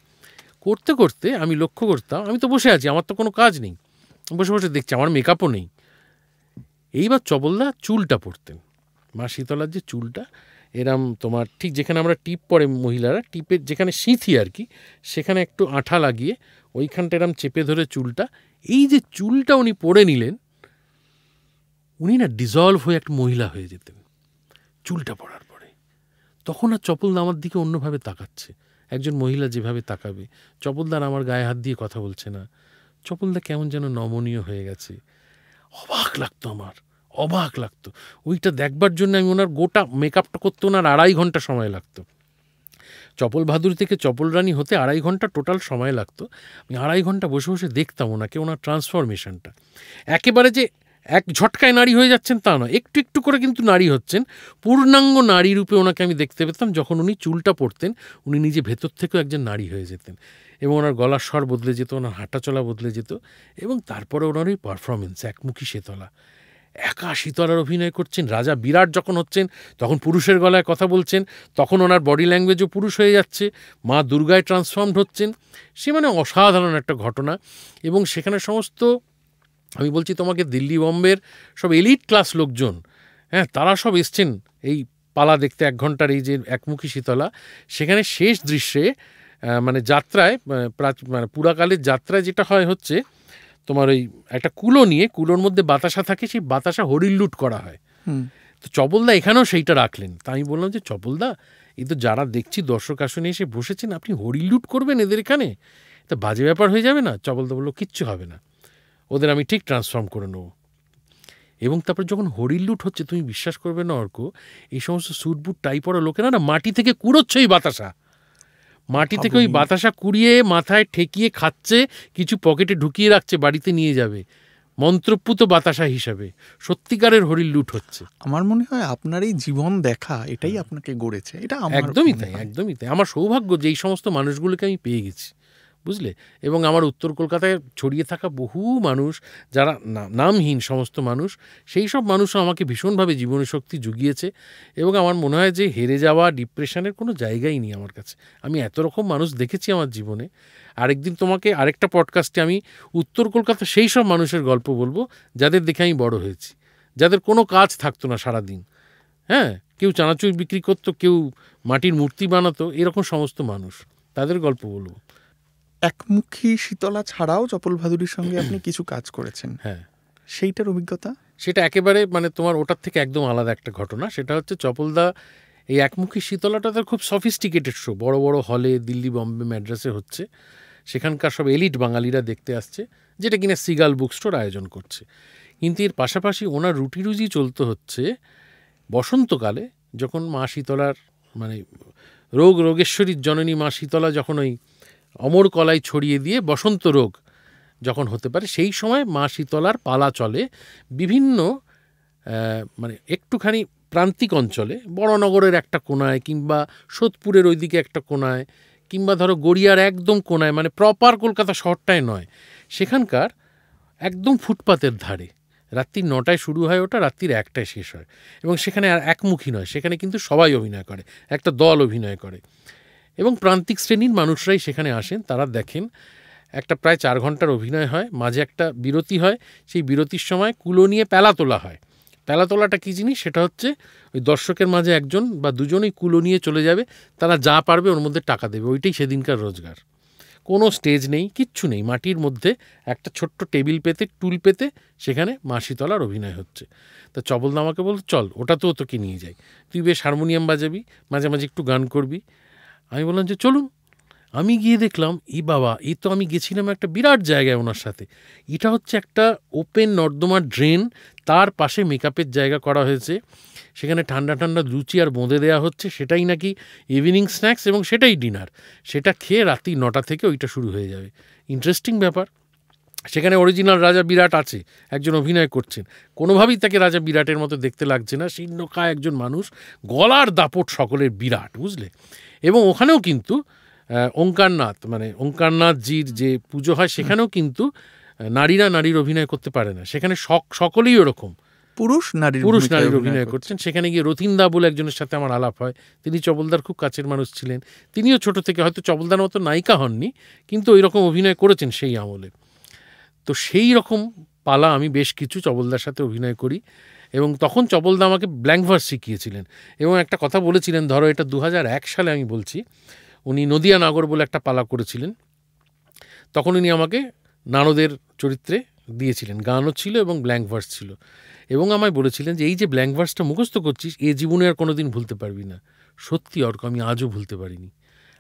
করতে করতে আমি লক্ষ্য করতাম, আমি তো বসে আছি, আমার তো কোনো কাজ নেই, বসে বসে দেখছি, আমার মেকআপও নেই। এইবার চপলদা চুলটা পরতেন, মা শীতলার যে চুলটা এরম তোমার ঠিক যেখানে আমরা টিপ পরে মহিলারা, টিপের যেখানে সিঁথি আর কি, সেখানে একটু আঠা লাগিয়ে ওইখানটা এরম চেপে ধরে চুলটা, এই যে চুলটা উনি পরে নিলেন, উনি না ডিজলভ হয়ে একটা মহিলা হয়ে যেতেন চুলটা পরার পরে। তখন আর চপলদা আমার দিকে অন্যভাবে তাকাচ্ছে, একজন মহিলা যেভাবে তাকাবে। চপলদার আমার গায়ে হাত দিয়ে কথা বলছে না, চপলদা কেমন যেন নমনীয় হয়ে গেছে। অবাক লাগতো আমার, অবাক লাগতো। ওইটা দেখবার জন্য আমি ওনার গোটা মেকআপটা করতে ওনার 2.5 ঘন্টা সময় লাগতো। চপল ভাদুরী থেকে চপল রানী হতে 2.5 ঘন্টা টোটাল সময় লাগতো। আমি 2.5 ঘন্টা বসে বসে দেখতাম ওনাকে, ওনার ট্রান্সফরমেশনটা। একেবারে যে এক ঝটকায় নারী হয়ে যাচ্ছেন তা নয়, একটু একটু করে কিন্তু নারী হচ্ছেন। পূর্ণাঙ্গ নারী রূপে ওনাকে আমি দেখতে পেতাম। যখন উনি চুলটা পরতেন উনি নিজে ভেতর থেকেও একজন নারী হয়ে যেতেন, এবং ওনার গলার স্বর বদলে যেত, ওনার হাঁটা চলা বদলে যেত। এবং তারপরে ওনার ওই পারফরমেন্স, একমুখী শীতলা, একা শীতলার অভিনয় করছেন। রাজা বিরাট যখন হচ্ছেন তখন পুরুষের গলায় কথা বলছেন, তখন ওনার বডি ল্যাঙ্গুয়েজও পুরুষ হয়ে যাচ্ছে, মা দুর্গায় ট্রান্সফর্মড হচ্ছেন। সে মানে অসাধারণ একটা ঘটনা। এবং সেখানে সমস্ত, আমি বলছি তোমাকে, দিল্লি বম্বের সব এলিট ক্লাস লোকজন, হ্যাঁ, তারা সব এসছেন এই পালা দেখতে 1 ঘন্টার এই যে একমুখী শীতলা। সেখানে শেষ দৃশ্যে মানে যাত্রায়, মানে পুরাকালের যাত্রায় যেটা হয় হচ্ছে তোমার ওই একটা কুলো নিয়ে, কুলোর মধ্যে বাতাসা থাকে, সেই বাতাসা হরিল্লুট করা হয়। তো চপলদা এখানেও সেইটা রাখলেন। তা আমি বললাম যে চপলদা, এই তো যারা দেখছি দর্শক আসনে এসে বসেছেন, আপনি হরিল্লুট করবেন এদের এখানে, তা বাজে ব্যাপার হয়ে যাবে না? চপলদা বললো কিচ্ছু হবে না, ওদের আমি ঠিক ট্রান্সফর্ম করে নেব। এবং তারপর যখন হরিল্লুট হচ্ছে, তুমি বিশ্বাস করবে না অর্ক, এই সমস্ত স্যুট বুট টাই পরা লোকেরা না মাটি থেকে কুড়োচ্ছে ওই বাতাসা, মাটি থেকে ওই বাতাসা কুড়িয়ে মাথায় ঠেকিয়ে খাচ্ছে, কিছু পকেটে ঢুকিয়ে রাখছে, বাড়িতে নিয়ে যাবে মন্ত্রপুত বাতাসা হিসাবে। সত্যিকারের হরিল্লুট হচ্ছে। আমার মনে হয় আপনার এই জীবন দেখা এটাই আপনাকে গড়েছে। এটা একদমই তাই, একদমই তাই। আমার সৌভাগ্য যে এই সমস্ত মানুষগুলোকে আমি পেয়ে গেছি, বুঝলে। এবং আমার উত্তর কলকাতায় ছড়িয়ে থাকা বহু মানুষ, যারা নামহীন সমস্ত মানুষ, সেই সব মানুষও আমাকে ভীষণভাবে জীবনী শক্তি জুগিয়েছে। এবং আমার মনে হয় যে হেরে যাওয়া, ডিপ্রেশনের কোনো জায়গাই নেই আমার কাছে। আমি এত রকম মানুষ দেখেছি আমার জীবনে। আরেকদিন তোমাকে আরেকটা পডকাস্টে আমি উত্তর কলকাতা সেই সব মানুষের গল্প বলবো যাদের দেখে আমি বড় হয়েছি, যাদের কোনো কাজ থাকতো না সারাদিন, হ্যাঁ, কেউ চানাচুর বিক্রি করতো, কেউ মাটির মূর্তি বানাতো, এরকম সমস্ত মানুষ, তাদের গল্প বলবো। একমুখী শীতলা ছাড়াও চপল ভাদুরীর সঙ্গে আপনি কিছু কাজ করেছেন, হ্যাঁ, সেইটার অভিজ্ঞতা? সেটা একেবারে মানে তোমার ওটার থেকে একদম আলাদা একটা ঘটনা। সেটা হচ্ছে চপলদা এই একমুখী শীতলাটা তার খুব সফিস্টিকেটেড শো, বড় বড় হলে দিল্লি, বম্বে, ম্যাড্রাসে হচ্ছে। সেখানকার সব এলিট বাঙালিরা দেখতে আসছে, যেটা কিনা সিগাল বুক স্টোর আয়োজন করছে। কিন্তু এর পাশাপাশি ওনার রুটি রুজি চলতে হচ্ছে বসন্তকালে, যখন মা শীতলার মানে রোগেশ্বরীর জননী মা শীতলা যখন ওই অমর কলাই ছড়িয়ে দিয়ে বসন্ত রোগ যখন হতে পারে, সেই সময় মা শীতলার পালা চলে বিভিন্ন মানে একটুখানি প্রান্তিক অঞ্চলে, বড়নগরের একটা কোনায়, কিংবা সোদপুরের ওইদিকে একটা কোনায়, কিংবা ধরো গড়িয়ার একদম কোনায়, মানে প্রপার কলকাতা শহরটায় নয়, সেখানকার একদম ফুটপাতের ধারে। রাত্রি 9টায় শুরু হয় ওটা, রাত্রির 1টায় শেষ হয়। এবং সেখানে আর একমুখী নয়, সেখানে কিন্তু সবাই অভিনয় করে, একটা দল অভিনয় করে। এবং প্রান্তিক শ্রেণীর মানুষরাই সেখানে আসেন, তারা দেখেন। একটা প্রায় 4 ঘন্টার অভিনয় হয়, মাঝে একটা বিরতি হয়। সেই বিরতির সময় কুলো নিয়ে প্যালা তোলা হয়। প্যালা তোলাটা কী জিনিস? সেটা হচ্ছে ওই দর্শকের মাঝে 1জন বা 2জনই কুলো নিয়ে চলে যাবে, তারা যা পারবে ওর মধ্যে টাকা দেবে, ওইটাই সেদিনকার রোজগার। কোনো স্টেজ নেই, কিচ্ছু নেই, মাটির মধ্যে একটা ছোট্ট টেবিল পেতে, টুল পেতে সেখানে মা শীতলার অভিনয় হচ্ছে। তা চপলদা আমাকে বলতো, চল ওটাতেও তোকে নিয়ে যাই, তুই বেশ হারমোনিয়াম বাজাবি, মাঝে মাঝে একটু গান করবি। আমি বললাম যে চলুন। আমি গিয়ে দেখলাম, ই বাবা, এই তো আমি গেছিলাম একটা বিরাট জায়গায় ওনার সাথে। এটা হচ্ছে একটা ওপেন নর্দমার ড্রেন, তার পাশে মেকআপের জায়গা করা হয়েছে। সেখানে ঠান্ডা ঠান্ডা লুচি আর বোঁদে দেওয়া হচ্ছে, সেটাই নাকি ইভিনিং স্ন্যাক্স এবং সেটাই ডিনার। সেটা খেয়ে রাত্রি 9টা থেকে ওইটা শুরু হয়ে যাবে। ইন্টারেস্টিং ব্যাপার। সেখানে অরিজিনাল রাজা বিরাট আছে, একজন অভিনয় করছেন, কোনোভাবেই তাকে রাজা বিরাটের মতো দেখতে লাগছে না, শীর্ণকায় একজন মানুষ, গলার দাপট সকলের বিরাট, বুঝলে। এবং ওখানেও কিন্তু ওঙ্কারনাথ, মানে ওঙ্কারনাথজির যে পুজো হয়, সেখানেও কিন্তু নারীরা নারীর অভিনয় করতে পারে না, সেখানে সকলেই ওরকম পুরুষ নারীর অভিনয় করছেন। সেখানে গিয়ে রতিনদা বলে একজনের সাথে আমার আলাপ হয়, তিনি চপলদার খুব কাছের মানুষ ছিলেন। তিনিও ছোট থেকে, হয়তো চপলদার মতো নায়িকা হননি, কিন্তু ওই রকম অভিনয় করেছেন সেই আমলে। তো সেই রকম পালা আমি বেশ কিছু চপলদার সাথে অভিনয় করি। এবং তখন চপলদা আমাকে ব্ল্যাঙ্ক ভার্স শিখিয়েছিলেন এবং একটা কথা বলেছিলেন, ধরো এটা 2001 সালে আমি বলছি, উনি নদিয়া নাগর বলে একটা পালা করেছিলেন, তখন উনি আমাকে নারদের চরিত্রে দিয়েছিলেন, গানও ছিল এবং ব্ল্যাঙ্ক ভার্স ছিল, এবং আমায় বলেছিলেন যে এই যে ব্ল্যাঙ্ক ভার্সটা মুখস্থ করছিস, এ জীবনে আর কোনোদিন ভুলতে পারবি না। সত্যি অর্ক, আমি আজও ভুলতে পারিনি।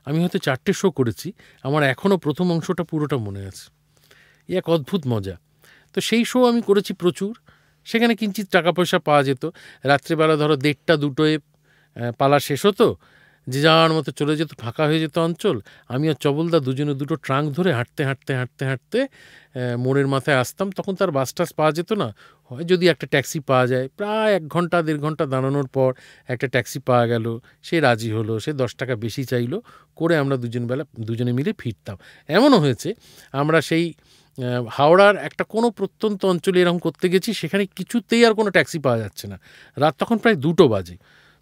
আমি হয়তো 4টে শো করেছি, আমার এখনও প্রথম অংশটা পুরোটা মনে আছে। এক অদ্ভুত মজা। তো সেই শো আমি করেছি প্রচুর। সেখানে কিঞ্চিত টাকা পয়সা পাওয়া যেত। রাত্রেবেলা ধরো 1:30-2টোয় পালা শেষ হতো, যে যাওয়ার মতো চলে যেত, ফাঁকা হয়ে যেত অঞ্চল। আমি আর চপলদা দুজনে 2টো ট্রাঙ্ক ধরে হাঁটতে হাঁটতে হাঁটতে হাঁটতে মোড়ের মাথায় আসতাম। তখন তার বাস টাস পাওয়া যেত না, হয় যদি একটা ট্যাক্সি পাওয়া যায়, প্রায় 1 ঘন্টা 1.5 ঘন্টা দাঁড়ানোর পর একটা ট্যাক্সি পাওয়া গেল, সে রাজি হলো, সে 10 টাকা বেশি চাইলো, করে আমরা দুজনে মিলে ফিরতাম। এমনও হয়েছে আমরা সেই হাওড়ার একটা কোনো প্রত্যন্ত অঞ্চলে এরকম করতে গেছি, সেখানে কিছুতেই আর কোনো ট্যাক্সি পাওয়া যাচ্ছে না। রাত তখন প্রায় 2টো বাজে।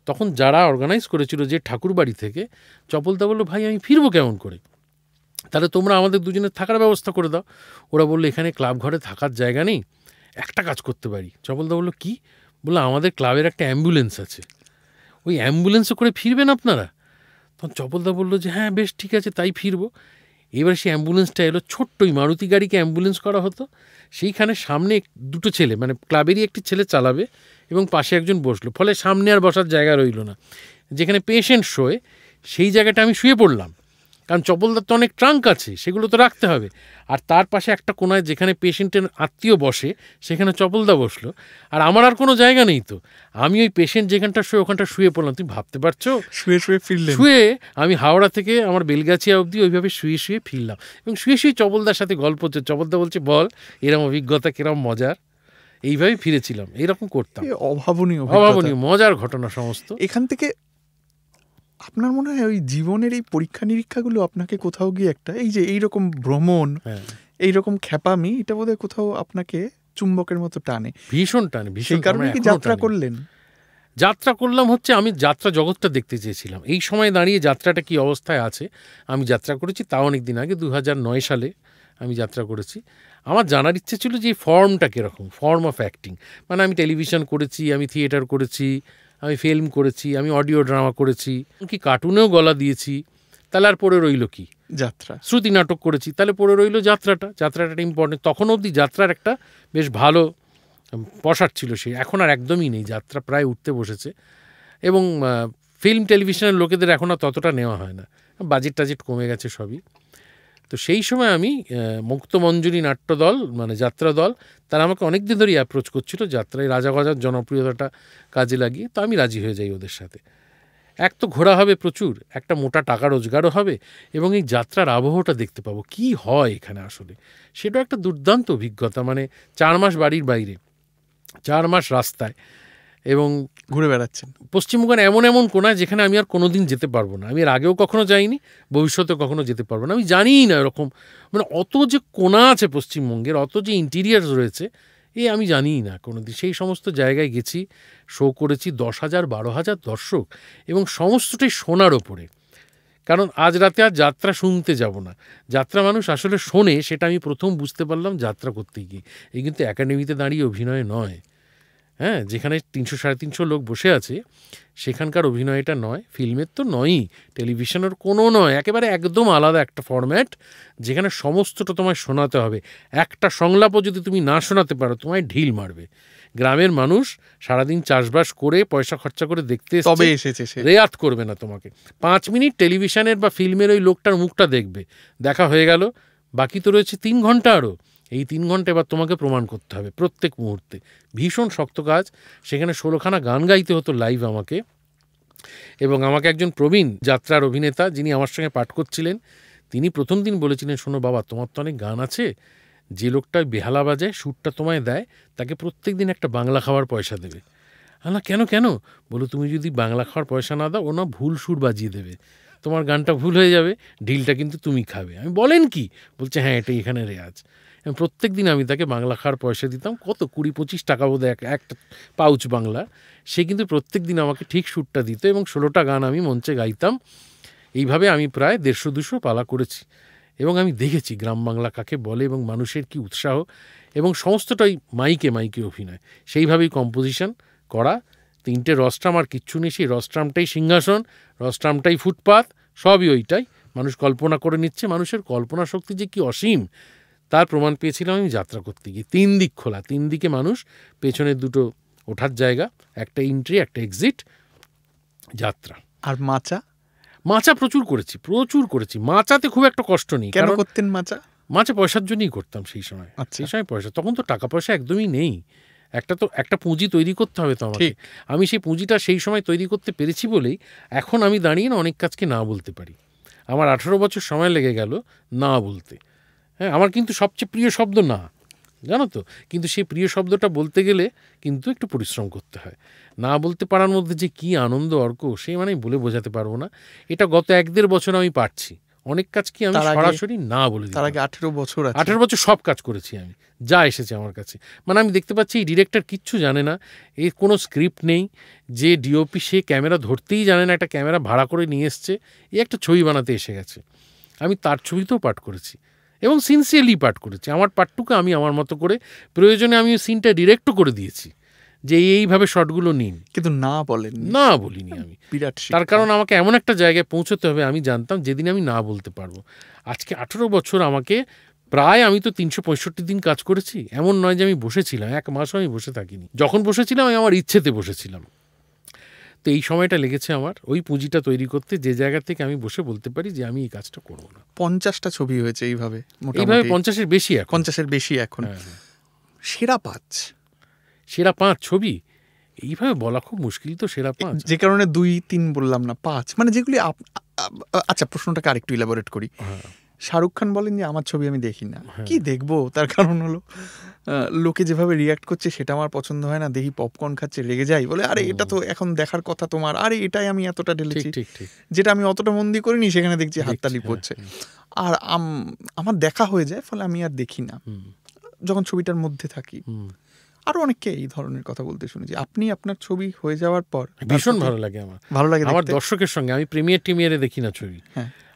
তখন যারা অর্গানাইজ করেছিল, যে ঠাকুরবাড়ি থেকে, চপলদা বললো, ভাই আমি ফিরবো কেমন করে, তাহলে তোমরা আমাদের দুজনের থাকার ব্যবস্থা করে দাও। ওরা বললো, এখানে ক্লাব ঘরে থাকার জায়গা নেই, একটা কাজ করতে পারি। চপলদা বললো, কি? বললো, আমাদের ক্লাবের একটা অ্যাম্বুলেন্স আছে, ওই অ্যাম্বুলেন্সে করে ফিরবেন আপনারা? তখন চপলদা বললো যে হ্যাঁ বেশ ঠিক আছে, তাই ফিরবো। এবার সেই অ্যাম্বুলেন্সটা এলো, ছোট্টই মারুতি গাড়িকে অ্যাম্বুলেন্স করা হতো। সেইখানে সামনে 2টো ছেলে, মানে ক্লাবেরই একটি ছেলে চালাবে এবং পাশে একজন বসলো, ফলে সামনে আর বসার জায়গা রইল না। যেখানে পেশেন্ট শোয় সেই জায়গাটা আমি শুয়ে পড়লাম, কারণ চপলদার তো অনেক ট্রাঙ্ক আছে, সেগুলো তো রাখতে হবে। আর তার পাশে একটা কোনায় যেখানে পেশেন্টের আত্মীয় বসে, সেখানে চপলদা বসলো, আর আমার আর কোনো জায়গা নেই। তো আমি ওই পেশেন্ট যেখানটা শুয়ে ওখানটা শুয়ে পড়লাম। তুমি ভাবতে পারছো, শুয়ে আমি হাওড়া থেকে আমার বেলগাছিয়া অবধি ওইভাবে শুয়ে শুয়ে ফিরলাম, এবং শুয়ে শুয়ে চপলদার সাথে গল্প হচ্ছে। চপলদা বলছে, বল এরকম অভিজ্ঞতা কিরম মজার। এইভাবে ফিরেছিলাম, এইরকম করতাম। অভাবনীয় মজার ঘটনা সমস্ত। এখান থেকে আপনার মনে হয় ওই জীবনের এই পরীক্ষা নিরীক্ষাগুলো আপনাকে কোথাও গিয়ে একটা, এই যে এইরকম ভ্রমণ, এইরকম খ্যাপামি, এটা বোধহয় কোথাও আপনাকে চুম্বকের মতো টানে, ভীষণ টানে। সেই কারণে কি যাত্রা করলেন? যাত্রা করলাম হচ্ছে, আমি যাত্রা জগৎটা দেখতে চেয়েছিলাম। এই সময় দাঁড়িয়ে যাত্রাটা কি অবস্থায় আছে, আমি যাত্রা করেছি, তাও অনেক দিন আগে, 2009 সালে আমি যাত্রা করেছি। আমার জানার ইচ্ছে ছিল যে এই ফর্মটা কীরকম, ফর্ম অফ অ্যাক্টিং। মানে আমি টেলিভিশন করেছি, আমি থিয়েটার করেছি, আমি ফিল্ম করেছি, আমি অডিও ড্রামা করেছি, কি কার্টুনেও গলা দিয়েছি, তাহলে আর পড়ে রইল কি? যাত্রা। শ্রুতি নাটক করেছি, তাহলে পড়ে রইল যাত্রাটা। যাত্রাটা ইম্পর্টেন্ট। তখন অবধি যাত্রার একটা বেশ ভালো পসার ছিল, সেই এখন আর একদমই নেই। যাত্রা প্রায় উঠতে বসেছে, এবং ফিল্ম টেলিভিশনের লোকেদের এখন আর ততটা নেওয়া হয় না, বাজেট টাজেট কমে গেছে সবই। তো সেই সময় আমি মুক্তমঞ্জুরি নাট্য দল, মানে যাত্রা দল, তারা আমাকে অনেক দিন ধরেই অ্যাপ্রোচ করছিল যাত্রায় রাজা গজার জনপ্রিয়তাটা কাজে লাগিয়ে। তো আমি রাজি হয়ে যাই ওদের সাথে। এক তো ঘোরা হবে প্রচুর, একটা মোটা টাকা রোজগারও হবে, এবং এই যাত্রার আবহটা দেখতে পাবো, কি হয় এখানে আসলে। সেটাও একটা দুর্দান্ত অভিজ্ঞতা। মানে 4 মাস বাড়ির বাইরে, 4 মাস রাস্তায়, এবং ঘুরে বেড়াচ্ছেন পশ্চিমবঙ্গের এমন এমন কোনায় যেখানে আমি আর কোনোদিন যেতে পারবো না। আমি এর আগেও কখনো যাইনি, ভবিষ্যতেও কখনো যেতে পারবো না। আমি জানিই না এরকম, মানে অত যে কোনা আছে পশ্চিমবঙ্গের, অত যে ইন্টিরিয়ার রয়েছে, আমি জানিই না কোনোদিন। সেই সমস্ত জায়গায় গেছি, শো করেছি, 10,000 12,000 দর্শক, এবং সমস্তটাই শোনার ওপরে। কারণ আজ রাতে আর যাত্রা শুনতে যাব না, যাত্রা মানুষ আসলে শোনে, সেটা আমি প্রথম বুঝতে পারলাম যাত্রা করতে গিয়ে। এই কিন্তু একাডেমিতে দাঁড়িয়ে অভিনয় নয়, হ্যাঁ, যেখানে 300-350 লোক বসে আছে, সেখানকার অভিনয়টা নয়, ফিল্মের তো নয়ই, টেলিভিশনের কোনো নয়, একেবারে একদম আলাদা একটা ফরম্যাট, যেখানে সমস্তটা তোমায় শোনাতে হবে। একটা সংলাপও যদি তুমি না শোনাতে পারো, তোমায় ঢিল মারবে। গ্রামের মানুষ সারাদিন চাষবাস করে পয়সা খরচা করে দেখতে এসেছে, রেয়াত করবে না তোমাকে। 5 মিনিট টেলিভিশনের বা ফিল্মের ওই লোকটার মুখটা দেখবে, দেখা হয়ে গেল, বাকি তো রয়েছে 3 ঘন্টা আরও। এই 3 ঘন্টা এবার তোমাকে প্রমাণ করতে হবে প্রত্যেক মুহূর্তে। ভীষণ শক্ত কাজ। সেখানে 16খানা গান গাইতে হতো লাইভ আমাকে, এবং আমাকে একজন প্রবীণ যাত্রার অভিনেতা যিনি আমার সঙ্গে পাঠ করছিলেন তিনি প্রথম দিন বলেছিলেন, শোনো বাবা, তোমার তো অনেক গান আছে, যে লোকটা বেহালা বাজায়, সুরটা তোমায় দেয়, তাকে প্রত্যেক দিন একটা বাংলা খাওয়ার পয়সা দেবে। না কেন কেন? বলো, তুমি যদি বাংলা খাওয়ার পয়সা না দাও, ও না ভুল সুর বাজিয়ে দেবে, তোমার গানটা ভুল হয়ে যাবে, ঢিলটা কিন্তু তুমি খাবে। আমি বলেন কি? বলছে হ্যাঁ, এটাই এখানে রেয়াজ। প্রত্যেক দিন আমি তাকে বাংলা খাওয়ার পয়সা দিতাম, কত 20-25 টাকা বোধ হয় একটা পাউচ বাংলা। সে কিন্তু প্রত্যেক দিন আমাকে ঠিক সুরটা দিত এবং 16টা গান আমি মঞ্চে গাইতাম। এইভাবে আমি প্রায় 150-200 পালা করেছি এবং আমি দেখেছি গ্রাম বাংলা কাকে বলে এবং মানুষের কি উৎসাহ, এবং সমস্তটাই মাইকে মাইকে অভিনয়, সেইভাবেই কম্পোজিশন করা। 3টে রস্ট্রাম আর কিচ্ছু নেই, সেই রস্ট্রামটাই সিংহাসন, রস্ট্রামটাই ফুটপাত, সবই ওইটাই। মানুষ কল্পনা করে নিচ্ছে। মানুষের কল্পনা শক্তি যে কি অসীম তার প্রমাণ পেয়েছিলাম আমি যাত্রা করতে গিয়ে। 3 দিক খোলা, 3 দিকে মানুষ, পেছনের 2টো ওঠার জায়গা, একটা এন্ট্রি একটা এক্সিট, যাত্রা। আর মাচা? মাচা প্রচুর করেছি। মাচাতে খুব একটা কষ্ট নেই। কেন করতেন মাচা? মাচা পয়সার জন্যই করতাম সেই সময়। আচ্ছা। সেই সময় পয়সা, তখন তো টাকা পয়সা একদমই নেই। একটা পুঁজি তৈরি করতে হবে তো আমাকে। আমি সেই পুঁজিটা সেই সময় তৈরি করতে পেরেছি বলেই এখন আমি দাঁড়িয়ে না অনেক কাজকে না বলতে পারি। আমার 18 বছর সময় লেগে গেল না বলতে। হ্যাঁ, আমার কিন্তু সবচেয়ে প্রিয় শব্দ না, জানো তো, কিন্তু সেই প্রিয় শব্দটা বলতে গেলে কিন্তু একটু পরিশ্রম করতে হয়। না বলতে পারার মধ্যে যে কি আনন্দ অর্ক, সে মানে বলে বোঝাতে পারবো না। এটা গত 1-1.5 বছর আমি পারছি। অনেক কাজ কি আমি সরাসরি না বলে দিই। তার আগে 18 বছর 18 বছর সব কাজ করেছি আমি, যা এসেছে আমার কাছে। মানে আমি দেখতে পাচ্ছি এই ডিরেক্টর কিচ্ছু জানে না, এর কোনো স্ক্রিপ্ট নেই, যে ডিওপি সে ক্যামেরা ধরতেই জানে না, একটা ক্যামেরা ভাড়া করে নিয়ে এসছে, এই একটা ছবি বানাতে এসে গেছে। আমি তার ছবিতেও পাঠ করেছি এবং সিনসিয়ারলি পাঠ করেছি। আমার পাঠটুকু আমি আমার মতো করে, প্রয়োজনে আমি সিনটা ডিরেক্টও করে দিয়েছি যে এইভাবে শটগুলো নিন, কিন্তু না বলিনি আমি। তার কারণ আমাকে এমন একটা জায়গায় পৌঁছতে হবে, আমি জানতাম যেদিন আমি না বলতে পারবো। আজকে 18 বছর আমাকে প্রায়, আমি তো 365 দিন কাজ করেছি, এমন নয় যে আমি বসেছিলাম, 1 মাসও আমি বসে থাকিনি। যখন বসেছিলাম আমি আমার ইচ্ছেতে বসেছিলাম। তো এই সময়টা লেগেছে আমার ওই পুঁজিটা তৈরি করতে, যে জায়গা থেকে আমি বসে বলতে পারি যে আমি এই কাজটা করবো না। 50টা ছবি হয়েছে এইভাবে, 50-এর বেশি এখন। 50-এর বেশি এখন। সেরা 5 ছবি এইভাবে বলা খুব মুশকিল তো। সেরা 5, যে কারণে 2-3 বললাম না, 5 মানে যেগুলি। আচ্ছা, প্রশ্নটাকে আরেকটু ইলাবোরেট করি। শাহরুখ খান বলেন যে আমার ছবি আমি দেখি না। কি দেখবো? তার কারণ হলো লোকে যেভাবে রিয়াক্ট করছে সেটা আমার পছন্দ হয় না, দেখি পপকর্ন খাচ্ছে রেগে যাই, বলে আরে এটা তো এখন দেখার কথা তোমার, আরে এটাই আমি এতটা ঢেলেছি, যেটা আমি অতটা মন দিয়ে করিনি, সেখানে দেখছি হাততালি পড়ছে। আর আমার দেখা হয়ে যায়, ফলে আমি আর দেখি না যখন ছবিটার মধ্যে থাকি। আরো অনেককে এই ধরনের কথা বলতে শুনেছি। আপনি আপনার ছবি হয়ে যাওয়ার পর ভীষণ ভালো লাগে আমার দর্শকের সঙ্গে। আমি প্রিমিয়ারে দেখি না ছবি,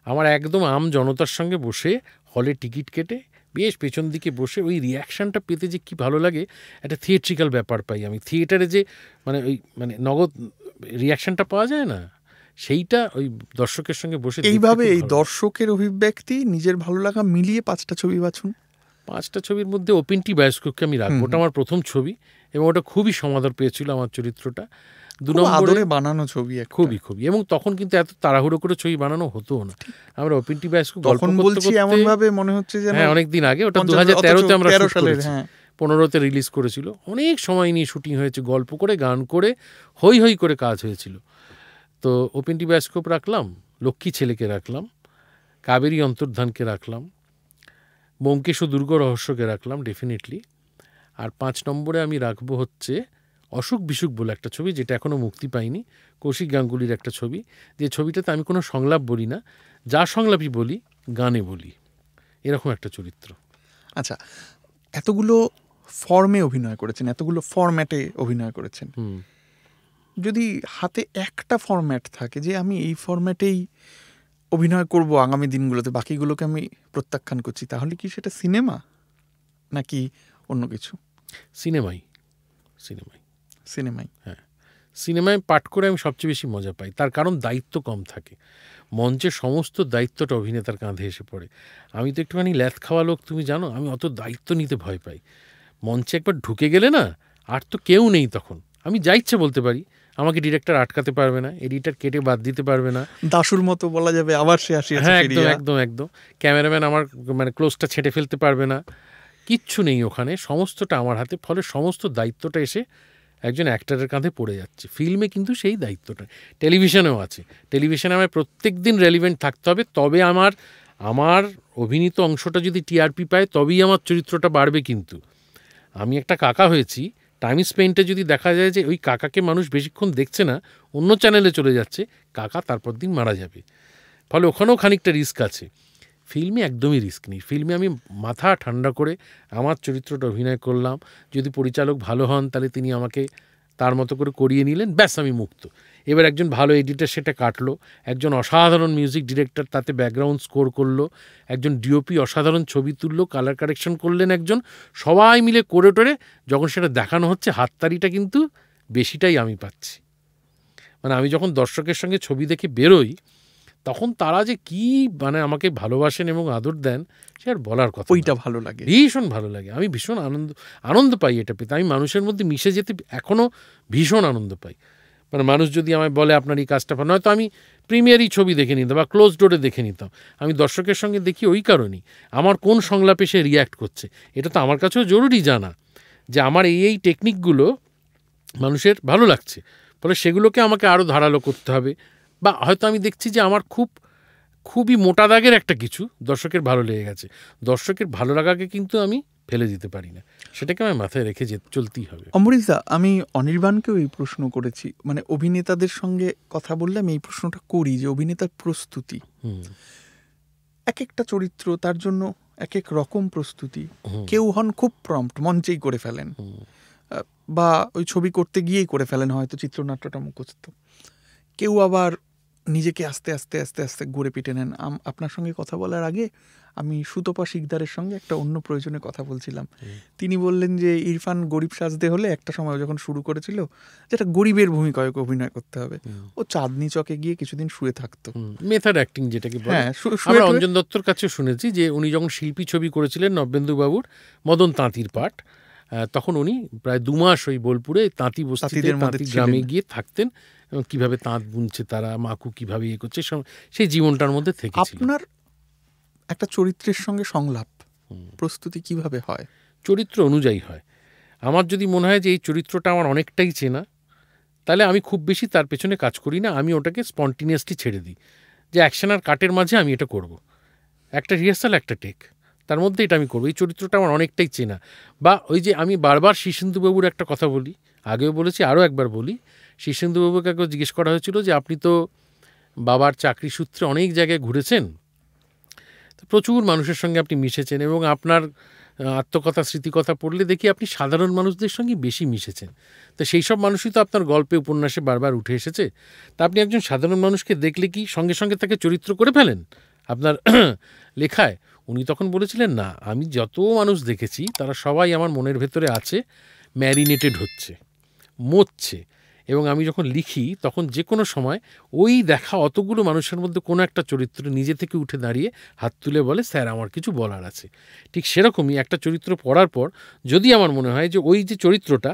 আমার একদম আম জনতার সঙ্গে বসে হলে টিকিট কেটে বেশ পেছন দিকে বসে ওই রিয়াকশানটা পেতে যে কি ভালো লাগে, একটা থিয়েট্রিক্যাল ব্যাপার পাই আমি। থিয়েটারে যে মানে নগদ রিয়াকশানটা পাওয়া যায় না, সেইটা ওই দর্শকের সঙ্গে বসে এইভাবে। এই দর্শকের অভিব্যক্তি, নিজের ভালো লাগা মিলিয়ে 5টা ছবি বাছুন। 5টা ছবির মধ্যে ওপেনটি বায়োস্কোপকে আমি রাখবো। ওটা আমার প্রথম ছবি এবং ওটা খুবই সমাদর পেয়েছিল আমার চরিত্রটা। 2 নম্বরে বানানো ছবি, খুবই এবং তখন কিন্তু এত তাড়াহুড়ো করে ছবি বানানো হতো না। আমরা ওপেনটি বায়োস্কোপ গল্প বলছি এমন ভাবে মনে হচ্ছে যেন অনেকদিন আগে। ওটা 2013-তে আমরা 15-তে রিলিজ করেছিল। অনেক সময় নিয়ে শুটিং হয়েছে, গল্প করে, গান করে, হই হই করে কাজ হয়েছিল। তো ওপেনটি বায়োস্কোপ রাখলাম, লক্ষ্মী ছেলেকে রাখলাম, কাবেরী অন্তর্ধানকে রাখলাম, ব্যোমকেশ দুর্গ রহস্যকে রাখলাম ডেফিনেটলি। আর 5 নম্বরে আমি রাখবো হচ্ছে অসুখ বিসুখ বলে একটা ছবি, যেটা এখনও মুক্তি পায়নি, কৌশিক গাঙ্গুলির একটা ছবি। যে ছবিটাতে আমি কোনো সংলাপ বলি না, যা সংলাপই বলি গানে বলি, এরকম একটা চরিত্র। আচ্ছা, এতগুলো ফর্মে অভিনয় করেছেন, এতগুলো ফরম্যাটে অভিনয় করেছেন, যদি হাতে একটা ফরম্যাট থাকে যে আমি এই ফরম্যাটেই অভিনয় করব আগামী দিনগুলোতে, বাকিগুলোকে আমি প্রত্যাখ্যান করছি, তাহলে কি সেটা সিনেমা নাকি অন্য কিছু? সিনেমাই। হ্যাঁ, সিনেমায় পাঠ করে আমি সবচেয়ে বেশি মজা পাই। তার কারণ দায়িত্ব কম থাকে। মঞ্চের সমস্ত দায়িত্বটা অভিনেতার কাঁধে এসে পড়ে। আমি তো একটুখানি ল্যাথ খাওয়া লোক, তুমি জানো, আমি অত দায়িত্ব নিতে ভয় পাই। মঞ্চে একবার ঢুকে গেলে না, আর তো কেউ নেই তখন, আমি যা ইচ্ছে বলতে পারি, আমাকে ডিরেক্টর আটকাতে পারবে না, এডিটর কেটে বাদ দিতে পারবে না, দাসুর মতো বলা যাবে আবার সে আসি। হ্যাঁ, একদম। ক্যামেরাম্যান আমার মানে ক্লোজটা ছেঁটে ফেলতে পারবে না, কিচ্ছু নেই ওখানে, সমস্তটা আমার হাতে, ফলে সমস্ত দায়িত্বটা এসে একজন অ্যাক্টরের কাঁধে পড়ে যাচ্ছে। ফিল্মে কিন্তু সেই দায়িত্বটা, টেলিভিশনেও আছে। টেলিভিশনে আমার প্রত্যেক দিন রেলিভেন্ট থাকতে হবে, তবে আমার অভিনীত অংশটা যদি টিআরপি পায় তবেই আমার চরিত্রটা বাড়বে। কিন্তু আমি একটা কাকা হয়েছি, টাইম স্পেন্টে যদি দেখা যায় যে ওই কাকাকে মানুষ বেশিক্ষণ দেখছে না, অন্য চ্যানেলে চলে যাচ্ছে, কাকা তারপর দিন মারা যাবে, ফলে ওখানেও খানিকটা রিস্ক আছে। ফিল্মে একদমই রিস্ক নেই। ফিল্মে আমি মাথা ঠান্ডা করে আমার চরিত্রটা অভিনয় করলাম, যদি পরিচালক ভালো হন তাহলে তিনি আমাকে তার মতো করে করিয়ে নিলেন, ব্যাস আমি মুক্ত। এবার একজন ভালো এডিটর সেটা কাটলো, একজন অসাধারণ মিউজিক ডিরেক্টর তাতে ব্যাকগ্রাউন্ড স্কোর করলো, একজন ডিওপি অসাধারণ ছবি তুললো, কালার কারেকশন করলেন একজন, সবাই মিলে করে টোরে যখন সেটা দেখানো হচ্ছে, হাততালিটা কিন্তু বেশিটাই আমি পাচ্ছি। মানে আমি যখন দর্শকের সঙ্গে ছবি দেখে বেরোই, তখন তারা যে কি মানে আমাকে ভালোবাসেন এবং আদর দেন, সে আর বলার কথা। ওইটা ভালো লাগে, ভীষণ ভালো লাগে। আমি ভীষণ আনন্দ পাই এটা পেতে। আমি মানুষের মধ্যে মিশে যেতে এখনও ভীষণ আনন্দ পাই। মানে মানুষ যদি আমায় বলে আপনার এই কাজটা, নয়তো আমি প্রিমিয়ারই ছবি দেখে নিতাম বা ক্লোজ ডোরে দেখে নিতাম। আমি দর্শকের সঙ্গে দেখি ওই কারণেই, আমার কোন সংলাপে সে রিয়্যাক্ট করছে, এটা তো আমার কাছেও জরুরি জানা, যে আমার এই টেকনিকগুলো মানুষের ভালো লাগছে, ফলে সেগুলোকে আমাকে আরও ধারালো করতে হবে। বা হয়তো আমি দেখছি যে আমার খুবই মোটা দাগের একটা কিছু দর্শকের ভালো লেগে গেছে, দর্শকের ভালো লাগাকে কিন্তু আমি ফেলে দিতে পারি না, সেটাকে আমার মাথায় রেখে চলতেই হবে। অমরিশদা, আমি অনির্বাণকেও এই প্রশ্ন করেছি, মানে অভিনেতাদের সঙ্গে কথা বললে আমি এই প্রশ্নটা করি যে অভিনেতার প্রস্তুতি, এক একটা চরিত্র তার জন্য এক এক রকম প্রস্তুতি। কেউ হন খুব প্রম্পট, মঞ্চেই করে ফেলেন, বা ওই ছবি করতে গিয়েই করে ফেলেন, হয়তো চিত্রনাট্যটা মুখস্থ। কেউ আবার নিজেকে আস্তে আস্তে আস্তে আস্তে গড়ে পিটে নেন। আপনার সঙ্গে কথা বলার আগে আমি সুতপা শিকদারের সঙ্গে একটা অন্য প্রয়োজনে কথা বলছিলাম। তিনি বললেন যে ইরফান গরিব সাজতে হলে একটা সময় যখন শুরু করেছিল, যেটা গরিবের ভূমিকায় অভিনয় করতে হবে, ও চাঁদনি চকে গিয়ে কিছুদিন শুয়ে থাকতো, মেথড অ্যাক্টিং যেটাকে বলে। আমরা অঞ্জন দত্তর কাছে শুনেছি যে উনি যখন শিল্পী ছবি করেছিলেন নবেন্দু বাবুর মদন তাঁতির পাঠ, তখন উনি প্রায় 2 মাস ওই বোলপুরে তাঁতি বস্তিতে, তাঁতি গ্রামে গিয়ে থাকতেন, এবং কীভাবে তাঁত বুনছে তারা, মাকু কীভাবে ইয়ে করছে, সেই জীবনটার মধ্যে থেকেছিল। আপনার একটা চরিত্রের সঙ্গে সংলাপ প্রস্তুতি কিভাবে হয়? চরিত্র অনুযায়ী হয়। আমার যদি মনে হয় যে এই চরিত্রটা আমার অনেকটাই চেনা, তাহলে আমি খুব বেশি তার পেছনে কাজ করি না, আমি ওটাকে স্পন্টিনিয়াসলি ছেড়ে দিই, যে অ্যাকশন আর কাটের মাঝে আমি এটা করব, একটা রিহার্সাল, একটা টেক, তার মধ্যে এটা আমি করবো। এই চরিত্রটা আমার অনেকটাই চেনা। বা ওই যে আমি বারবার শীর্ষেন্দুবাবুর একটা কথা বলি, আগেও বলেছি, আরও একবার বলি, শীর্ষেন্দুবাবুকে একবার জিজ্ঞেস করা হয়েছিল যে আপনি তো বাবার চাকরি সূত্রে অনেক জায়গায় ঘুরেছেন, প্রচুর মানুষের সঙ্গে আপনি মিশেছেন, এবং আপনার আত্মকথা স্মৃতিকথা পড়লে দেখি আপনি সাধারণ মানুষদের সঙ্গে বেশি মিশেছেন, তো সেই সব মানুষই তো আপনার গল্পে উপন্যাসে বারবার উঠে এসেছে, তা আপনি একজন সাধারণ মানুষকে দেখলে কি সঙ্গে সঙ্গে তাকে চরিত্র করে ফেলেন আপনার লেখায়? উনি তখন বলেছিলেন, না, আমি যত মানুষ দেখেছি তারা সবাই আমার মনের ভেতরে আছে, ম্যারিনেটেড হচ্ছে, মরছে, এবং আমি যখন লিখি তখন যে কোনো সময় ওই দেখা অতগুলো মানুষের মধ্যে কোনো একটা চরিত্র নিজে থেকে উঠে দাঁড়িয়ে হাত তুলে বলে, স্যার আমার কিছু বলার আছে। ঠিক সেরকমই একটা চরিত্র পড়ার পর যদি আমার মনে হয় যে ওই যে চরিত্রটা,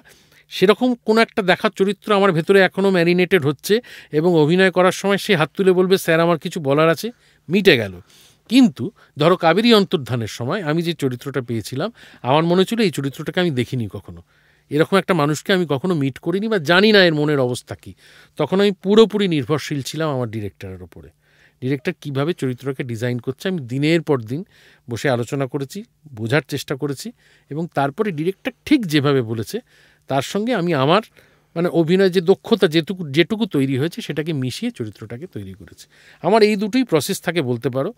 সেরকম কোনো একটা দেখার চরিত্র আমার ভেতরে এখনও ম্যারিনেটেড হচ্ছে, এবং অভিনয় করার সময় সে হাত তুলে বলবে, স্যার আমার কিছু বলার আছে, মিটে গেল। কিন্তু ধরো কাবেরী অন্তর্ধানের সময় আমি যে চরিত্রটা পেয়েছিলাম, আমার মনে ছিল এই চরিত্রটাকে আমি দেখিনি কখনো, এরকম একটা মানুষকে আমি কখনো মিট করিনি, বা জানি না এর মনের অবস্থা কী। তখন আমি পুরোপুরি নির্ভরশীল ছিলাম আমার ডিরেক্টরের ওপরে। ডিরেক্টর কীভাবে চরিত্রকে ডিজাইন করছে আমি দিনের পর দিন বসে আলোচনা করেছি, বোঝার চেষ্টা করেছি, এবং তারপরে ডিরেক্টর ঠিক যেভাবে বলেছে তার সঙ্গে আমি আমার মানে অভিনয় যে দক্ষতা যেটুকু তৈরি হয়েছে সেটাকে মিশিয়ে চরিত্রটাকে তৈরি করেছি। আমার এই দুটোই প্রসেস থাকে বলতে পারো,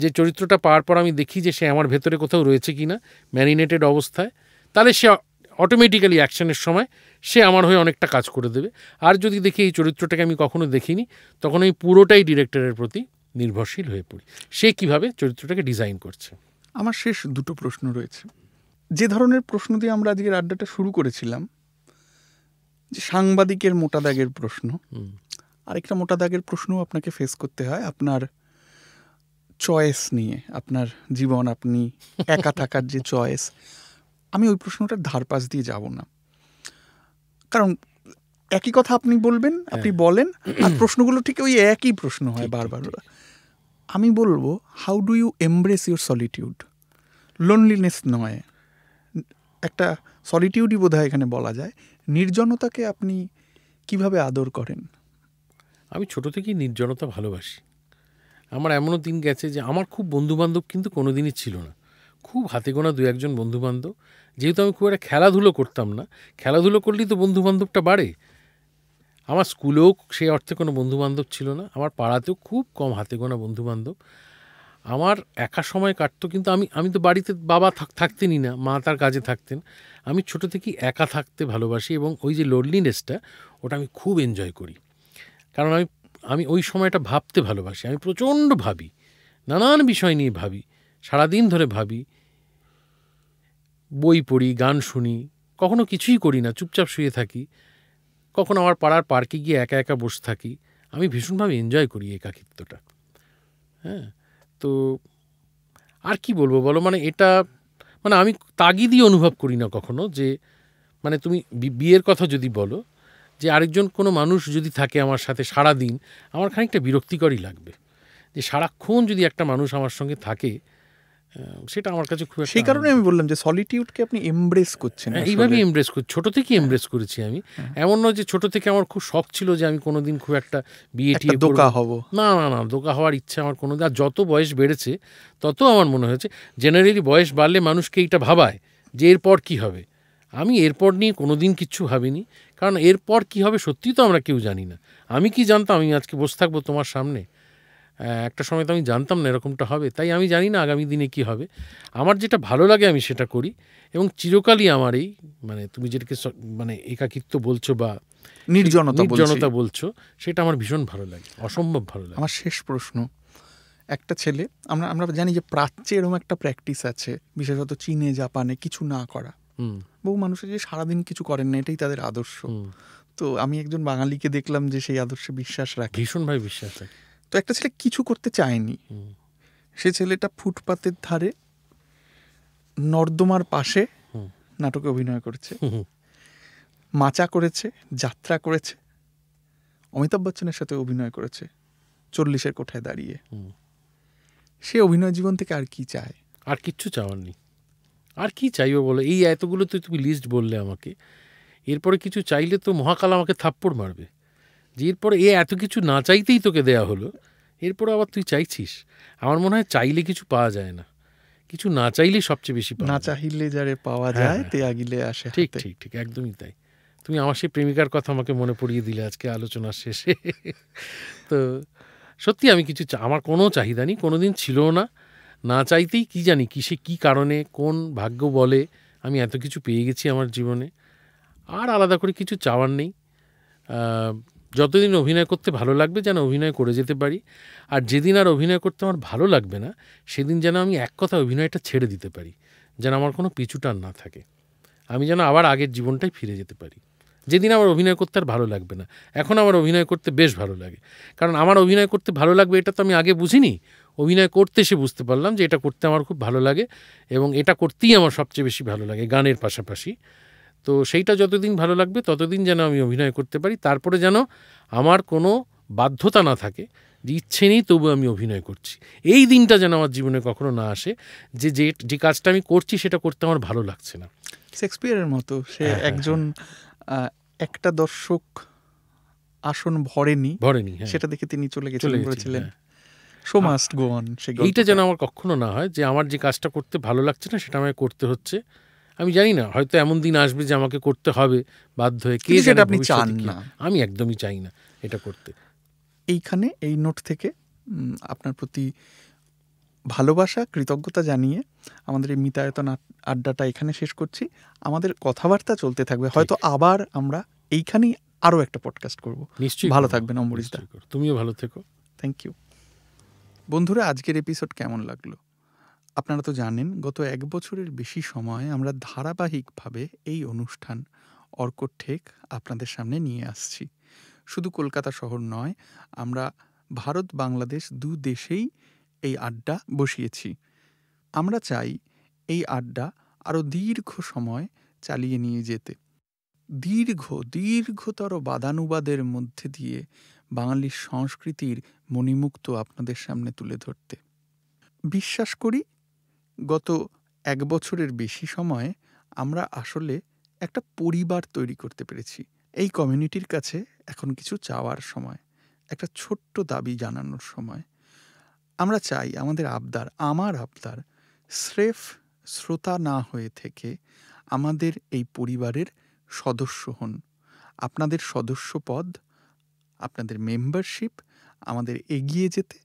যে চরিত্রটা পাওয়ার পর আমি দেখি যে সে আমার ভেতরে কোথাও রয়েছে কি না ম্যারিনেটেড অবস্থায়, তাহলে সে অটোমেটিক্যালি অ্যাকশনের সময় সে আমার হয়ে অনেকটা কাজ করে দেবে। আর যদি দেখি এই চরিত্রটাকে আমি কখনো দেখিনি, তখন আমি পুরোটাই ডিরেক্টরের প্রতি নির্ভরশীল হয়ে পড়ি, সে কিভাবে চরিত্রটাকে ডিজাইন করছে। আমার শেষ 2টো প্রশ্ন রয়েছে। যে ধরনের প্রশ্ন দিয়ে আমরা আজকের আড্ডাটা শুরু করেছিলাম, যে সাংবাদিকের মোটা দাগের প্রশ্ন, আরেকটা মোটা দাগের প্রশ্নও আপনাকে ফেস করতে হয় আপনার চয়েস নিয়ে, আপনার জীবন, আপনি একা থাকার যে চয়েস। আমি ওই প্রশ্নটার ধারপাশ দিয়ে যাব না, কারণ একই কথা আপনি বলবেন, আপনি বলেন, আর প্রশ্নগুলো ঠিক ওই একই প্রশ্ন হয় বারবার। আমি বলবো, how do you embrace your solitude? Loneliness নয়, একটা সলিটিউডই বোধহয় এখানে বলা যায়। নির্জনতাকে আপনি কিভাবে আদর করেন? আমি ছোট থেকেই নির্জনতা ভালোবাসি। আমার এমনও দিন গেছে যে আমার খুব বন্ধুবান্ধব কিন্তু কোনো দিনই ছিল না। খুব হাতে গোনা ২-১ জন বন্ধুবান্ধব। যেহেতু আমি খুব একটা খেলাধুলো করতাম না, খেলাধুলো করলেই তো বন্ধুবান্ধবটা বাড়ে। আমার স্কুলেও সেই অর্থে কোনো বন্ধুবান্ধব ছিল না। আমার পাড়াতেও খুব কম হাতে গোনা বন্ধুবান্ধব। আমার একা সময় কাটতো, কিন্তু আমি তো বাড়িতে বাবা থাকতেনই না, মা তার কাজে থাকতেন। আমি ছোট থেকেই একা থাকতে ভালোবাসি এবং ওই যে লোনলিনেসটা, ওটা আমি খুব এনজয় করি। কারণ আমি আমি ওই সময়টা ভাবতে ভালোবাসি। আমি প্রচণ্ড ভাবি, নানান বিষয় নিয়ে ভাবি, সারাদিন ধরে ভাবি, বই পড়ি, গান শুনি, কখনো কিছুই করি না, চুপচাপ শুয়ে থাকি, কখনো আমার পাড়ার পার্কে গিয়ে একা একা বসে থাকি। আমি ভীষণভাবে এনজয় করি একাকিত্বটা। হ্যাঁ, তো আর কি বলবো বলো, মানে এটা, মানে আমি তাগিদই অনুভব করি না কখনো যে, মানে তুমি বিয়ের কথা যদি বলো, যে আরেকজন কোনো মানুষ যদি থাকে আমার সাথে সারাদিন, আমার খানিকটা বিরক্তিকরই লাগবে। যে সারাক্ষণ যদি একটা মানুষ আমার সঙ্গে থাকে, সেটা আমার কাছে খুব একটা, সেই কারণে আমি বললাম যে সলিটিউডকে আপনি এমব্রেস করছেন। এইভাবেই এমব্রেস করি, ছোট থেকেই এমব্রেস করেছি আমি। এমন নয় যে ছোট থেকে আমার খুব শখ ছিল যে আমি কোনোদিন খুব একটা বিয়ে টিয়ে দোকা হব। না না না, দোকা হওয়ার ইচ্ছা আমার কোনো, আর যত বয়স বেড়েছে তত আমার মনে হয়েছে, জেনারেলি বয়স বাড়লে মানুষকে এইটা ভাবায় যে এরপর কি হবে। আমি এরপর নিয়ে কোনোদিন কিচ্ছু ভাবিনি, কারণ এরপর কি হবে সত্যিই তো আমরা কেউ জানি না। আমি কি জানতাম আমি আজকে বসে থাকবো তোমার সামনে? একটা সময় তো আমি জানতাম না এরকমটা হবে, তাই আমি জানি না আগামী দিনে কি হবে। আমার যেটা ভালো লাগে আমি সেটা করি, এবং চিরকালই আমার এই, মানে তুমি যেটাকে মানে একাকিত্ব বলছো বা নির্জনতা বলছো, সেটা আমার ভীষণ ভালো লাগে, অসম্ভব ভালো লাগে। আমার শেষ প্রশ্ন, একটা ছেলে, আমরা জানি যে প্রাচ্যে এরকম একটা প্র্যাকটিস আছে, বিশেষত চীনে জাপানে, কিছু না করা। বহু মানুষের যে সারাদিন কিছু করেন না, এটাই তাদের আদর্শ। তো আমি একজন বাঙালিকে দেখলাম যে সেই আদর্শে বিশ্বাস রাখে, ভীষণভাবে বিশ্বাস রাখে। তো একটা ছেলে কিছু করতে চায়নি, সে ছেলেটা ফুটপাতের ধারে নর্দমার পাশে নাটকে অভিনয় করেছে, মাচা করেছে, যাত্রা করেছে, অমিতাভ বচ্চনের সাথে অভিনয় করেছে 40-এর কোঠায় দাঁড়িয়ে। সে অভিনয় জীবন থেকে আর কি চায়? আর কিচ্ছু চাওয়ার নেই। আর কি চাইবে বলো? এই এতগুলো তো তুমি লিস্ট বললে আমাকে, এরপরে কিছু চাইলে তো মহাকাল আমাকে থাপ্পড় মারবে, যে এরপরে এত কিছু না চাইতেই তোকে দেয়া হলো, এরপরে আবার তুই চাইছিস। আমার মনে হয় চাইলে কিছু পাওয়া যায় না, কিছু না চাইলেই সবচেয়ে বেশি পাওয়া যায়। না চাইলে যারে পাওয়া যায় তে আগিলে আসে। ঠিক ঠিক ঠিক, একদমই তাই। তুমি আমার সেই প্রেমিকার কথা আমাকে মনে পড়িয়ে দিলে আজকে আলোচনার শেষে। তো সত্যি আমি কিছু, আমার কোনো চাহিদা নেই, কোনোদিন ছিলও না, না চাইতেই কি জানি কিসে কী কারণে কোন ভাগ্য বলে আমি এত কিছু পেয়ে গেছি আমার জীবনে। আর আলাদা করে কিছু চাওয়ার নেই। যতদিন অভিনয় করতে ভালো লাগবে যেন অভিনয় করে যেতে পারি, আর যেদিন আর অভিনয় করতে আমার ভালো লাগবে না সেদিন যেন আমি এক কথা অভিনয়টা ছেড়ে দিতে পারি, যেন আমার কোনো পিছুটান না থাকে, আমি যেন আবার আগের জীবনটাই ফিরে যেতে পারি। যেদিন আমার অভিনয় করতে আর ভালো লাগবে না, এখন আমার অভিনয় করতে বেশ ভালো লাগে। কারণ আমার অভিনয় করতে ভালো লাগবে এটা তো আমি আগে বুঝিনি, অভিনয় করতে এসে বুঝতে পারলাম যে এটা করতে আমার খুব ভালো লাগে, এবং এটা করতেই আমার সবচেয়ে বেশি ভালো লাগে গানের পাশাপাশি। তো সেইটা যতদিন ভালো লাগবে ততদিন যেন আমি অভিনয় করতে পারি, তারপরে যেন আমার কোনো বাধ্যতা না থাকে যে ইচ্ছে নেই তবু আমি অভিনয় করছি। এই দিনটা যেন আমার জীবনে কখনো না আসে যে যে কাজটা আমি করছি সেটা করতে আমার ভালো লাগছে না। শেক্সপিয়ারের মতো সে একজন একটা দর্শক আসন ভরেনি, সেটা দেখে তিনি চলে গেছিলেন। Show must go on. এইটা যেন আমার কখনো না হয় যে আমার যে কাজটা করতে ভালো লাগছে না সেটা আমাকে করতে হচ্ছে। আমি জানি না, হয়তো এমন দিন আসবে যে আমাকে করতে হবে বাধ্য হয়ে, কে সেটা আপনি চান না। আমি একদমই চাই না এটা করতে। এইখানে এই নোট থেকে আপনার প্রতি ভালোবাসা, কৃতজ্ঞতা জানিয়ে আমাদের এই মিতায়তন আড্ডাটা এখানে শেষ করছি। আমাদের কথাবার্তা চলতে থাকবে, হয়তো আবার আমরা এইখানেই আরও একটা পডকাস্ট করব। নিশ্চয়ই ভালো থাকবেন অম্বরীশদা। তুমিও ভালো থেকো। Thank you. বন্ধুরা, আজকের এপিসোড কেমন লাগলো? আপনারা তো জানেন গত 1 বছরের বেশি সময় আমরা ধারাবাহিকভাবে এই অনুষ্ঠান অর্কর ঠেক আপনাদের সামনে নিয়ে আসছি। শুধু কলকাতা শহর নয়, আমরা ভারত বাংলাদেশ 2 দেশেই এই আড্ডা বসিয়েছি। আমরা চাই এই আড্ডা আরও দীর্ঘ সময় চালিয়ে নিয়ে যেতে, দীর্ঘতর বাদানুবাদের মধ্যে দিয়ে বাঙালির সংস্কৃতির মণিমুক্ত আপনাদের সামনে তুলে ধরতে। বিশ্বাস করি গত 1 বছরের বেশি সময় আমরা আসলে একটা পরিবার তৈরি করতে পেরেছি। এই কমিউনিটির কাছে এখন কিছু চাওয়ার সময়, একটা ছোট্ট দাবি জানানোর সময়। আমরা চাই আমার আবদার স্রেফ শ্রোতা না হয়ে থেকে আমাদের এই পরিবারের সদস্য হন। আপনাদের সদস্যপদ, আপনাদের মেম্বারশিপ আমাদের এগিয়ে যেতে,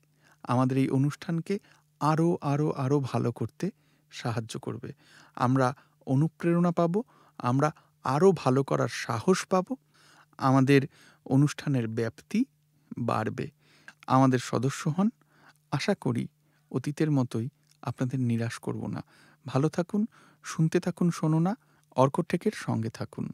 আমাদের এই অনুষ্ঠানকে আরও ভালো করতে সাহায্য করবে। আমরা অনুপ্রেরণা পাবো, আমরা আরও ভালো করার সাহস পাবো, আমাদের অনুষ্ঠানের ব্যাপ্তি বাড়বে। আমাদের সদস্য হন। আশা করি অতীতের মতোই আপনাদের নিরাশ করব না। ভালো থাকুন, শুনতে থাকুন শোনো না, অর্কটেকের সঙ্গে থাকুন।